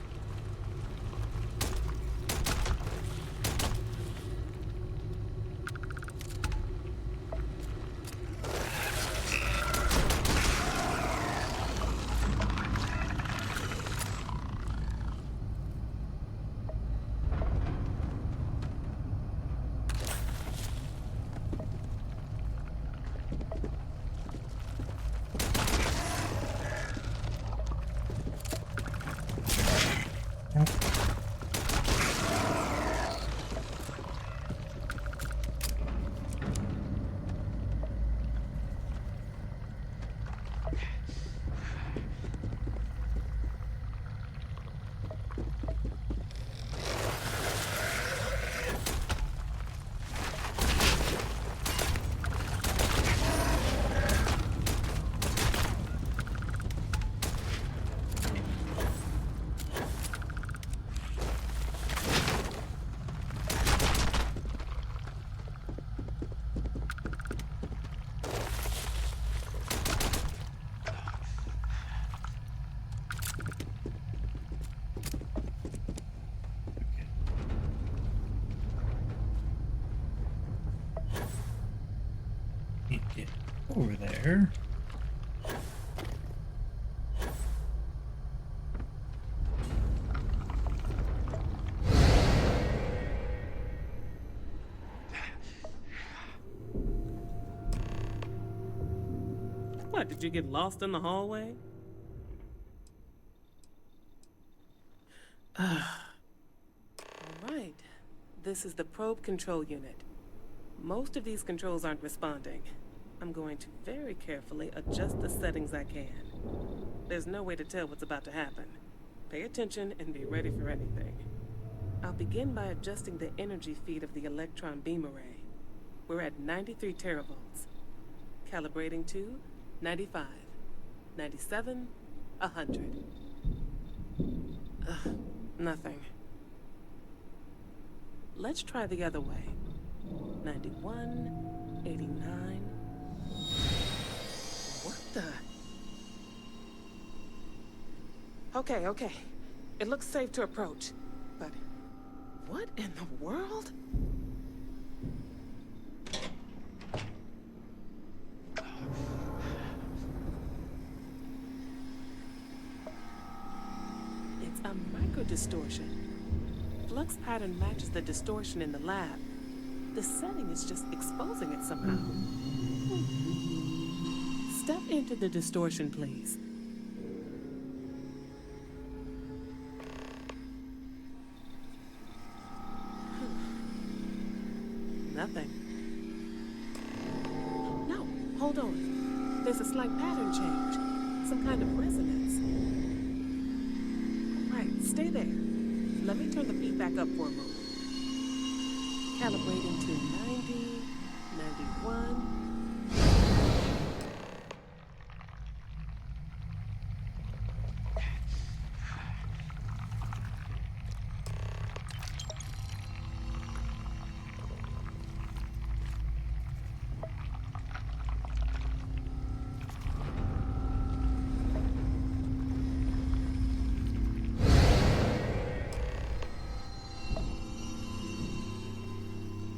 Get over there. What, did you get lost in the hallway? All right. This is the probe control unit. Most of these controls aren't responding. I'm going to very carefully adjust the settings I can. There's no way to tell what's about to happen. Pay attention and be ready for anything. I'll begin by adjusting the energy feed of the electron beam array. We're at 93 teravolts. Calibrating to 95. 97, 100. Ugh, nothing. Let's try the other way. 91, 89. What the? Okay. It looks safe to approach. But what in the world? It's a microdistortion. Flux pattern matches the distortion in the lab. The setting is just exposing it somehow. Step into the distortion, please. Nothing. No, hold on. There's a slight pattern change. Some kind of resonance. Right, stay there. Let me turn the feedback up for a moment. Calibrating to 90, 91.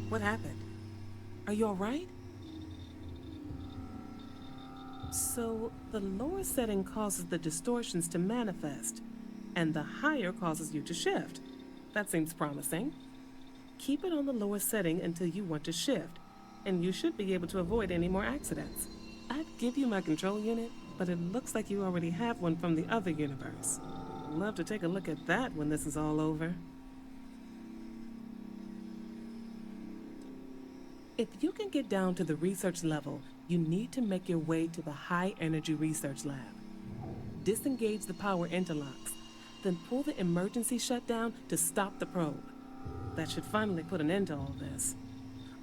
What happened? Are you all right? So, the lower setting causes the distortions to manifest, and the higher causes you to shift. That seems promising. Keep it on the lower setting until you want to shift, and you should be able to avoid any more accidents. I'd give you my control unit, but it looks like you already have one from the other universe. Love to take a look at that when this is all over. If you can get down to the research level, you need to make your way to the high energy research lab. Disengage the power interlocks, then pull the emergency shutdown to stop the probe. That should finally put an end to all this.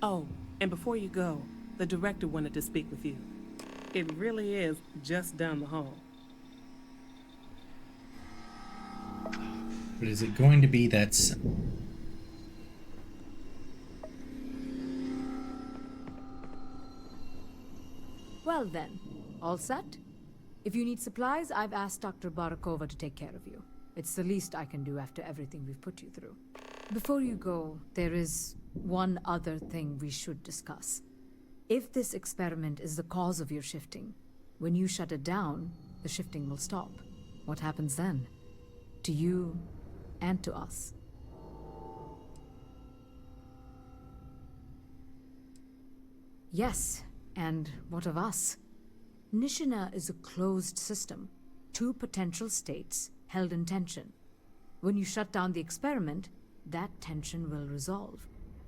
Oh, and before you go, the director wanted to speak with you. It really is just down the hall. But is it going to be that simple? Well then, all set? If you need supplies, I've asked Dr. Barakova to take care of you. It's the least I can do after everything we've put you through. Before you go, there is one other thing we should discuss. If this experiment is the cause of your shifting, when you shut it down, the shifting will stop. What happens then? To you and to us. Yes, and what of us? Nishina is a closed system. Two potential states held in tension. When you shut down the experiment, that tension will resolve.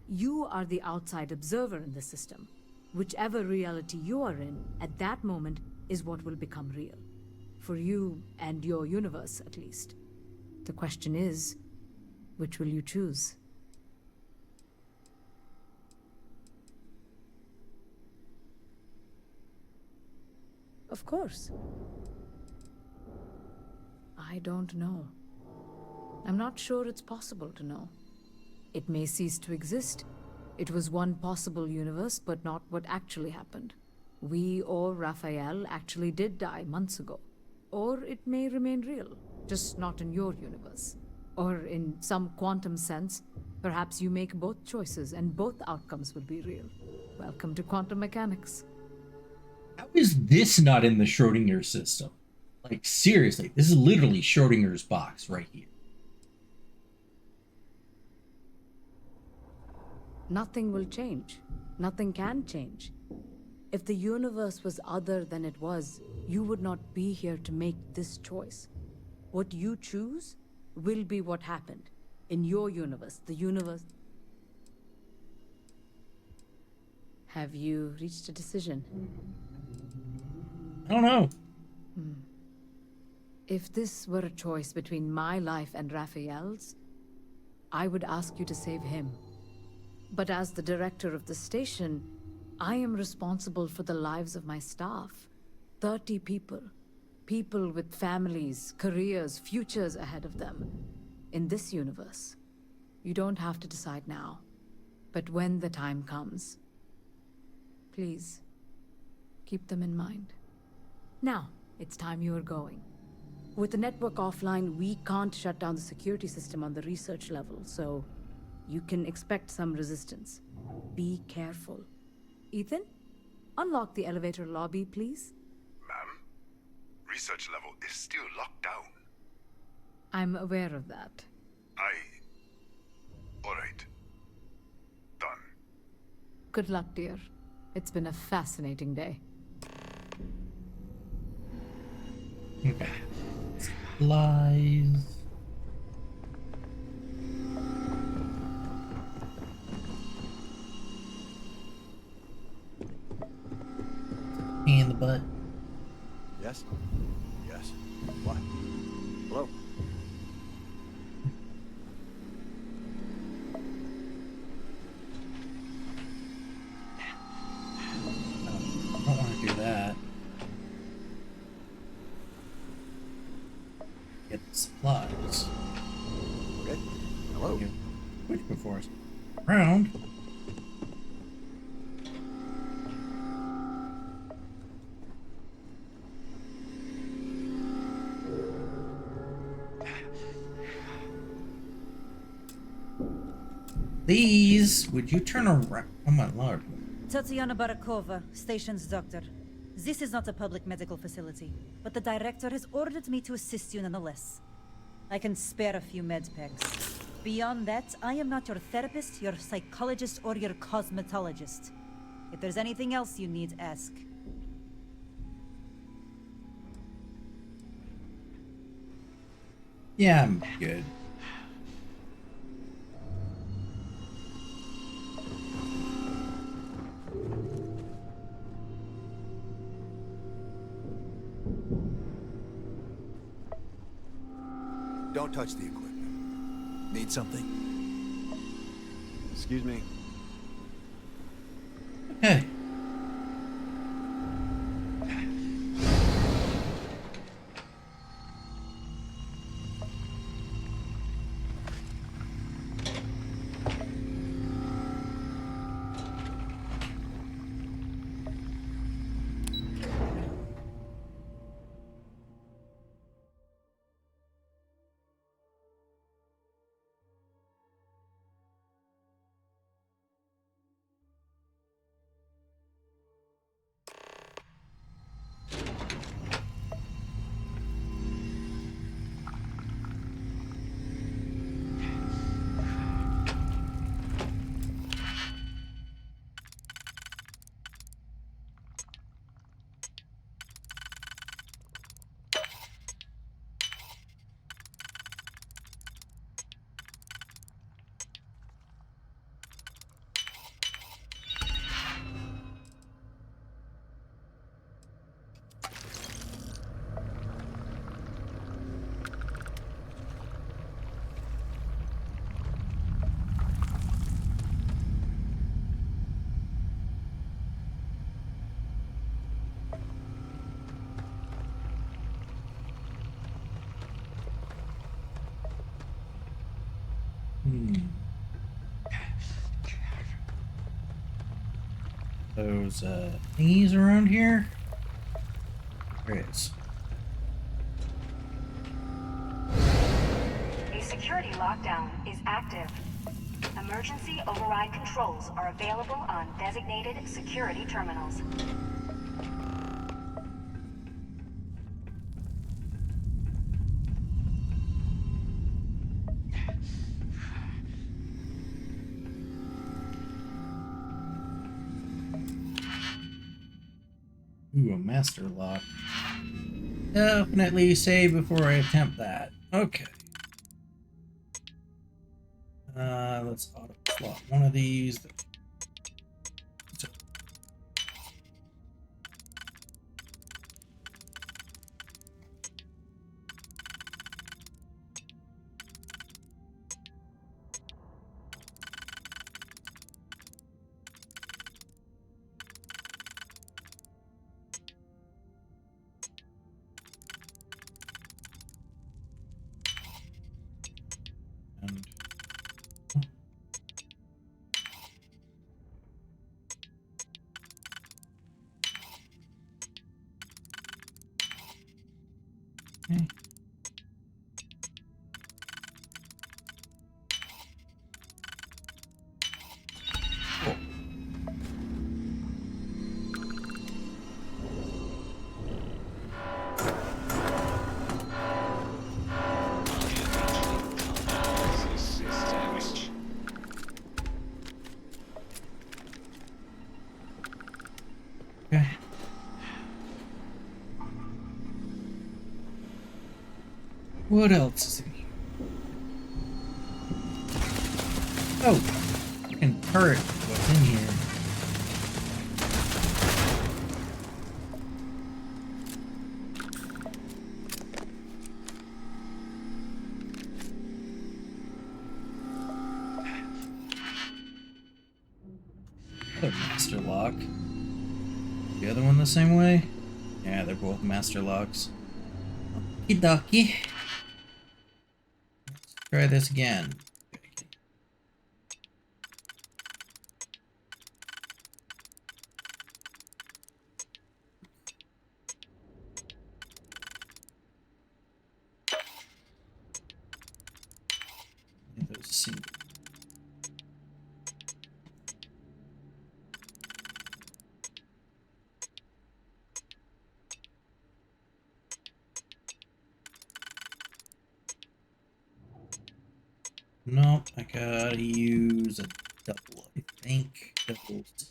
You are the outside observer in the system. Whichever reality you are in, at that moment, is what will become real. For you and your universe, at least. The question is, which will you choose? Of course. I don't know. I'm not sure it's possible to know. It may cease to exist. It was one possible universe, but not what actually happened. We or Raphael actually did die months ago. Or it may remain real, just not in your universe. Or in some quantum sense, perhaps you make both choices and both outcomes will be real. Welcome to quantum mechanics. How is this not in the Schrodinger system? Like, seriously, this is literally Schrodinger's box right here. Nothing will change. Nothing can change. If the universe was other than it was, you would not be here to make this choice. What you choose will be what happened. In your universe, the universe... Have you reached a decision? I don't know. If this were a choice between my life and Raphael's, I would ask you to save him. But as the director of the station, I am responsible for the lives of my staff. 30 people. People with families, careers, futures ahead of them. In this universe, you don't have to decide now. But when the time comes, please, keep them in mind. Now, it's time you are going. With the network offline, we can't shut down the security system on the research level, so you can expect some resistance. Be careful. Ethan, unlock the elevator lobby, please. Ma'am, research level is still locked down. I'm aware of that. All right. Done. Good luck, dear. It's been a fascinating day. Okay. Supplies. In the butt. Yes? Yes. What? Hello? I don't want to do that. Get the supplies. Okay. Hello? Which before us? Round. Please, would you turn around? Oh my lord. Tatiana Barakova, station's doctor. This is not a public medical facility, but the director has ordered me to assist you nonetheless. I can spare a few med packs. Beyond that, I am not your therapist, your psychologist, or your cosmetologist. If there's anything else you need, ask. Yeah, I'm good. Don't touch the equipment. Need something? Excuse me. Okay. Those thingies around here? There it is. A security lockdown is active. Emergency override controls are available on designated security terminals. Ooh, a master lock. Definitely save before I attempt that. Okay. Let's auto slot one of these. And okay. Cool. Okay. What else is in here? Oh, fucking turret. What's in here? Another master lock. The other one the same way? Yeah, they're both master locks. Okie dokie. Let's try this again. Those seem. Nope, I gotta use a double, I think. Doubles.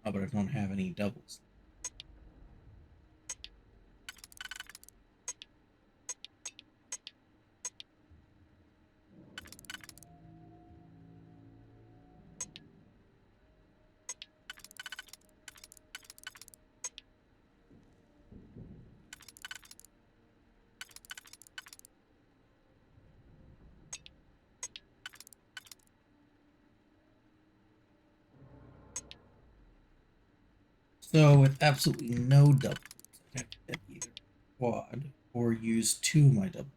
Oh, but I don't have any doubles. So with absolutely no doubles, I have to get either quad or use two of my doubles.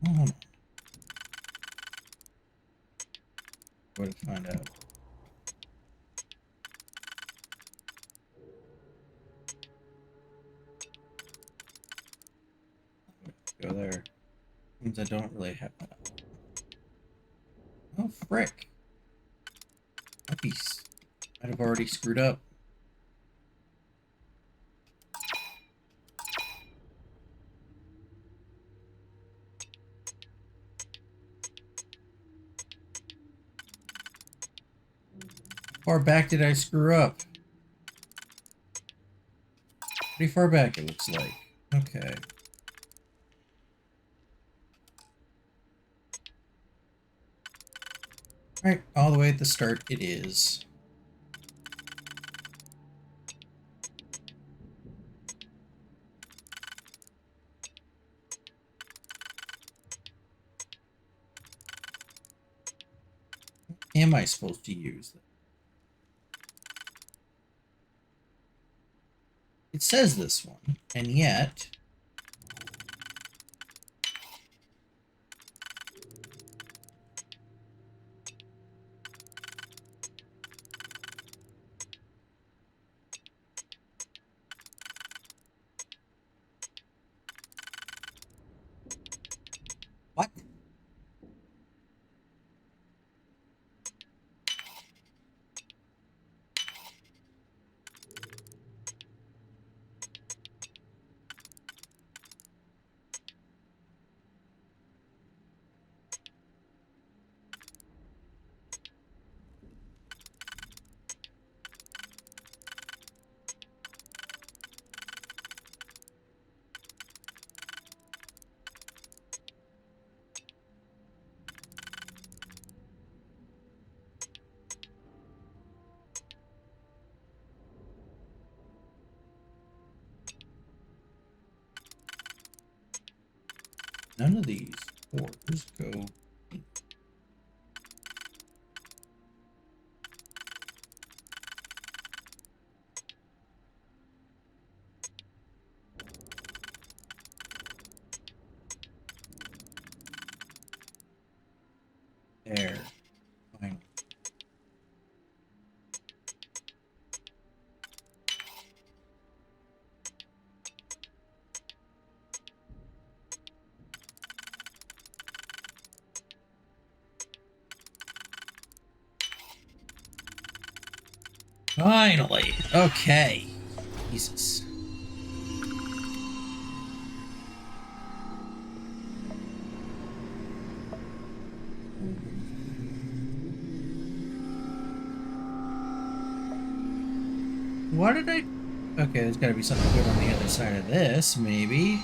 Oh, hold on. Where to find out? Go there. Means I don't really have that. Oh frick! Might have already screwed up. How far back did I screw up? Pretty far back, it looks like. Okay. Alright, all the way at the start it is. What am I supposed to use? It says this one, and yet... What? None of these. Quarters go. There. Fine. Finally. Okay. Jesus. Why did I... Okay, there's gotta be something good on the other side of this, maybe.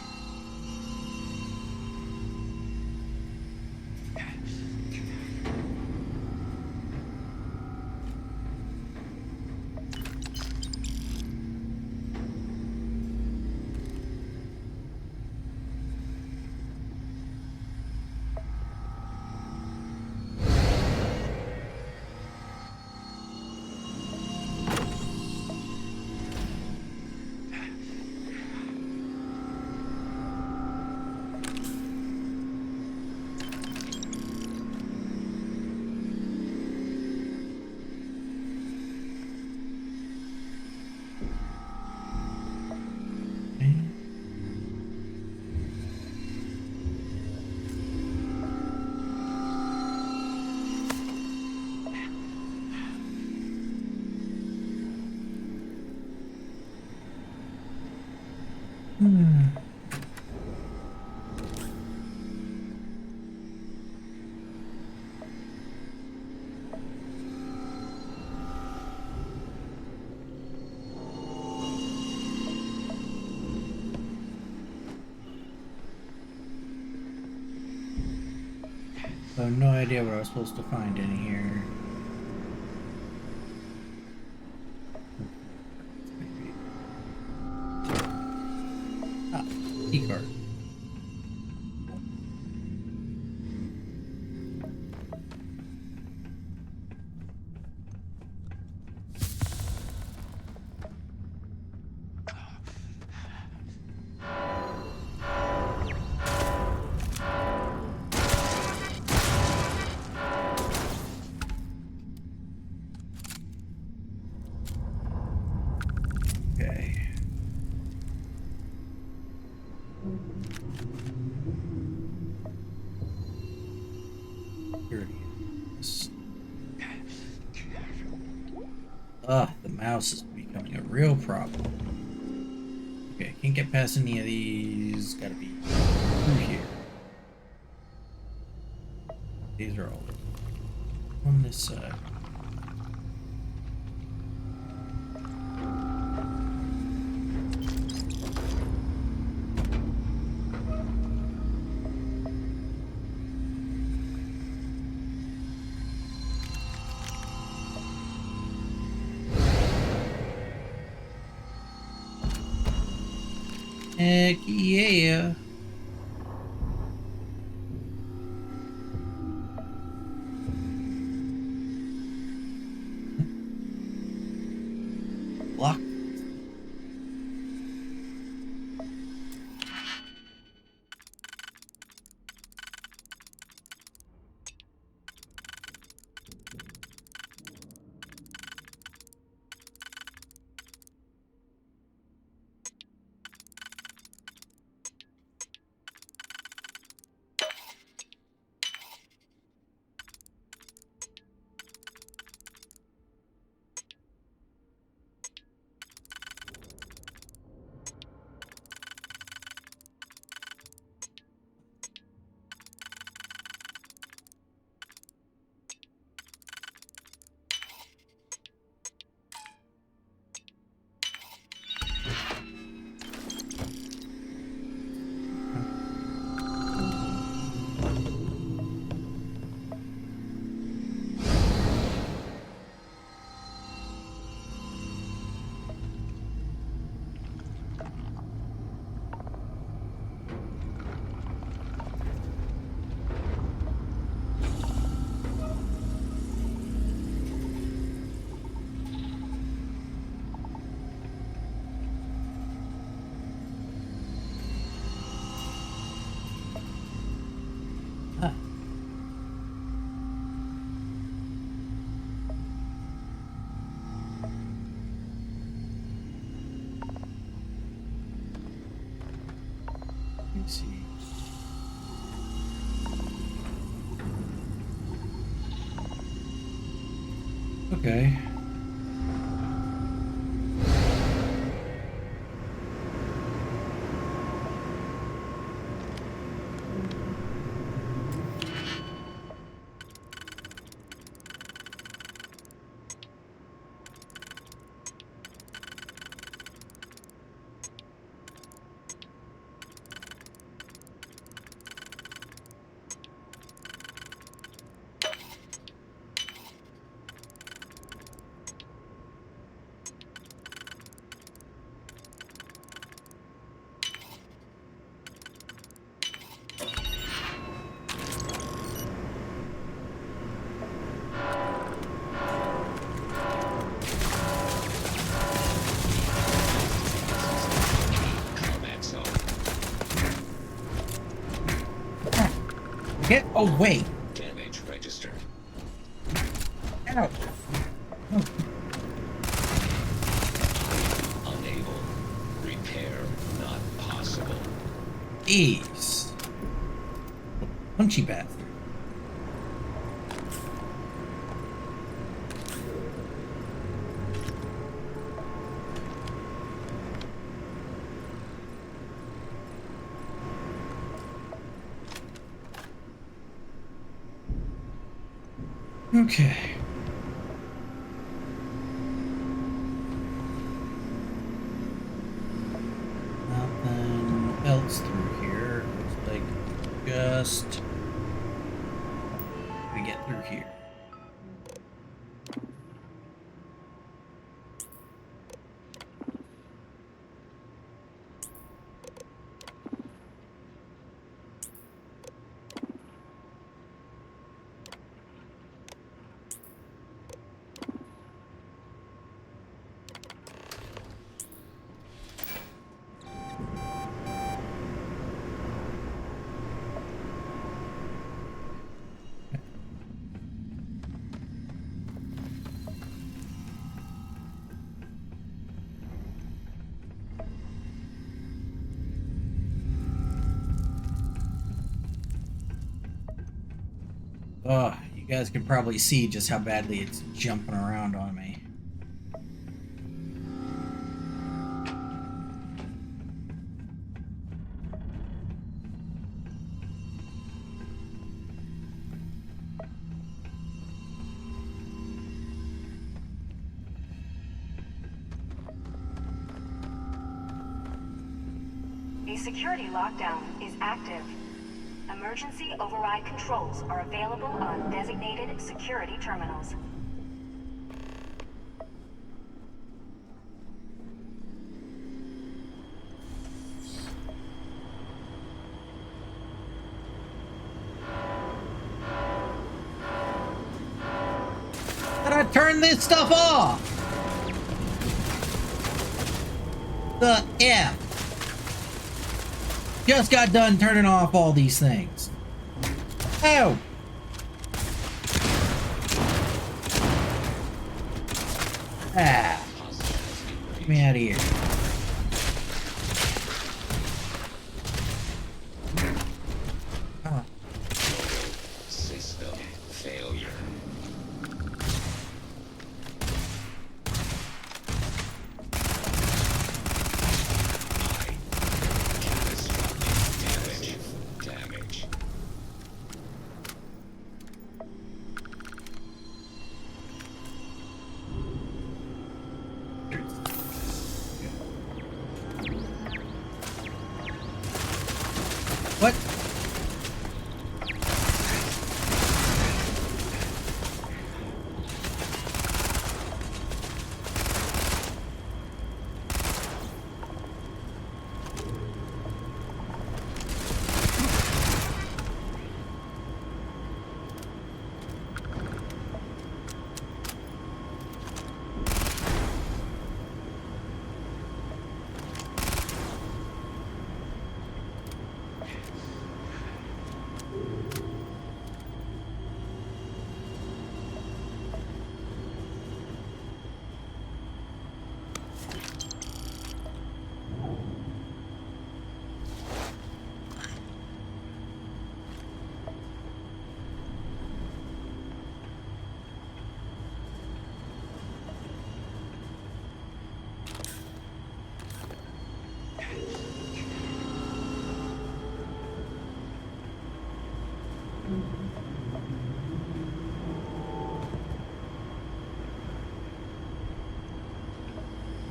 I have no idea what I was supposed to find in here. Ah, key card. Okay. Here it is. The mouse is becoming a real problem. Okay, can't get past any of these. Gotta be through here. These are all on this side. Heck yeah. Lock. Okay. Get away! Damage registered. Ow! Unable. Repair not possible. Jeez. Punchy bastard. Okay. Nothing else through here. Looks like just we get through here. Oh, you guys can probably see just how badly it's jumping around on me. A security lockdown is active. Emergency override controls are available on designated security terminals. Did I turn this stuff off? The F. Just got done turning off all these things. Ow! Ah. Get me out of here. System failure. Damage.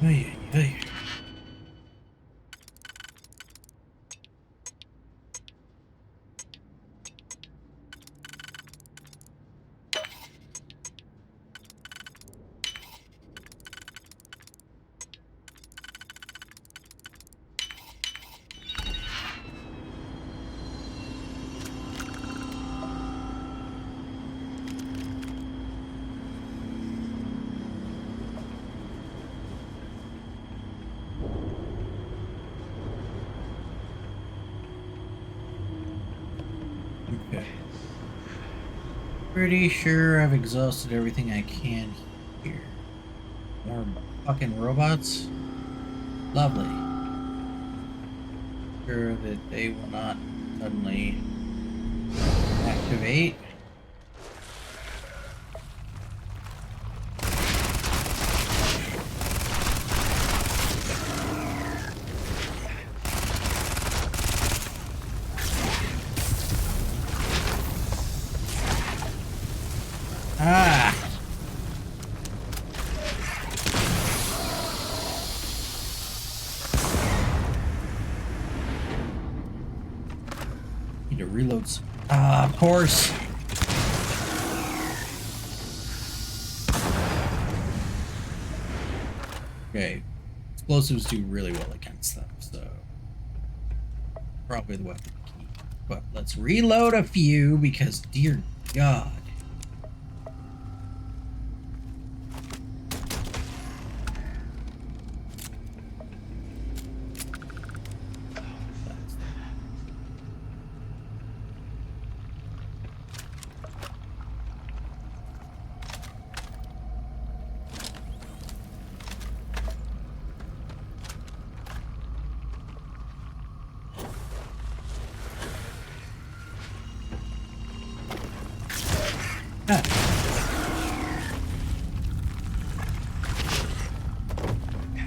Hey, hey. Okay. Pretty sure I've exhausted everything I can here. More fucking robots? Lovely. Sure that they will not suddenly activate. Ah! Need to reload. Ah, of course. Okay. Explosives do really well against them, so probably the weapon to keep. But let's reload a few because, dear God.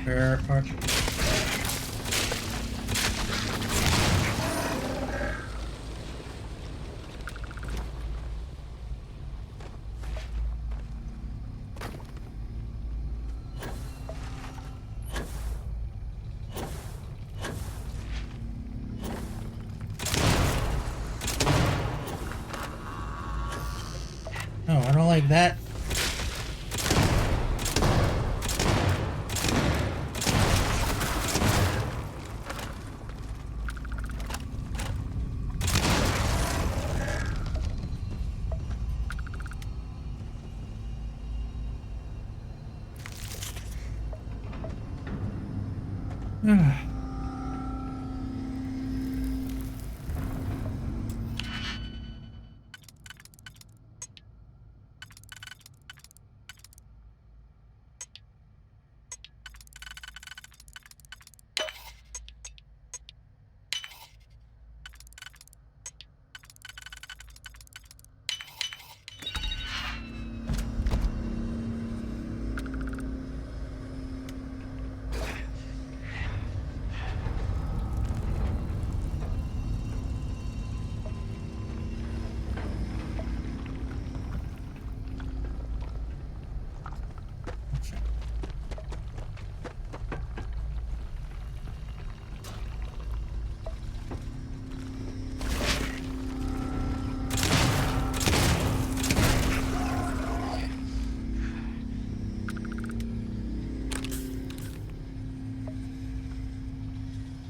Where are... Oh, I don't like that.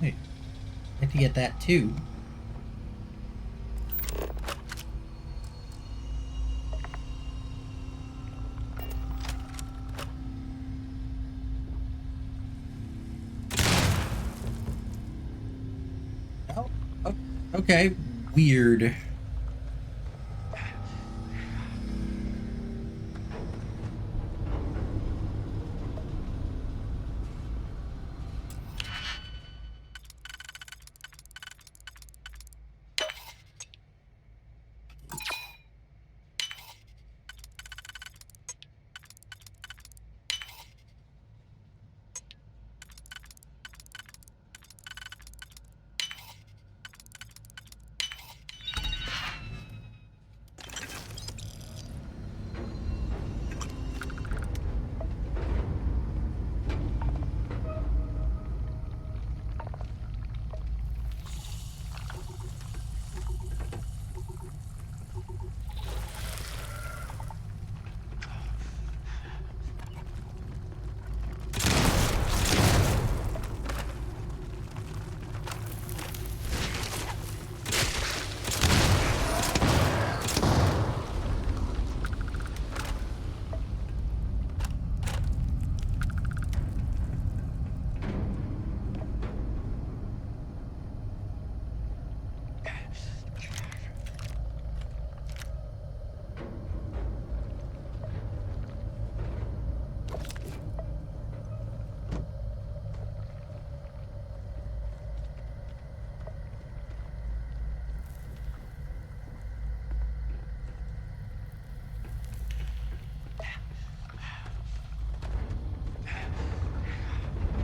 Wait, I have to get that too. Oh, okay, weird.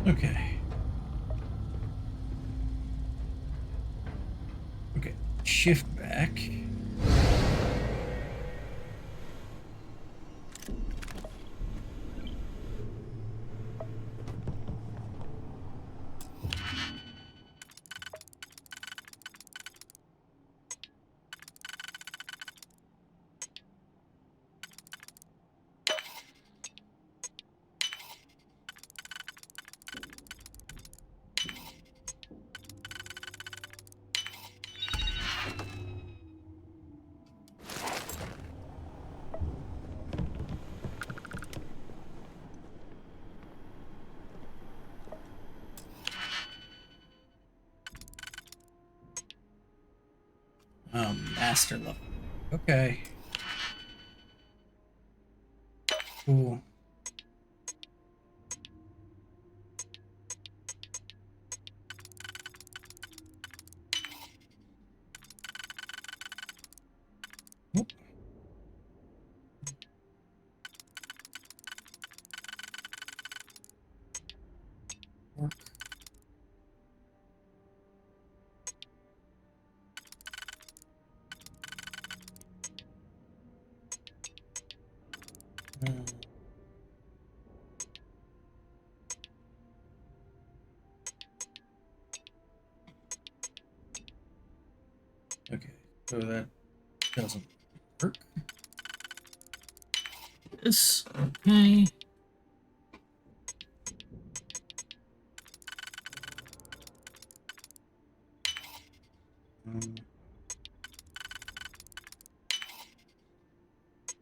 Okay. Okay. Shift back. Master level. Okay. Cool. Oop. Work. Okay, so that doesn't work. This, okay.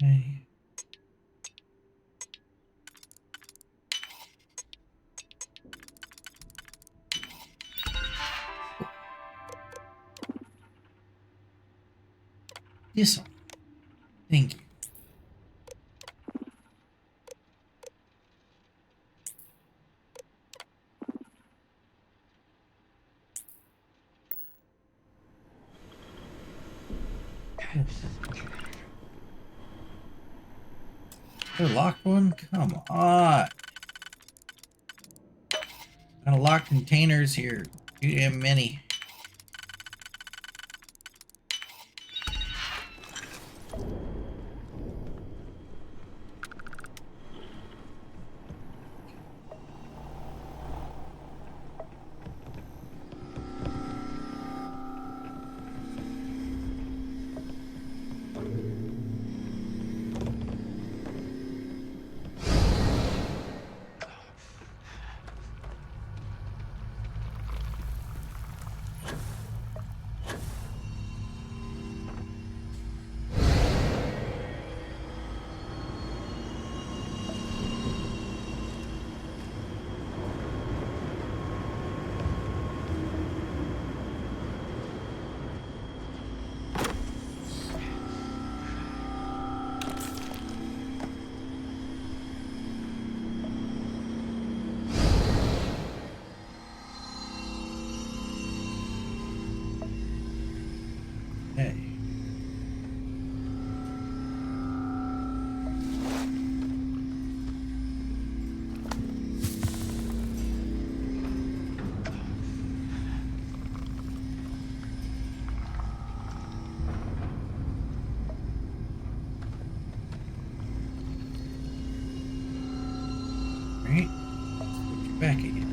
Okay. This one. Thank you. Is there a locked one? Come on. Got a locked containers here. Too damn many. Hey. Right. Put you back again.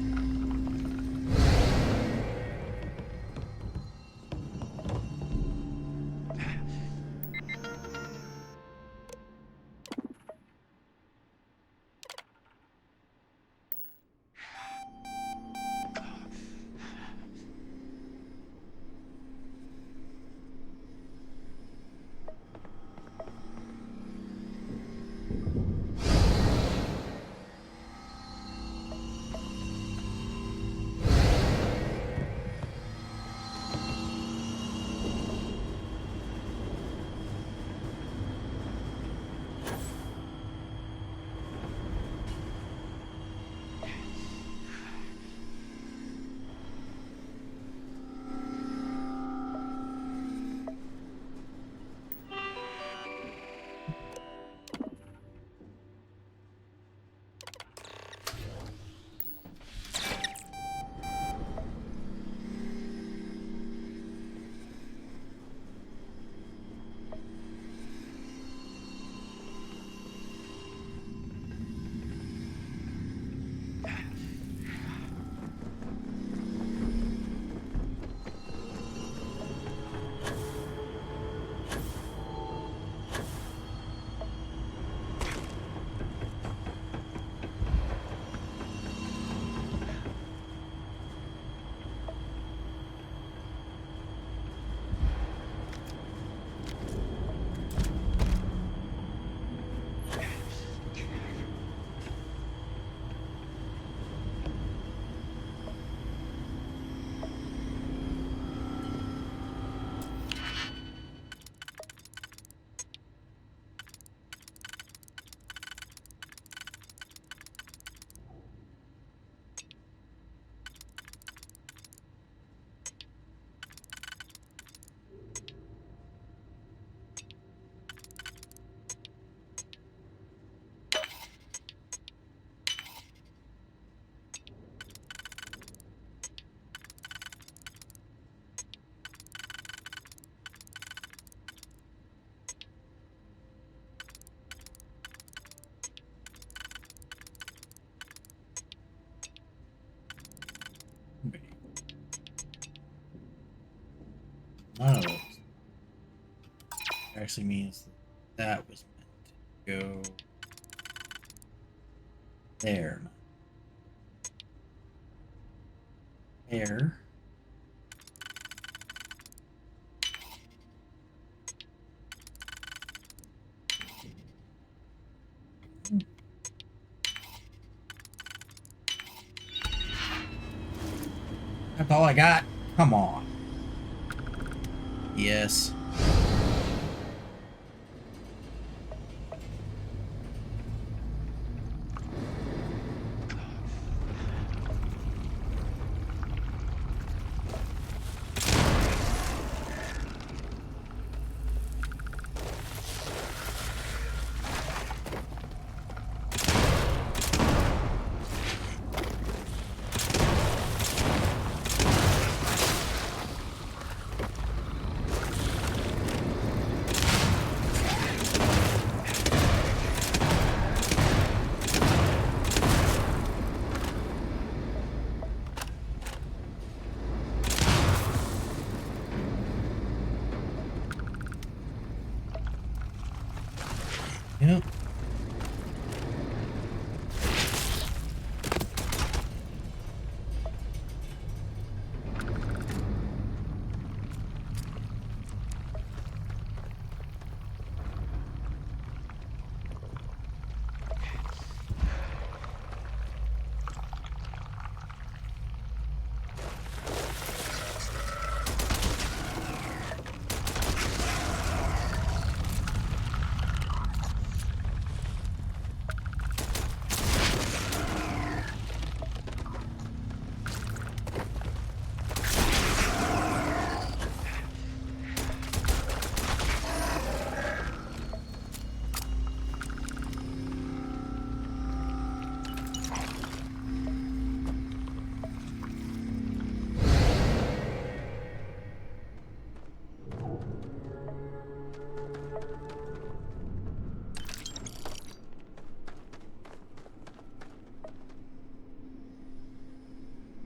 One of those actually means that was meant to go there. There. That's all I got? Come on. Yes. Yep.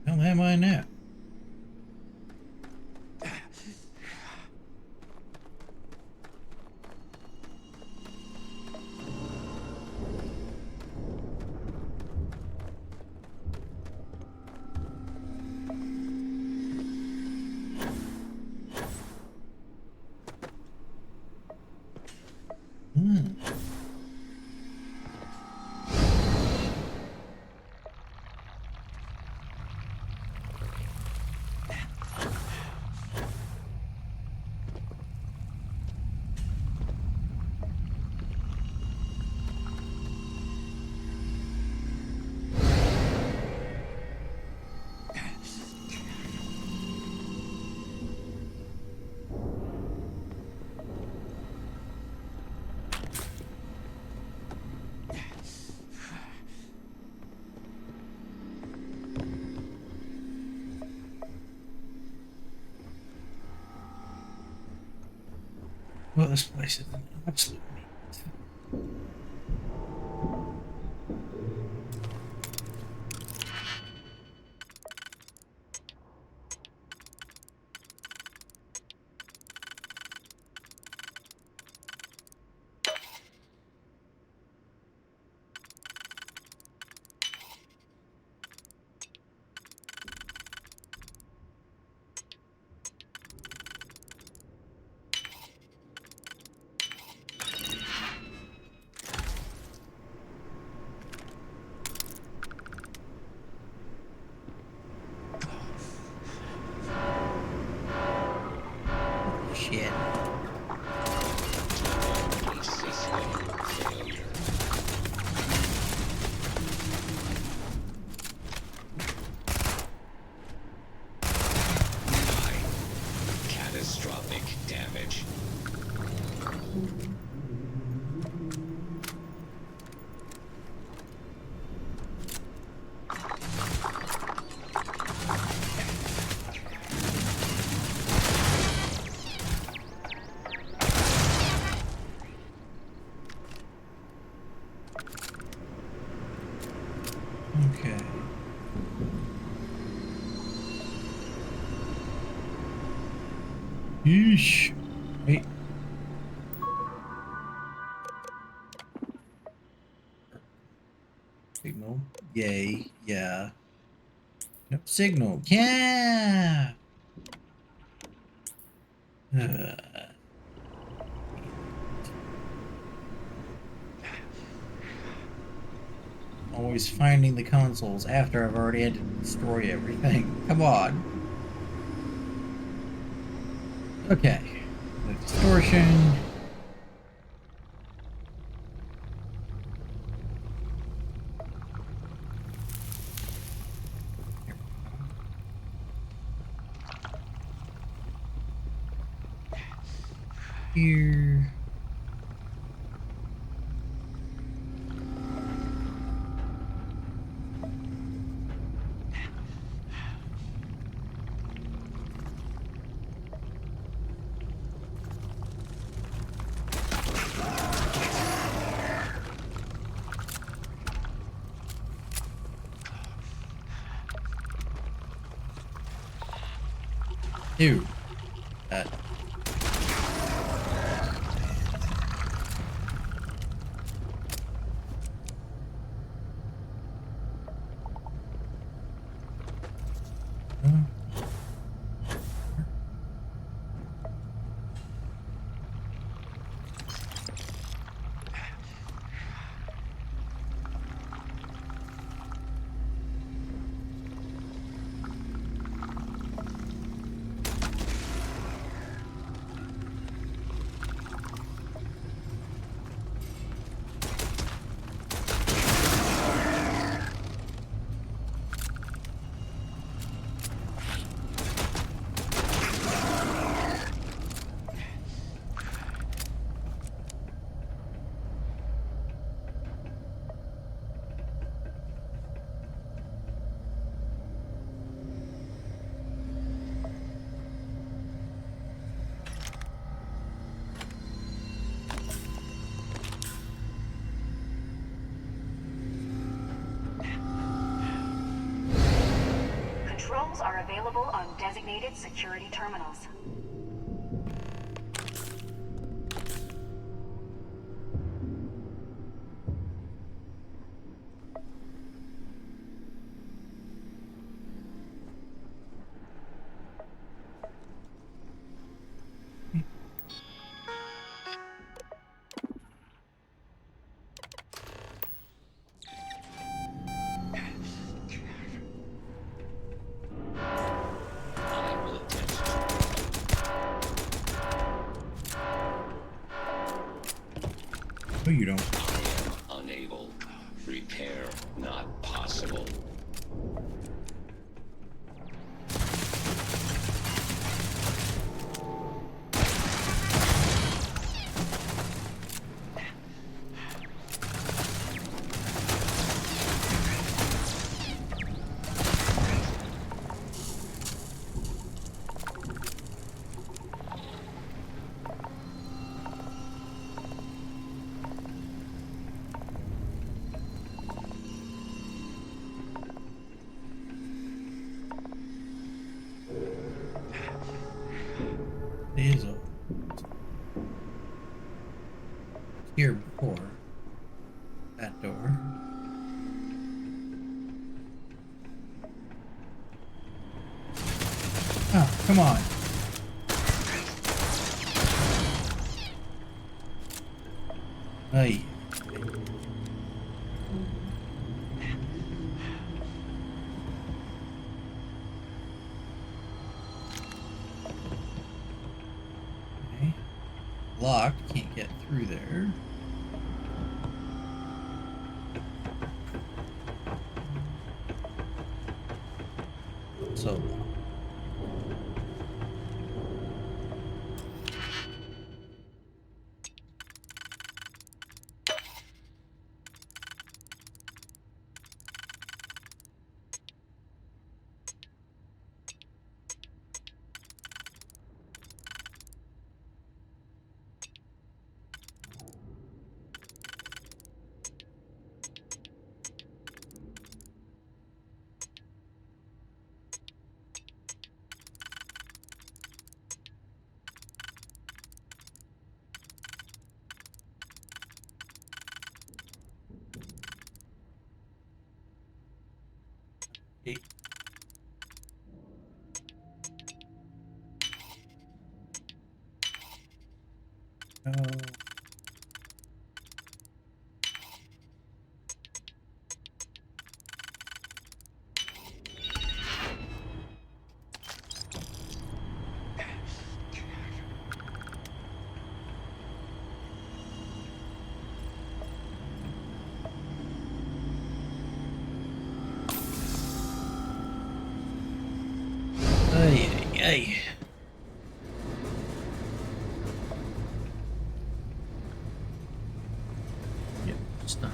How am I now? Well, this place is an absolute mess. Yeesh. Wait. Signal. Yay. Yeah. No signal. Yeah. Always finding the consoles after I've already had to destroy everything. Come on. Okay. The distortion. Here. Dude. Controls are available on designated security terminals. No, you don't. Unable. Repair not possible. It is a here before that door. Oh, come on. Hey. Okay. Locked, can't get through there. So Ay, ay, ay. Yep, stop.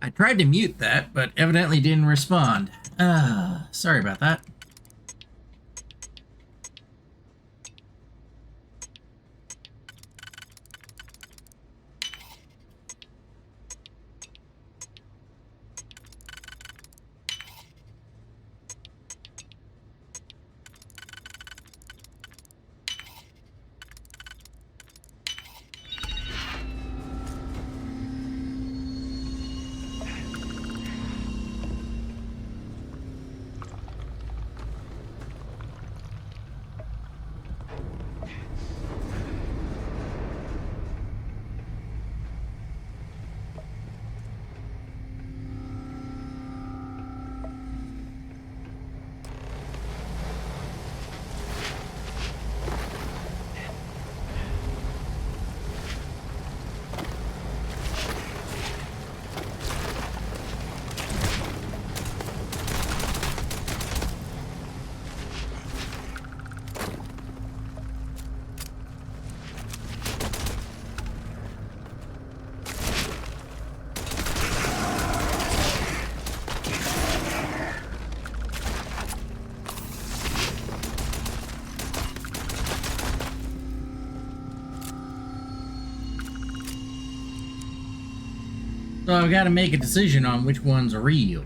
I tried to mute that, but evidently didn't respond. Sorry about that. So I've got to make a decision on which one's real.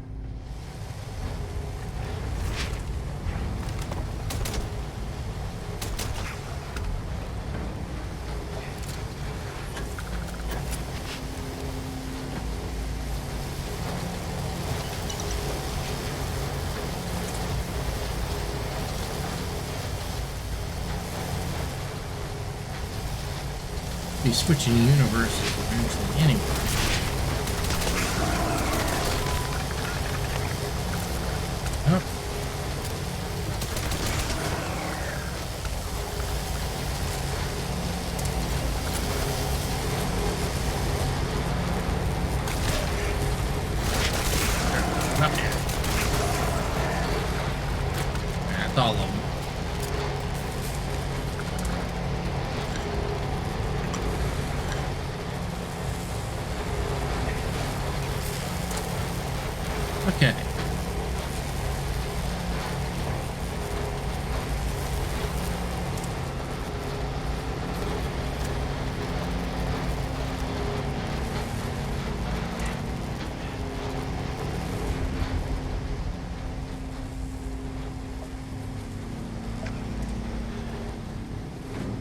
Be switching universes eventually anyway. Oh. Up there. That's all of them. Okay.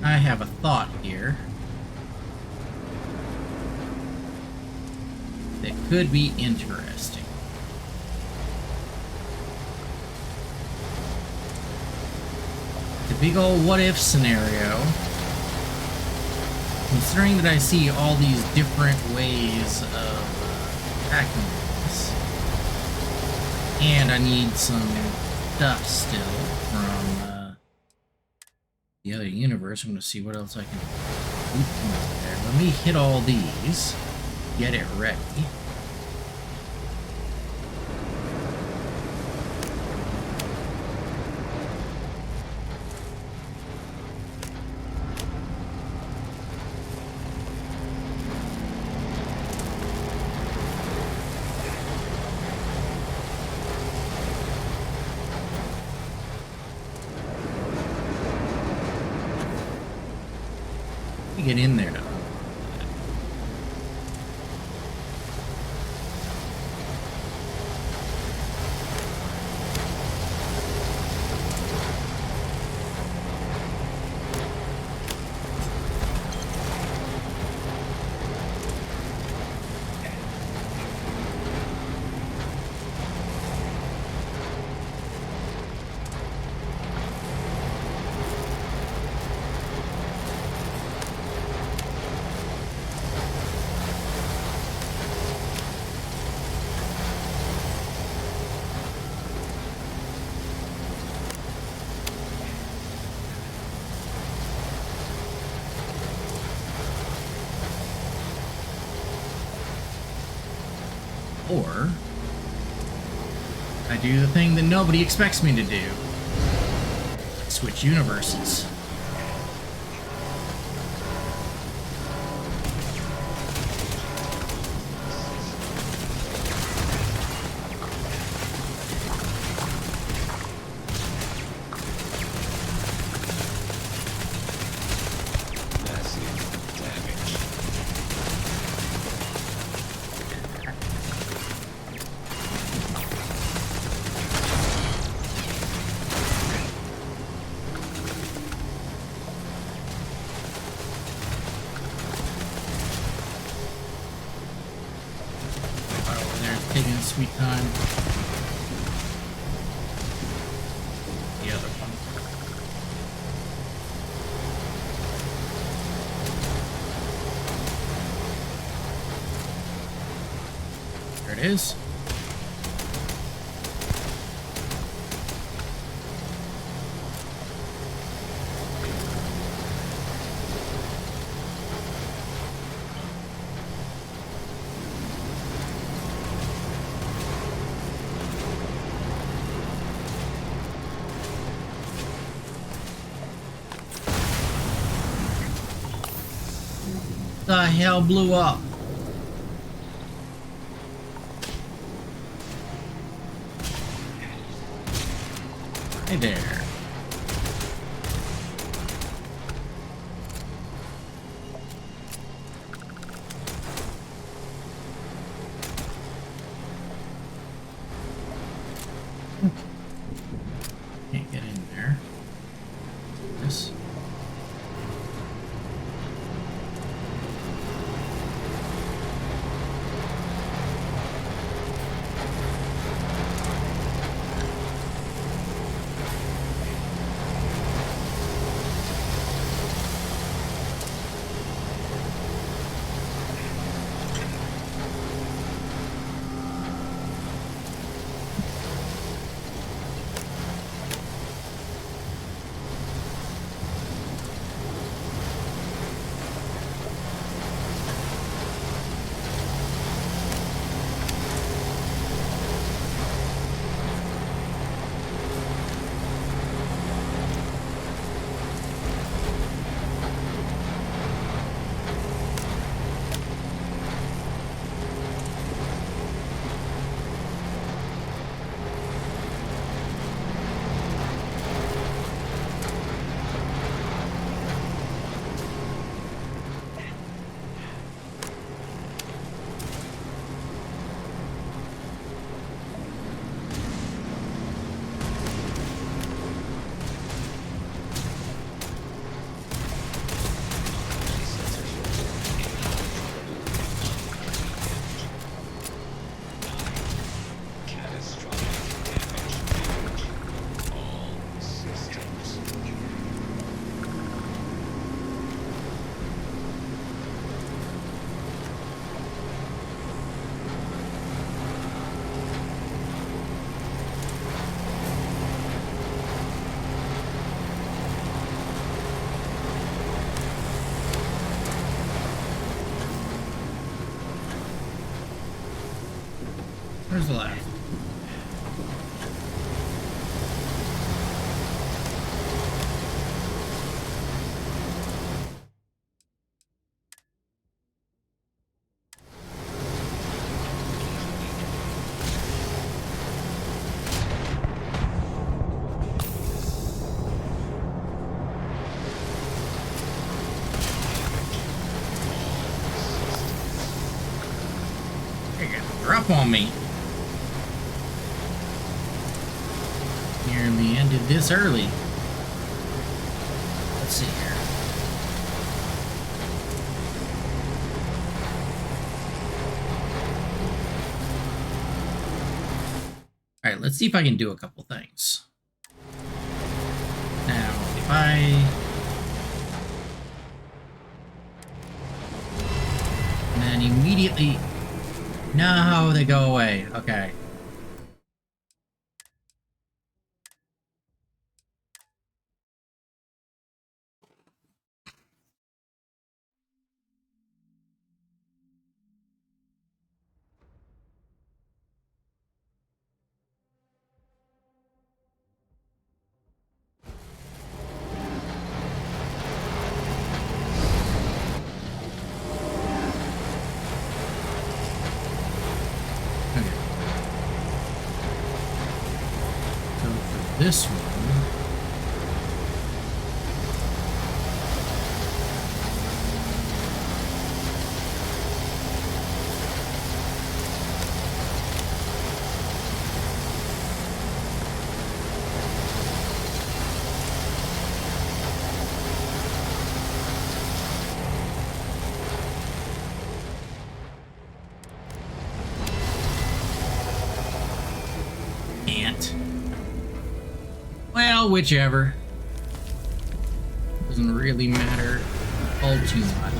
I have a thought here that could be interesting. The big old what if scenario, considering that I see all these different ways of attacking this, and I need some stuff still from the other universe. I'm going to see what else I can loot from there. Let me hit all these. Get it ready. Get in there now. Or I do the thing that nobody expects me to do. Switch universes. Taking a sweet time. The other one. There it is. The hell blew up? Hey there. Can't get in there. This. Where's the left? Drop on me. Nearly ended this early. Let's see here. Alright, let's see if I can do a couple things. Now, if I... And then immediately... No, they go away. Okay. This one. Can't. Well, whichever. Doesn't really matter all too much.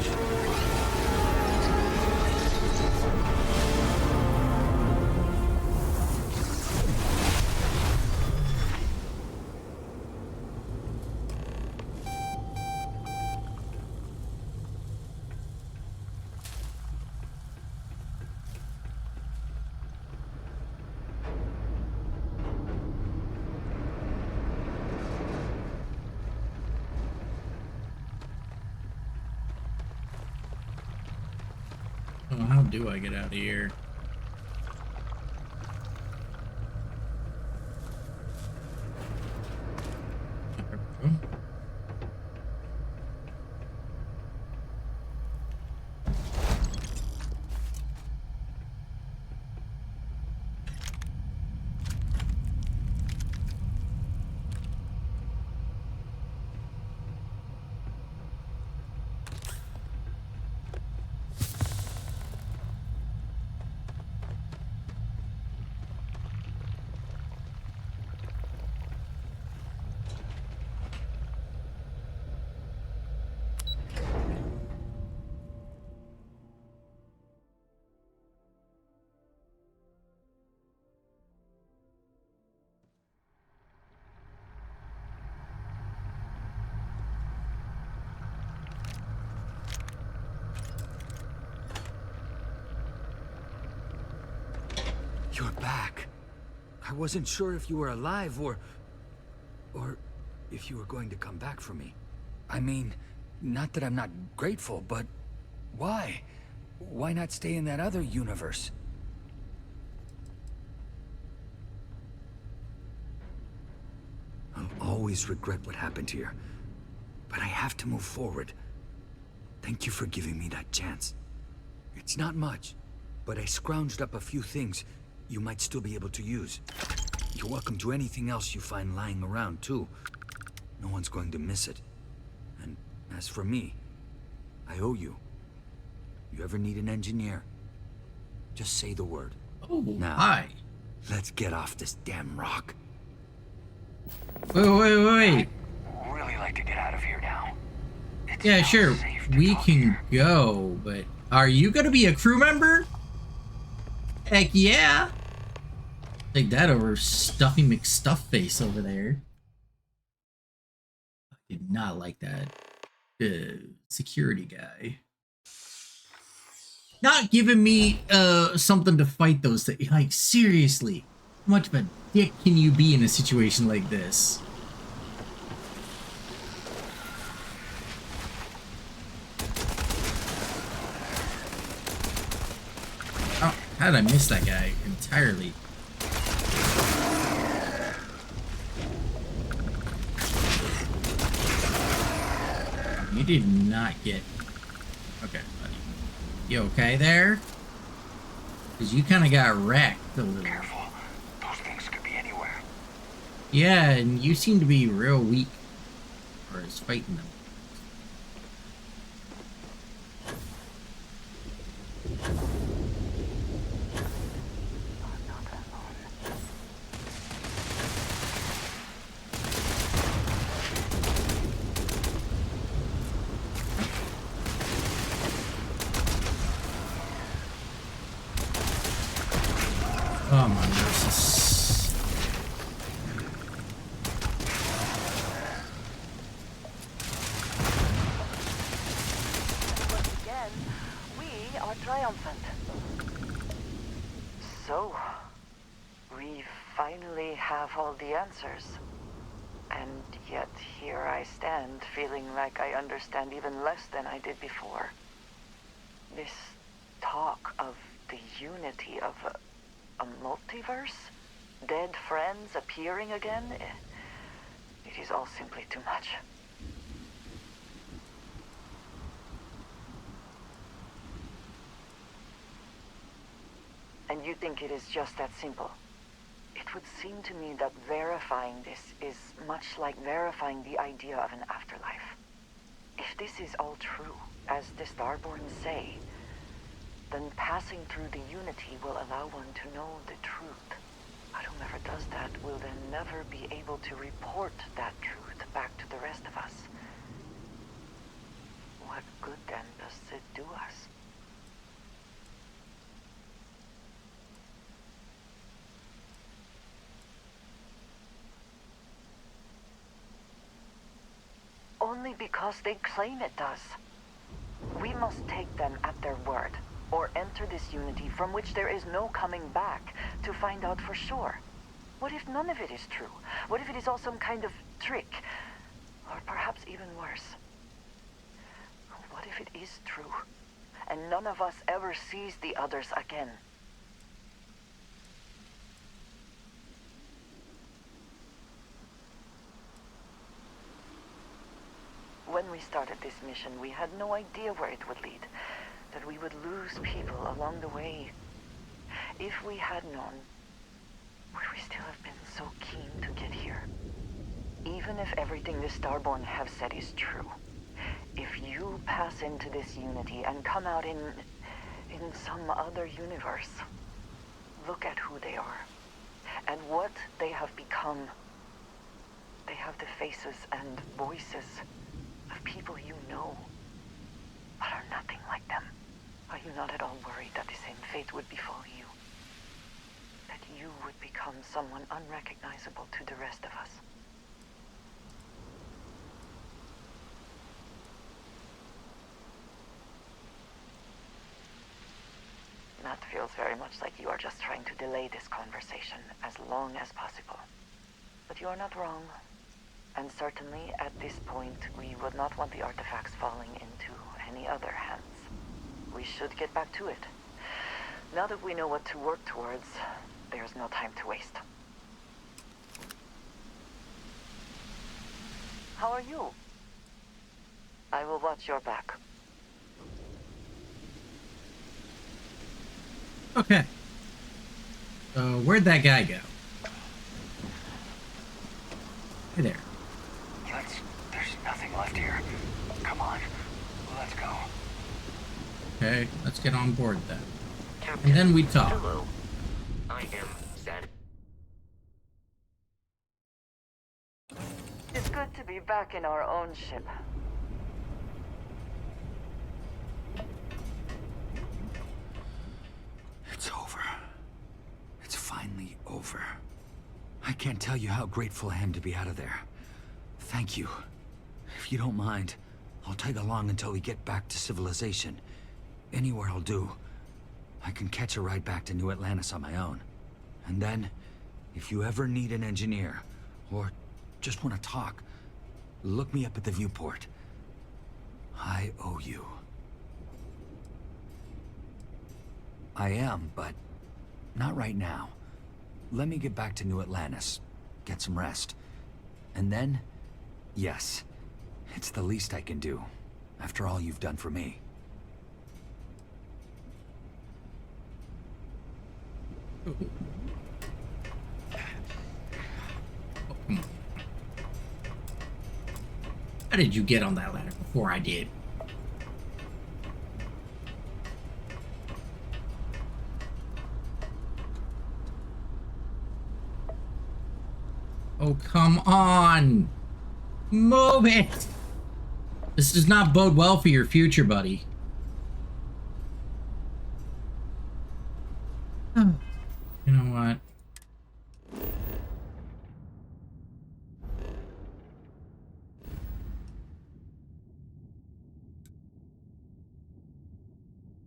Oh, how do I get out of here? You're back. I wasn't sure if you were alive or if you were going to come back for me. I mean, not that I'm not grateful, but why? Why not stay in that other universe? I'll always regret what happened here, but I have to move forward. Thank you for giving me that chance. It's not much, but I scrounged up a few things you might still be able to use. You're welcome to anything else you find lying around, too. No one's going to miss it. And as for me, I owe you. You ever need an engineer, just say the word. Oh, now, hi. Let's get off this damn rock. Wait. I'd really like to get out of here now. Yeah, sure. We can go, but are you gonna be a crew member? Heck yeah. Take that over Stuffy McStuffface over there. I did not like that security guy. not giving me something to fight those things. Like, seriously, how much of a dick can you be in a situation like this? Oh, how did I miss that guy entirely? You did not get... Okay, buddy. You okay there? Because you kind of got wrecked a little. Careful. Those things could be anywhere. Yeah, and you seem to be real weak as far as fighting them. Oh my goodness. Once again, we are triumphant. So, we finally have all the answers. And yet here I stand, feeling like I understand even less than I did before. This talk of the unity of a multiverse? Dead friends appearing again? It is all simply too much. And you think it is just that simple? It would seem to me that verifying this is much like verifying the idea of an afterlife. If this is all true, as the Starborn say, then passing through the unity will allow one to know the truth. But whomever does that will then never be able to report that truth back to the rest of us. What good then does it do us? Only because they claim it does. We must take them at their word, or enter this unity from which there is no coming back to find out for sure. What if none of it is true? What if it is all some kind of trick? Or perhaps even worse. What if it is true, and none of us ever sees the others again? When we started this mission, we had no idea where it would lead. That we would lose people along the way. If we had known, would we still have been so keen to get here? Even if everything the Starborn have said is true, if you pass into this unity and come out in some other universe, look at who they are and what they have become. They have the faces and voices of people you know, but are nothing like them. Are you not at all worried that the same fate would befall you? That you would become someone unrecognizable to the rest of us? That feels very much like you are just trying to delay this conversation as long as possible. But you are not wrong. And certainly, at this point, we would not want the artifacts falling into any other hands. We should get back to it. Now that we know what to work towards, there's no time to waste. How are you? I will watch your back. Okay. So, where'd that guy go? Hey there. There's nothing left here. Come on, let's go. Okay, let's get on board then. Captain, and then we talk. Hello. I am sad. It's good to be back in our own ship. It's over. It's finally over. I can't tell you how grateful I am to be out of there. Thank you. If you don't mind, I'll tag along until we get back to civilization. Anywhere I'll do. I can catch a ride back to New Atlantis on my own. And then, if you ever need an engineer, or just want to talk, look me up at the viewport. I owe you. I am, but not right now. Let me get back to New Atlantis, get some rest. And then, yes, it's the least I can do, after all you've done for me. How did you get on that ladder before I did? Oh, come on! Move it! This does not bode well for your future, buddy. You know what?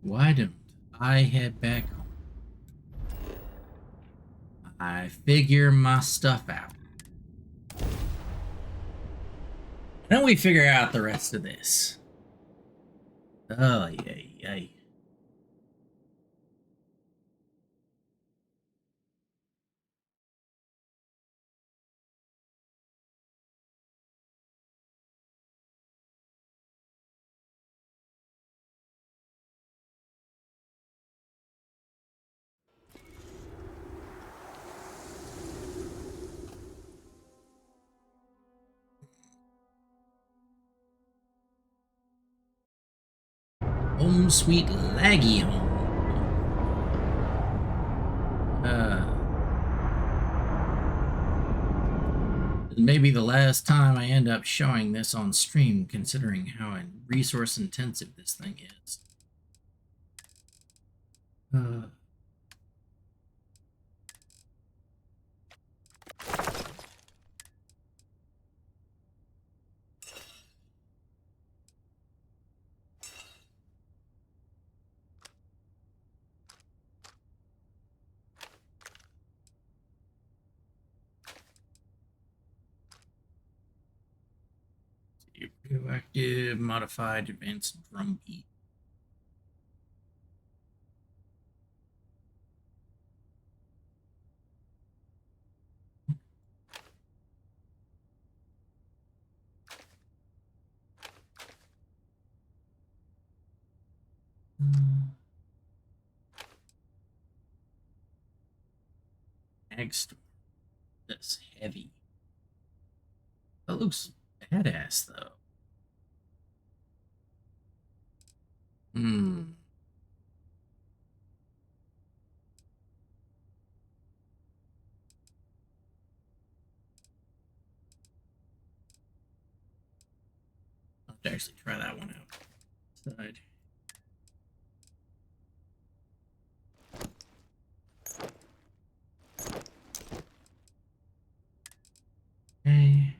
Why don't I head back home? I figure my stuff out. Then we figure out the rest of this. Oh, yay, yay. Home sweet laggy home. Maybe the last time I end up showing this on stream, considering how resource intensive this thing is. Radioactive, modified, advanced drum beat. Next, that's heavy. That looks badass, though. Hmm. I'll have to actually try that one out. Side. Okay.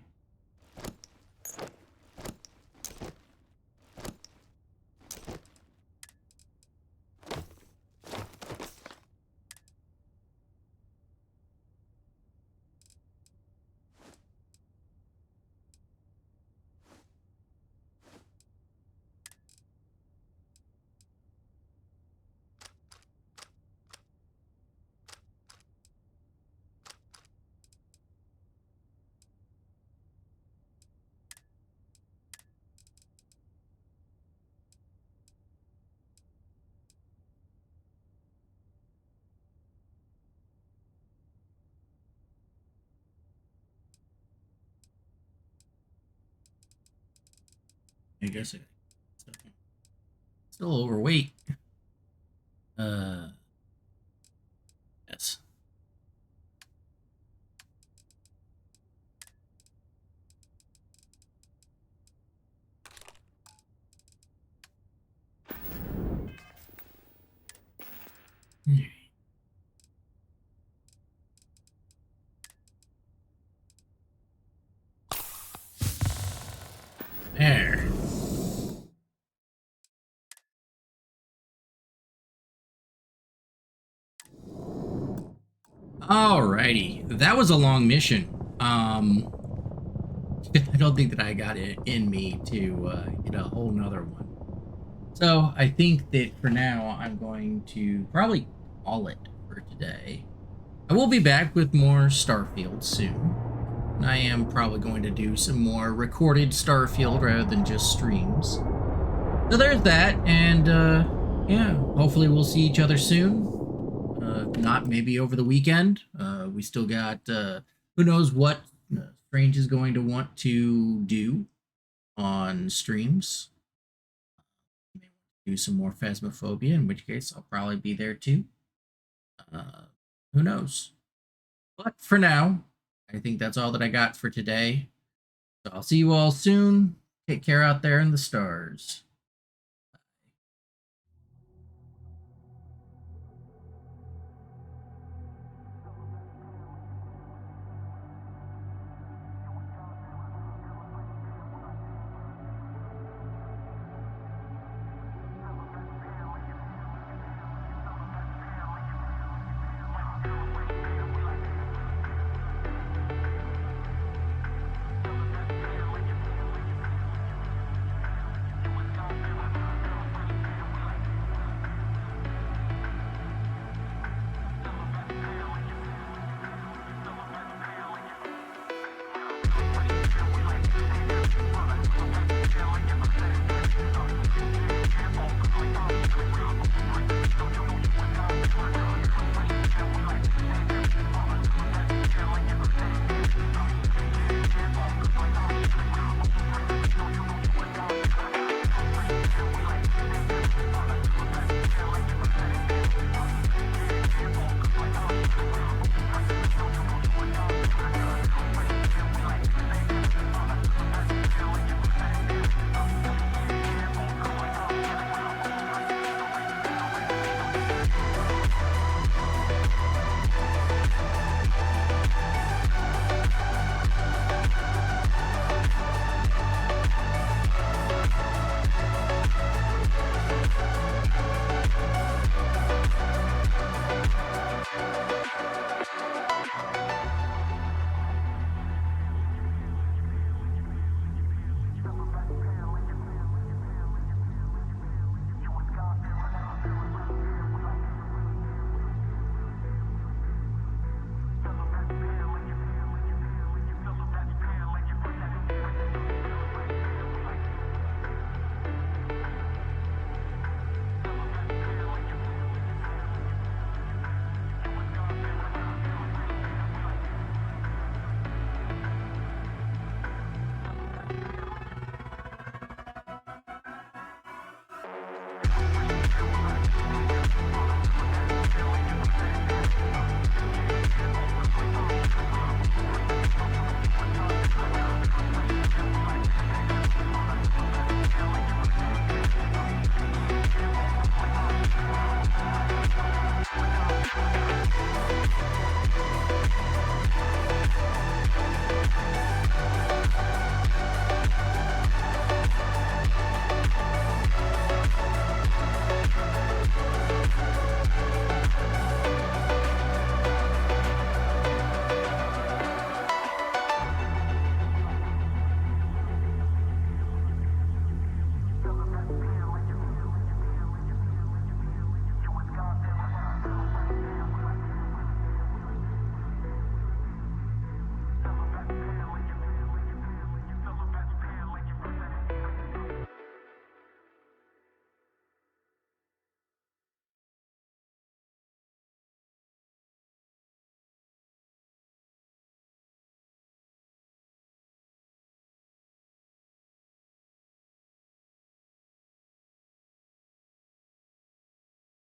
I guess it. Still overweight. Yes. There. Alrighty, that was a long mission. I don't think that I got it in me to get a whole nother one. So I think that for now, I'm going to probably call it for today. I will be back with more Starfield soon. I am probably going to do some more recorded Starfield rather than just streams. So there's that, and yeah, hopefully we'll see each other soon. If not, maybe over the weekend. We still got, who knows what Strange is going to want to do on streams. Do some more Phasmophobia, in which case I'll probably be there too. Who knows? But for now, I think that's all that I got for today. So I'll see you all soon. Take care out there in the stars.